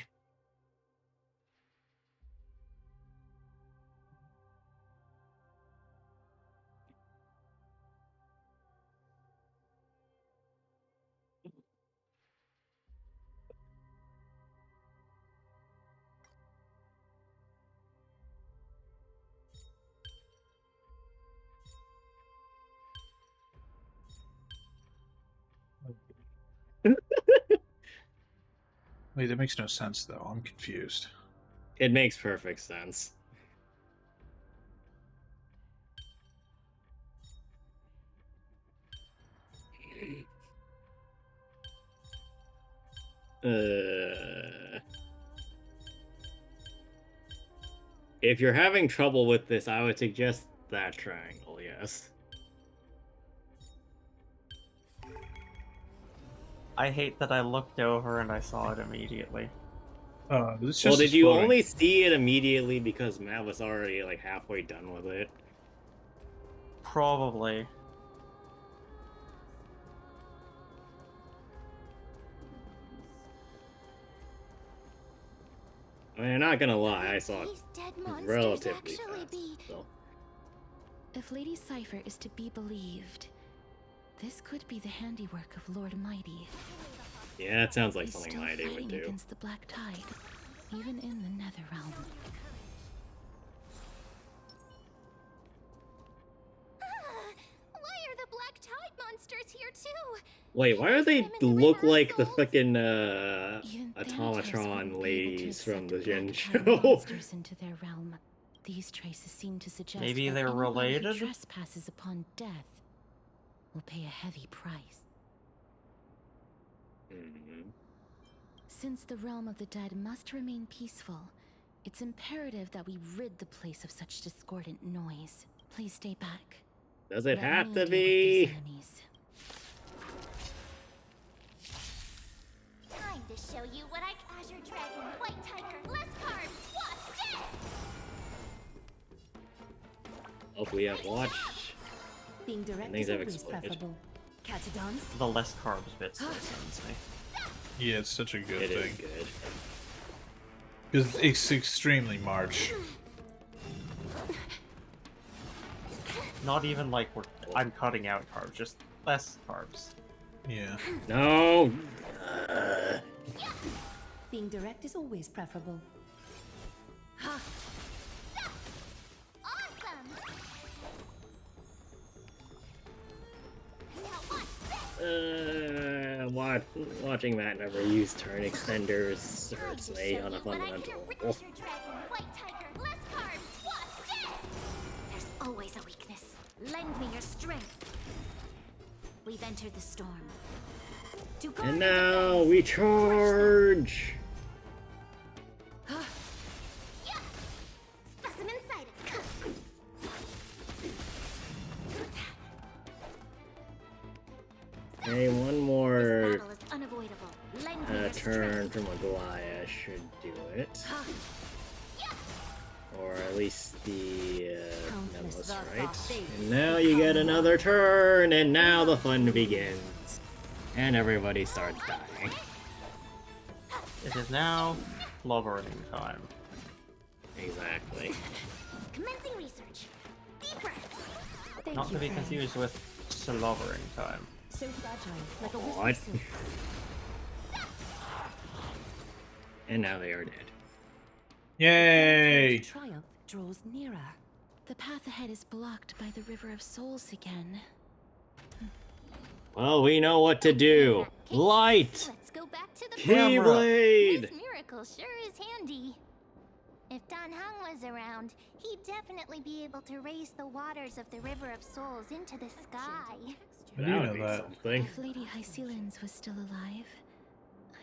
Wait, that makes no sense, though. I'm confused. It makes perfect sense. If you're having trouble with this, I would suggest that triangle, yes. I hate that I looked over and I saw it immediately. This Well, just did is you floating. only see it immediately because Matt was already like halfway done with it? Probably. I mean, I'm not gonna lie, I saw it These dead monsters relatively actually fast. be... So. If Lady Cypher is to be believed, this could be the handiwork of Lord Mighty. Yeah, it sounds like He's something still Mighty would fighting do. against the Black Tide, even in the Netherrealm. Why are the Black Tide monsters here too? Wait, why do they look like the frickin' automatron Wouldn't be able to ladies from the accept Gen Black Tide show? monsters into their realm. These traces seem to suggest Maybe that they're anyone who related? trespasses upon death will pay a heavy price. Since the realm of the dead must remain peaceful, it's imperative that we rid the place of such discordant noise. Please stay back. Does it Let have me to deal with these be? enemies. show you what I Azure Dragon, White Tiger, less cards. Watch this. Oh, we have watched. Being direct Things is have always exploded. preferable. Catadons? The less carbs bits sense me. Yeah, it's such a good It thing. is good. Because it's extremely March. Not even like I'm cutting out carbs, just less carbs. Yeah. No. Being direct is always preferable. Ha! Awesome. Now watch this. Watching Matt never use turn extenders hurts me on a fundamental level. Azure Dragon, White Tiger, less cards. Watch this. There's always a weakness. Lend me your strength. We've entered the storm. To guard And the now defense. we charge! Yeah. Specimen sighted. Hey, one This more battle is unavoidable. Lend me your turn strength. from Aglaya should do it. Or at least the Nemesis, right? And now you get another turn, and now the fun begins. And everybody starts dying. It is now slobbering time. Exactly. Commencing research. Deep breaths. Thank Not you, to be friend. confused with slobbering time. So fragile, like a What? wisp of silk. And now they are dead. Yay! Triumph draws nearer. The path ahead is blocked by the River of Souls again. Well, we know what to do. Light! Let's go back to the Keyblade! This miracle sure is handy. If Don Hung was around, he'd definitely be able to raise the waters of the River of Souls into the sky. How do you That know would be that? something. If Lady Hycelens was still alive,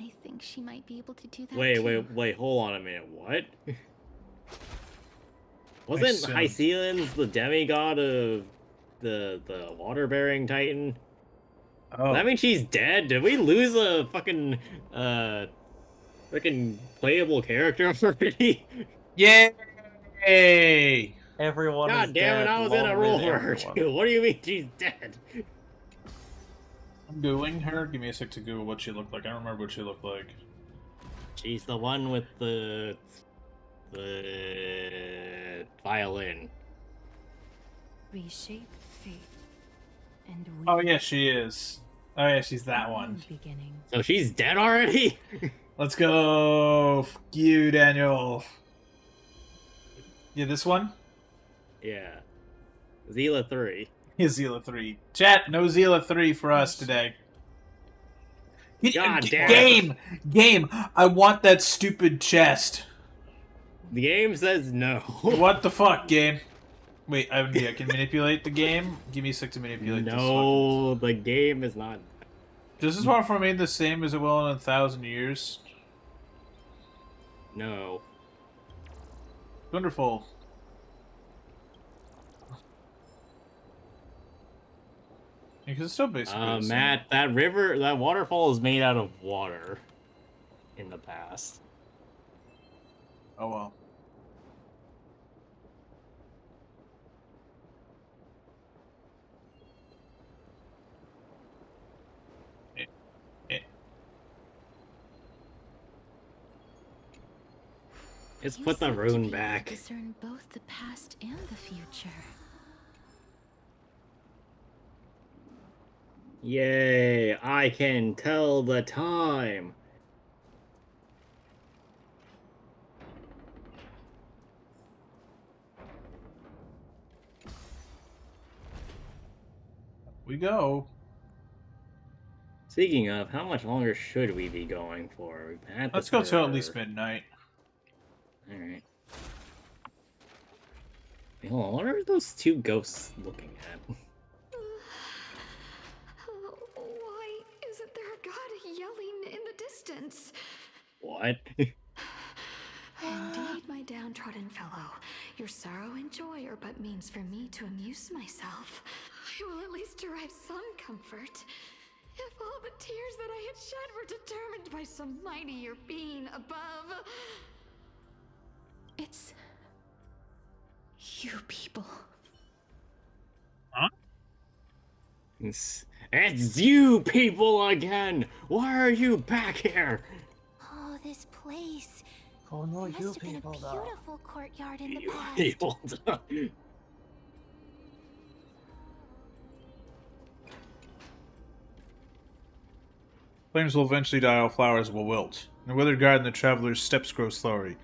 I think she might be able to do that Wait, too. wait, hold on a minute. What? Wasn't Hycelens the demigod of the water-bearing titan? Oh. Does that mean she's dead? Did we lose a fucking playable character already? Yay! Everyone is God damn it! dead. I was in a Long roll live for her everyone. too. What do you mean she's dead? I'm Googling her. Give me a sec to Google what she looked like. I don't remember what she looked like. She's the one with the violin. Reshape fate. And we Oh yeah, she is. Oh yeah, she's that one. beginning. So she's dead already? Let's go. F you, Daniel. Yeah, this one? Yeah. Zila 3. Yeah, Zila 3. Chat, no Zila 3 for us today. God damn. Game! I want that stupid chest. The game says no. What the fuck, game? Wait, I can manipulate the game? Give me a sec to manipulate this one. No, the game is not. Does this one remain the same as it will in 1,000 years? No. Wonderful. Because it's still basically the same. Matt, that waterfall is made out of water in the past. Oh well. Let's You put the seem to rune be able to back. discern both the past and the future. Yay, I can tell the time. We go. Speaking of, how much longer should we be going for? We've been at Let's this go till at for- least midnight. Alright. Wait, hold on, what are those two ghosts looking at? Why isn't there a god yelling in the distance? What? Indeed, my downtrodden fellow, your sorrow and joy are but means for me to amuse myself. I will at least derive some comfort. If all the tears that I had shed were determined by some mightier being above. It's you people. Huh? It's you people again! Why are you back here? Oh, this place. Oh no, There you must have been a people though. beautiful courtyard in the You past. people. Flames will eventually die, all flowers will wilt. In the withered garden, the traveler's steps grow slowly,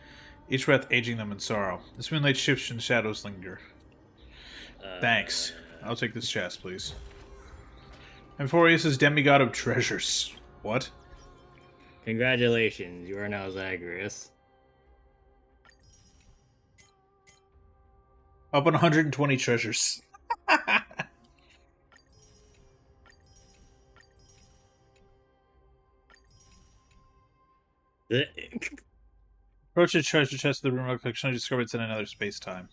each breath aging them in sorrow. This moonlight shifts and shadows linger. Thanks. I'll take this chest, please. Amphorius is demigod of treasures. What? Congratulations, you are now Zagreus. Up on 120 treasures. Approach the treasure chest of the room of collection. Discover it's in another space-time.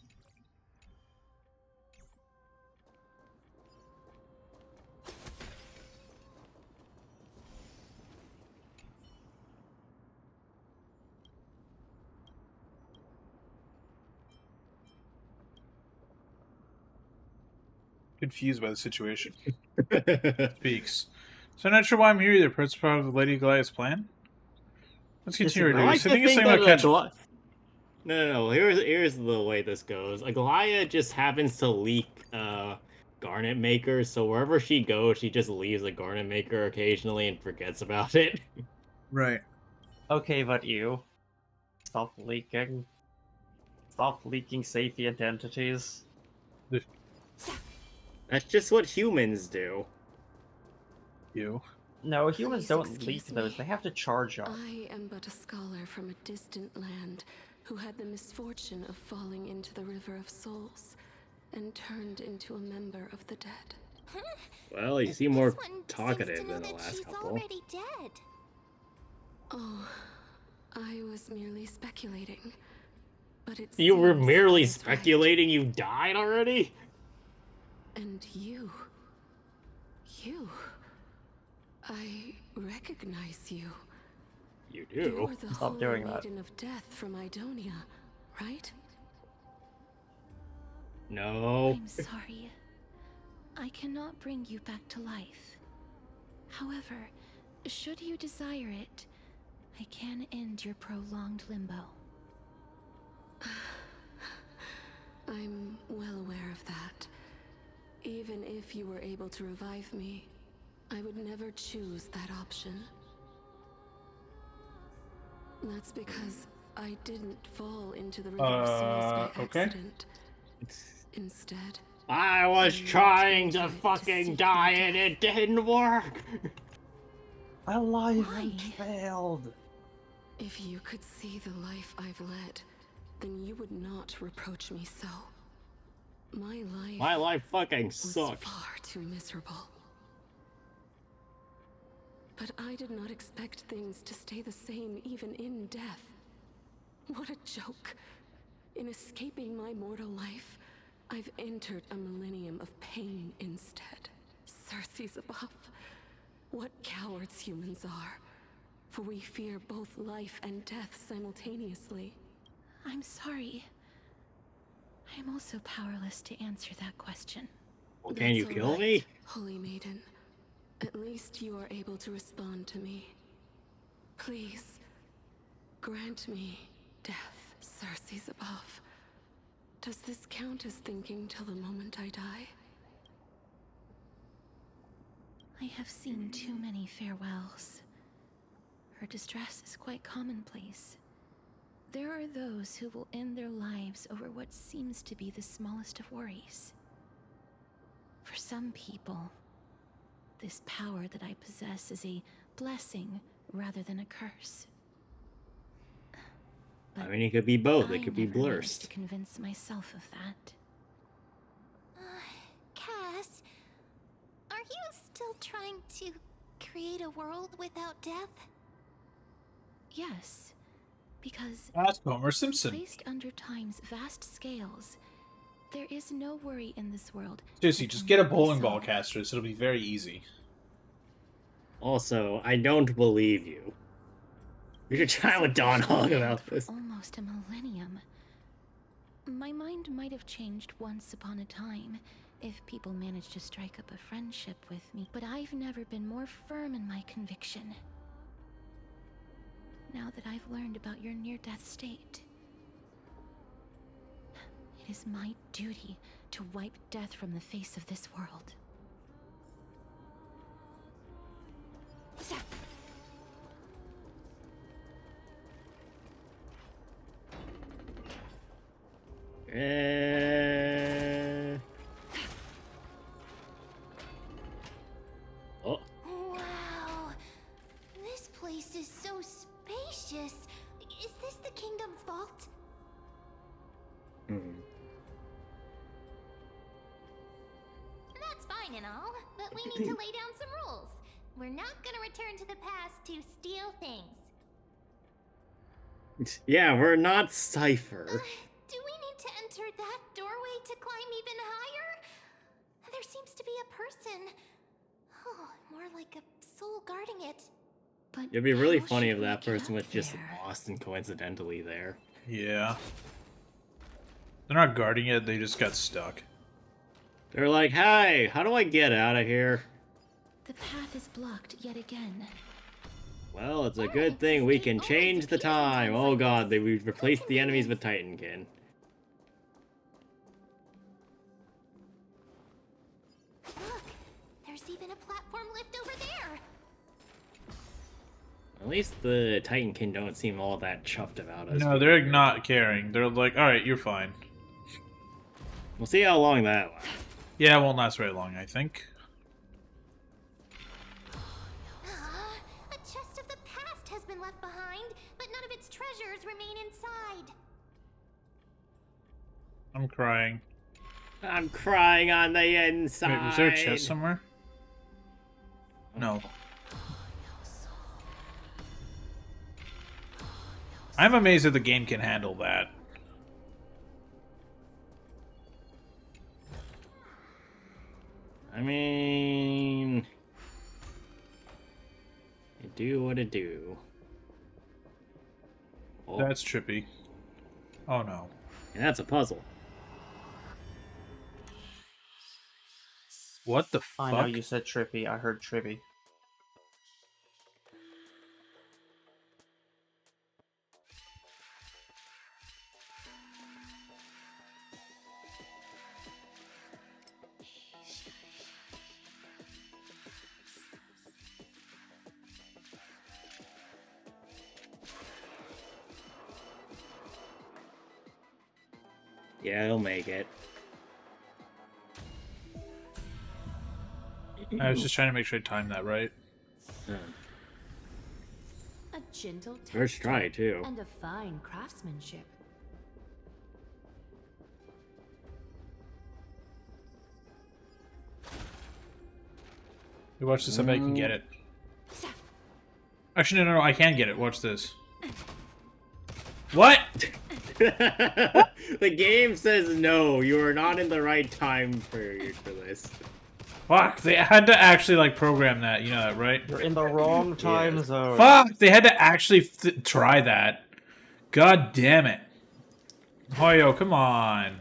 Confused by the situation. Speaks. So I'm not sure why I'm here either. Perhaps part of Lady Goliath's plan? Let's continue. I like to think it's think something that about catch. No. Here's the way this goes. Aglaia just happens to leak garnet maker, so wherever she goes, she just leaves a garnet maker occasionally and forgets about it. Right. Okay, but you. Stop leaking. Stop leaking safety identities. That's just what humans do. You. No, humans Please don't excuse leak those. me. They have to charge up. I am but a scholar from a distant land who had the misfortune of falling into the River of Souls and turned into a member of the dead. Well, you seem more This one talkative seems to know than the that last she's couple. already dead. Oh, I was merely speculating. But it You were seems merely I was right. speculating you died already? And you. I recognize you. You do. You're the Stop Holy doing that. Maiden of Death from Idonia, right? No. I'm sorry. I cannot bring you back to life. However, should you desire it, I can end your prolonged limbo. I'm well aware of that. Even if you were able to revive me, I would never choose that option. That's because I didn't fall into the River of Souls by okay. accident. Instead, I was trying to fucking die and it didn't work. Alignment failed. if you could see the life I've led, then you would not reproach me so. My life fucking was sucked. far too miserable. But I did not expect things to stay the same even in death. What a joke. In escaping my mortal life, I've entered a millennium of pain instead. Circe's above. What cowards humans are. For we fear both life and death simultaneously. I'm sorry. I'm also powerless to answer that question. Well, can you That's kill all right, me? Holy Maiden. At least you are able to respond to me. Please, grant me death, Circe's above. Does this count as thinking till the moment I die? I have seen too many farewells. Her distress is quite commonplace. There are those who will end their lives over what seems to be the smallest of worries. For some people, this power that I possess is a blessing rather than a curse. I mean, it could be both. I It could be never managed to blurst. convince myself of that. Cass, are you still trying to create a world without death? Yes, because That's Homer Simpson. placed under time's vast scales, there is no worry in this world. Seriously, that just can get a not be bowling ball solved. caster. It'll be very easy. Also, I don't believe you. We should chat with Don Hog about this. Almost a millennium. My mind might have changed once upon a time if people managed to strike up a friendship with me, but I've never been more firm in my conviction. Now that I've learned about your near-death state, it is my duty to wipe death from the face of this world. Oh. Wow. This place is so spacious. Is this the kingdom's vault? That's fine and all, but we need to lay down some rules. We're not gonna return to the past to steal things. Yeah, we're not Cypher. Do we need to enter that doorway to climb even higher? There seems to be a person. Oh, more like a soul guarding it. But It'd be really how funny should if we that get person up was just there? lost and coincidentally there. Yeah. They're not guarding it, they just got stuck. They're like, hey, how do I get out of here? The path is blocked yet again. Well, it's a good thing we can change the time. Oh god, we've replaced the enemies with Titankin. Look, there's even a platform lift over there. At least the Titankin don't seem all that chuffed about us. No, they're not caring. They're like, alright, you're fine. We'll see how long that lasts. Yeah, it won't last very long, I think. A chest of the past has been left behind, but none of its treasures remain inside. I'm crying. I'm crying on the inside. Wait, was there a chest somewhere? No. I'm amazed that the game can handle that. I mean, it do what it do. Oh, That's trippy. Oh no. and that's a puzzle. What the fuck? I know you said trippy. I heard trippy. Yeah, it'll make it. I was just trying to make sure I timed that right. A gentle First try, too. and a fine craftsmanship. You watch this, I bet I can get it. Actually, no, I can get it. Watch this. What? The game says no, you are not in the right time period for this. Fuck, they had to actually, like, program that. You know that, right? You're in the wrong time zone. Fuck, they had to actually try that. God damn it. Hoyo, come on.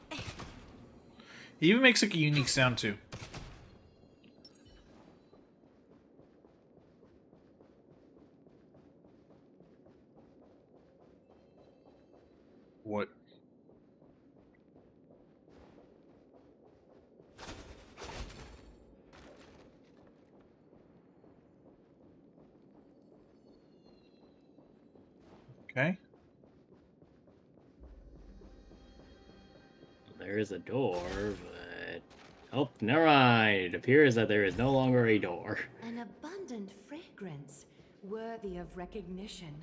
It even makes, like, a unique sound, too. What? Okay. There is a door, but... Oh, never mind. It appears that there is no longer a door. An abundant fragrance, worthy of recognition.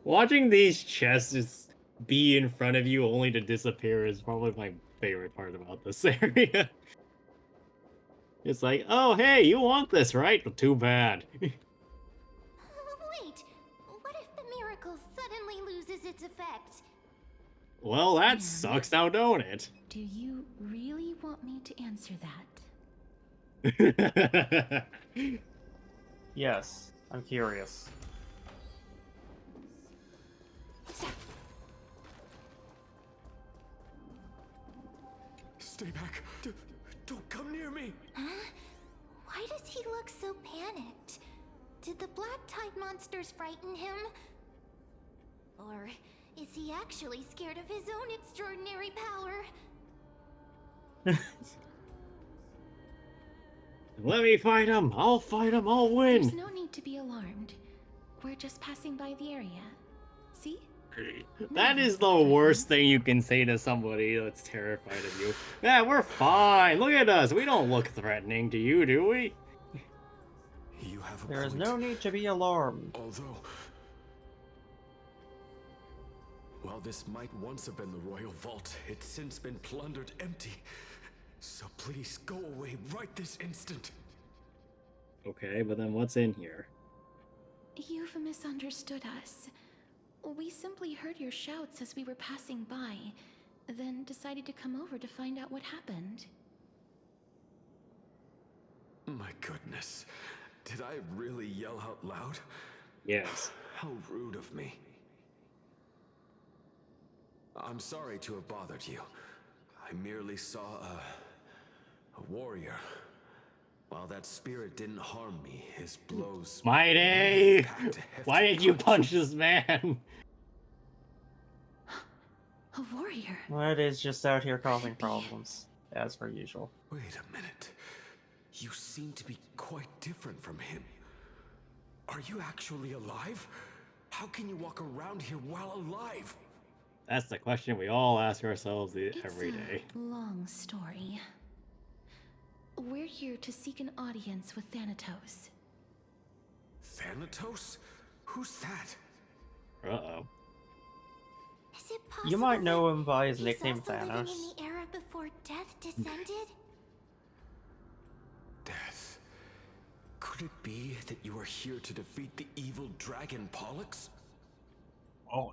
Watching these chests just be in front of you only to disappear is probably my favorite part about this area. It's like, oh, hey, you want this, right? Well, too bad. Wait, what if the miracle suddenly loses its effect? Well, that sucks now, don't it? Do you really want me to answer that? Yes, I'm curious. Stay back. Don't come near me. Huh? Why does he look so panicked? Did the black tide monsters frighten him? Or is he actually scared of his own extraordinary power? Let me fight him. I'll fight him. I'll win. There's no need to be alarmed. We're just passing by the area. See? That is the worst thing you can say to somebody that's terrified of you. Yeah, we're fine. Look at us. We don't look threatening to you, do we? You have a There is point. no need to be alarmed. Although, while this might once have been the royal vault, it's since been plundered empty. So please go away right this instant. Okay, but then what's in here? You've misunderstood us. We simply heard your shouts as we were passing by, then decided to come over to find out what happened. My goodness. Did I really yell out loud? Yes. How rude of me. I'm sorry to have bothered you. I merely saw a warrior. While that spirit didn't harm me, his blows... Mighty! Why did you punch this man? A warrior? Well, is just out here causing problems, as per usual. Wait a minute. You seem to be quite different from him. Are you actually alive? How can you walk around here while alive? That's the question we all ask ourselves every It's day. a long story. We're here to seek an audience with Thanatos. Thanatos? Who's that? Uh-oh. Is it possible You might know him by his he's nickname also living Thanos. in the era before death descended? Death. Could it be that you are here to defeat the evil dragon Pollux? Oh,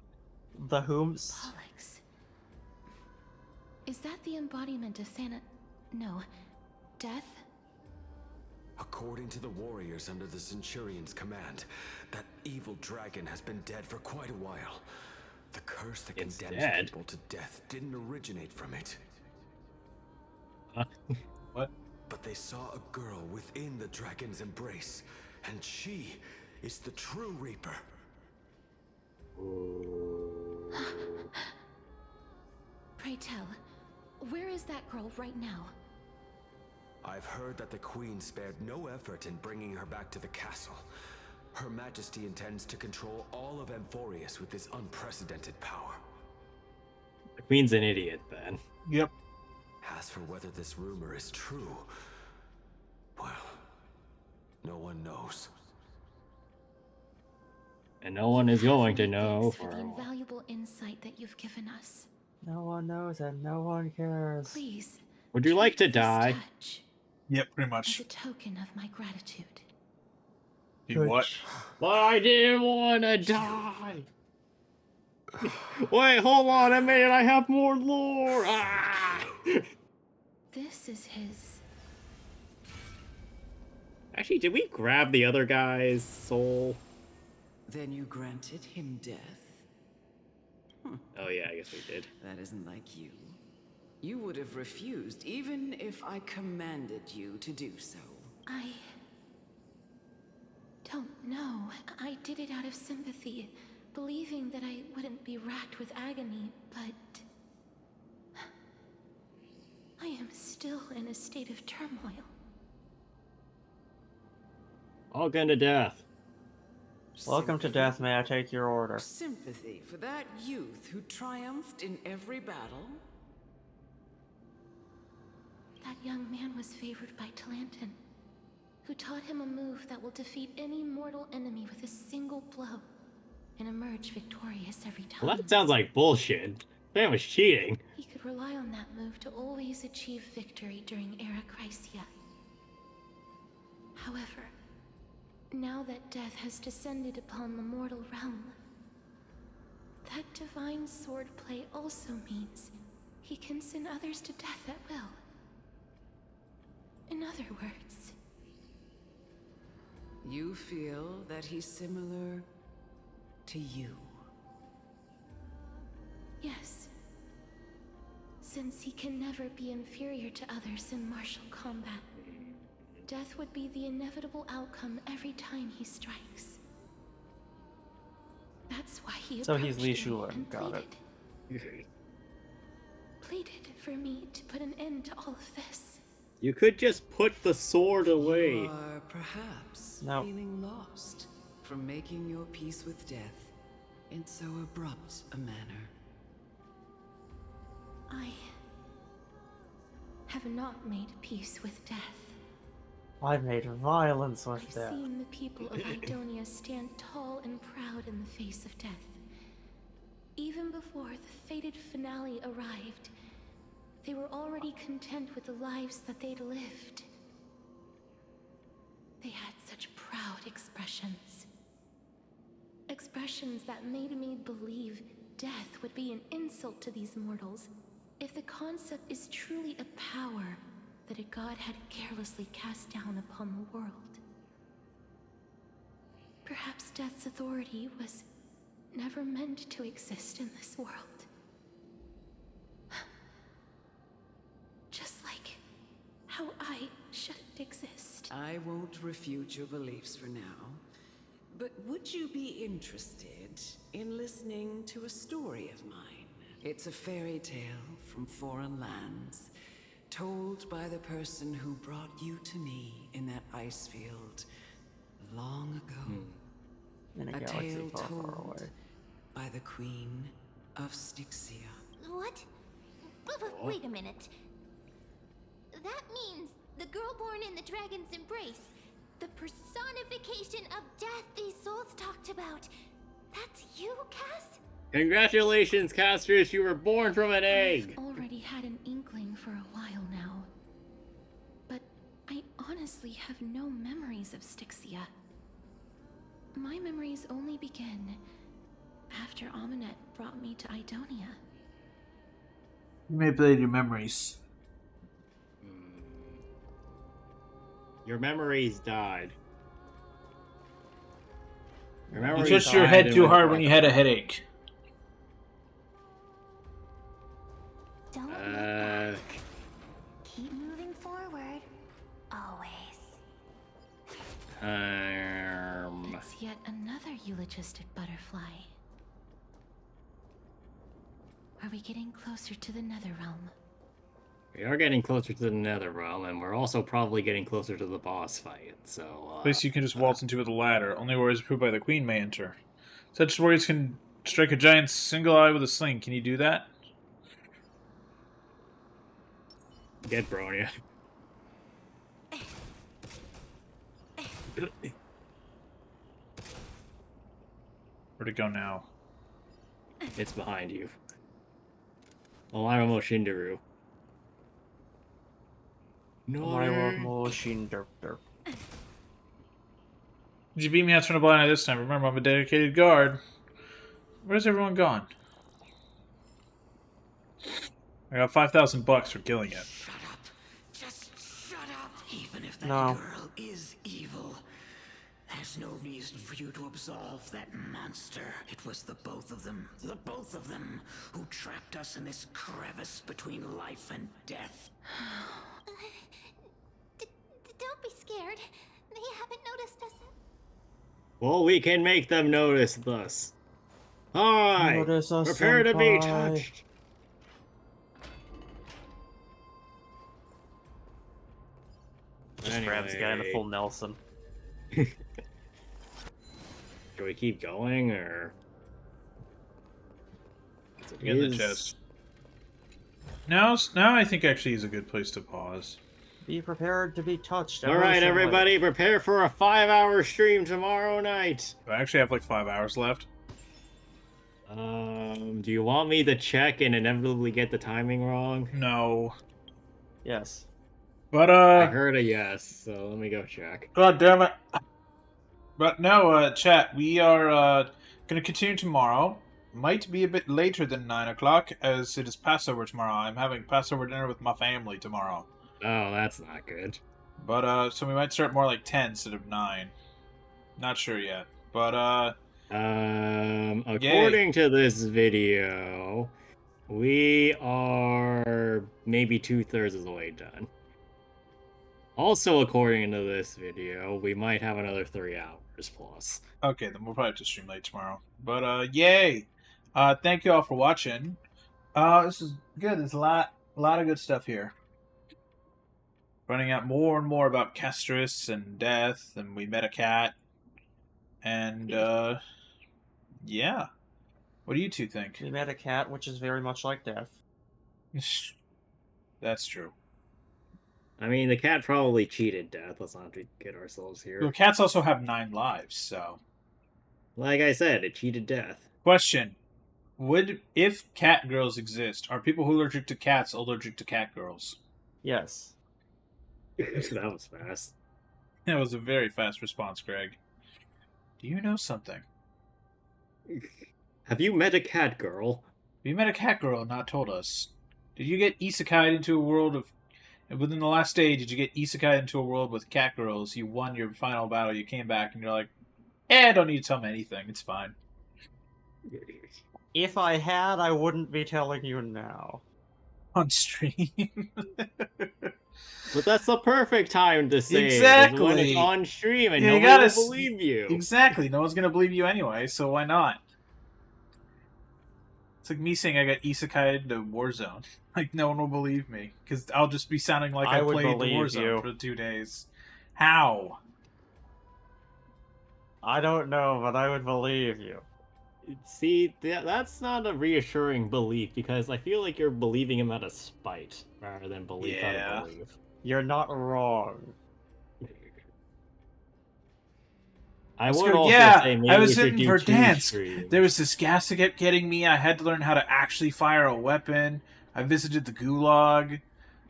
The Whom's. Pollux. Is that the embodiment of No. Death? According to the warriors under the Centurion's command, that evil dragon has been dead for quite a while. The curse that It's condemns dead? people to death didn't originate from it. what? But they saw a girl within the dragon's embrace, and she is the true Reaper. Pray tell, where is that girl right now? I've heard that the Queen spared no effort in bringing her back to the castle. Her Majesty intends to control all of Amphorius with this unprecedented power. The Queen's an idiot, then. Yep. As for whether this rumor is true, well, no one knows. And no one is going to know Thanks for for the a while. invaluable insight that you've given us. No one knows and no one cares. Please. Would you like to treat this die? touch Yep, pretty as much. a token of my gratitude. Do what? But I didn't want to die. Wait, hold on a minute. I have more lore. Ah! This is his. Actually, did we grab the other guy's soul? Then you granted him death? Oh yeah, I guess we did. That isn't like you. You would have refused even if I commanded you to do so. I don't know. I did it out of sympathy, believing that I wouldn't be racked with agony, but I am still in a state of turmoil. Welcome to death. Welcome to death, may I take your order? Sympathy for that youth who triumphed in every battle? That young man was favored by Talantin, who taught him a move that will defeat any mortal enemy with a single blow and emerge victorious every time. Well, that sounds like bullshit. That was cheating. He could rely on that move to always achieve victory during Era Chrysia. However, now that death has descended upon the mortal realm, That divine swordplay also means he can send others to death at will. In other words, You feel that he's similar to you? yes. Since he can never be inferior to others in martial combat, death would be the inevitable outcome every time he strikes. That's why he So he's Li approached me Shulen, and got it. pleaded for me to put an end to all of this. You could just put the sword away. You are perhaps No. feeling lost from making your peace with death in so abrupt a manner. I have not made peace with death. I've made violence with I've death. seen the people of Idonia stand tall and proud in the face of death. Even before the fated finale arrived, they were already content with the lives that they'd lived. They had such proud expressions. Expressions that made me believe death would be an insult to these mortals if the concept is truly a power that a god had carelessly cast down upon the world. Perhaps death's authority was never meant to exist in this world. Just like how I shouldn't exist. I won't refute your beliefs for now, but would you be interested in listening to a story of mine? It's a fairy tale from foreign lands, told by the person who brought you to me in that ice field long ago. In a A galaxy tale far, far told away. by the Queen of Styxia. What? Wait a minute. That means the girl born in the dragon's embrace, the personification of death these souls talked about. That's you, Cass? Congratulations, Castrus, you were born from an egg! I've already had an inkling for a while now. But I honestly have no memories of Styxia. My memories only begin after Amunet brought me to Idonia. You manipulated your memories. Your memories died. Your You memories touched your died head and too went hard back when you up. had a headache. Don't keep moving forward. Always. It's yet another eulogistic butterfly. Are we getting closer to the Netherrealm? We are getting closer to the Netherrealm, and we're also probably getting closer to the boss fight, so... Place you can just waltz into with a ladder. Only warriors approved by the queen may enter. Such warriors can strike a giant single eye with a sling. Can you do that? Get Bronya. Where'd it go now? It's behind you. Alamo Shindaru. No. Did you beat me out from the blind eye this time? Remember, I'm a dedicated guard. Where's everyone gone? I got $5,000 for killing it. Shut up. Just shut up. Even if that No. girl is evil, there's no reason for you to absolve that monster. It was the both of them, who trapped us in this crevice between life and death. Don't be scared. They haven't noticed us. Well, we can make them notice us. Hi! Notice us, Prepare to be senpai. touched! Just grabs the guy in the full Nelson. Should we keep going, or...? Get in the chest. Now I think actually is a good place to pause. Be prepared to be touched. Alright, everybody, prepare for a 5-hour stream tomorrow night! I actually have like 5 hours left. Do you want me to check and inevitably get the timing wrong? No. Yes. But, I heard a yes, so let me go check. God damn it. But no, chat, we are, gonna continue tomorrow. might be a bit later than 9 o'clock, as it is Passover tomorrow. I'm having Passover dinner with my family tomorrow. Oh, that's not good. But, so we might start more like 10 instead of 9. Not sure yet. But, according to this video, we are maybe 2/3 of the way done. Also, according to this video, we might have another 3 hours plus. Okay, then we'll probably have to stream late tomorrow. But, yay! Thank you all for watching. This is good. There's a lot of good stuff here. Finding out more and more about Castris and death, and we met a cat. And, yeah. What do you two think? We met a cat, which is very much like death. That's true. I mean, the cat probably cheated death. Let's not get ourselves here. Well, cats also have 9 lives, so... Like I said, it cheated death. Question. If cat girls exist, are people who are allergic to cats allergic to cat girls? Yes. That was fast. That was a very fast response, Greg. Do you know something? Have you met a cat girl? You met a cat girl and not told us. Did you get isekai'd into a world of... Within the last day, did you get isekai'd into a world with cat girls? You won your final battle, you came back, and you're like, I don't need to tell me anything, it's fine. If I had, I wouldn't be telling you now. On stream. But that's the perfect time to say exactly. it, when it's on stream and you nobody will believe you. Exactly. No one's going to believe you anyway, so why not? It's like me saying I got isekai'd into Warzone. Like, no one will believe me, because I'll just be sounding like I played the Warzone for 2 days. How? I don't know, but I would believe you. See, that's not a reassuring belief, because I feel like you're believing him out of spite, rather than belief out of belief. You're not wrong. I would also say maybe I was we in should do Verdansk. There was this gas that kept getting me. I had to learn how to actually fire a weapon. I visited the Gulag.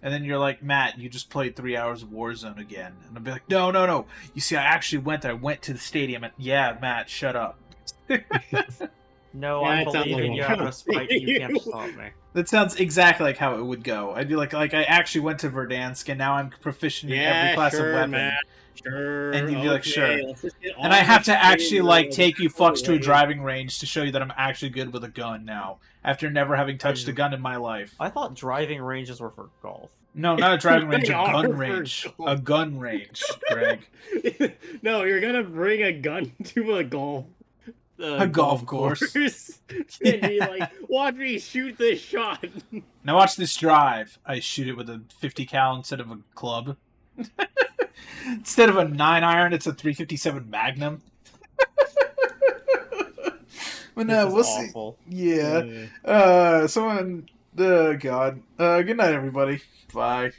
And then you're like, Matt, you just played 3 hours of Warzone again. And I'll be like, no. You see, I actually went there. I went to the stadium. And yeah, Matt, shut up. No, I'm believing you out of spite. You can't stop me. That sounds exactly like how it would go. I'd be like I actually went to Verdansk, and now I'm proficient in every class of weapon. Matt. Sure. And you'd be like, sure. And I have to actually, like, take you fucks to a driving range to show you that I'm actually good with a gun now, after never having touched a gun in my life. I thought driving ranges were for golf. No, not a driving range, a gun range. A gun range, Greg. No, you're gonna bring a gun to a golf course. And be like, watch me shoot this shot. Now watch this drive. I shoot it with a 50 cal instead of a club. Instead of a 9-iron, it's a 357 Magnum. But no, we'll awful. See. Yeah. Someone. God. Good night, everybody. Bye.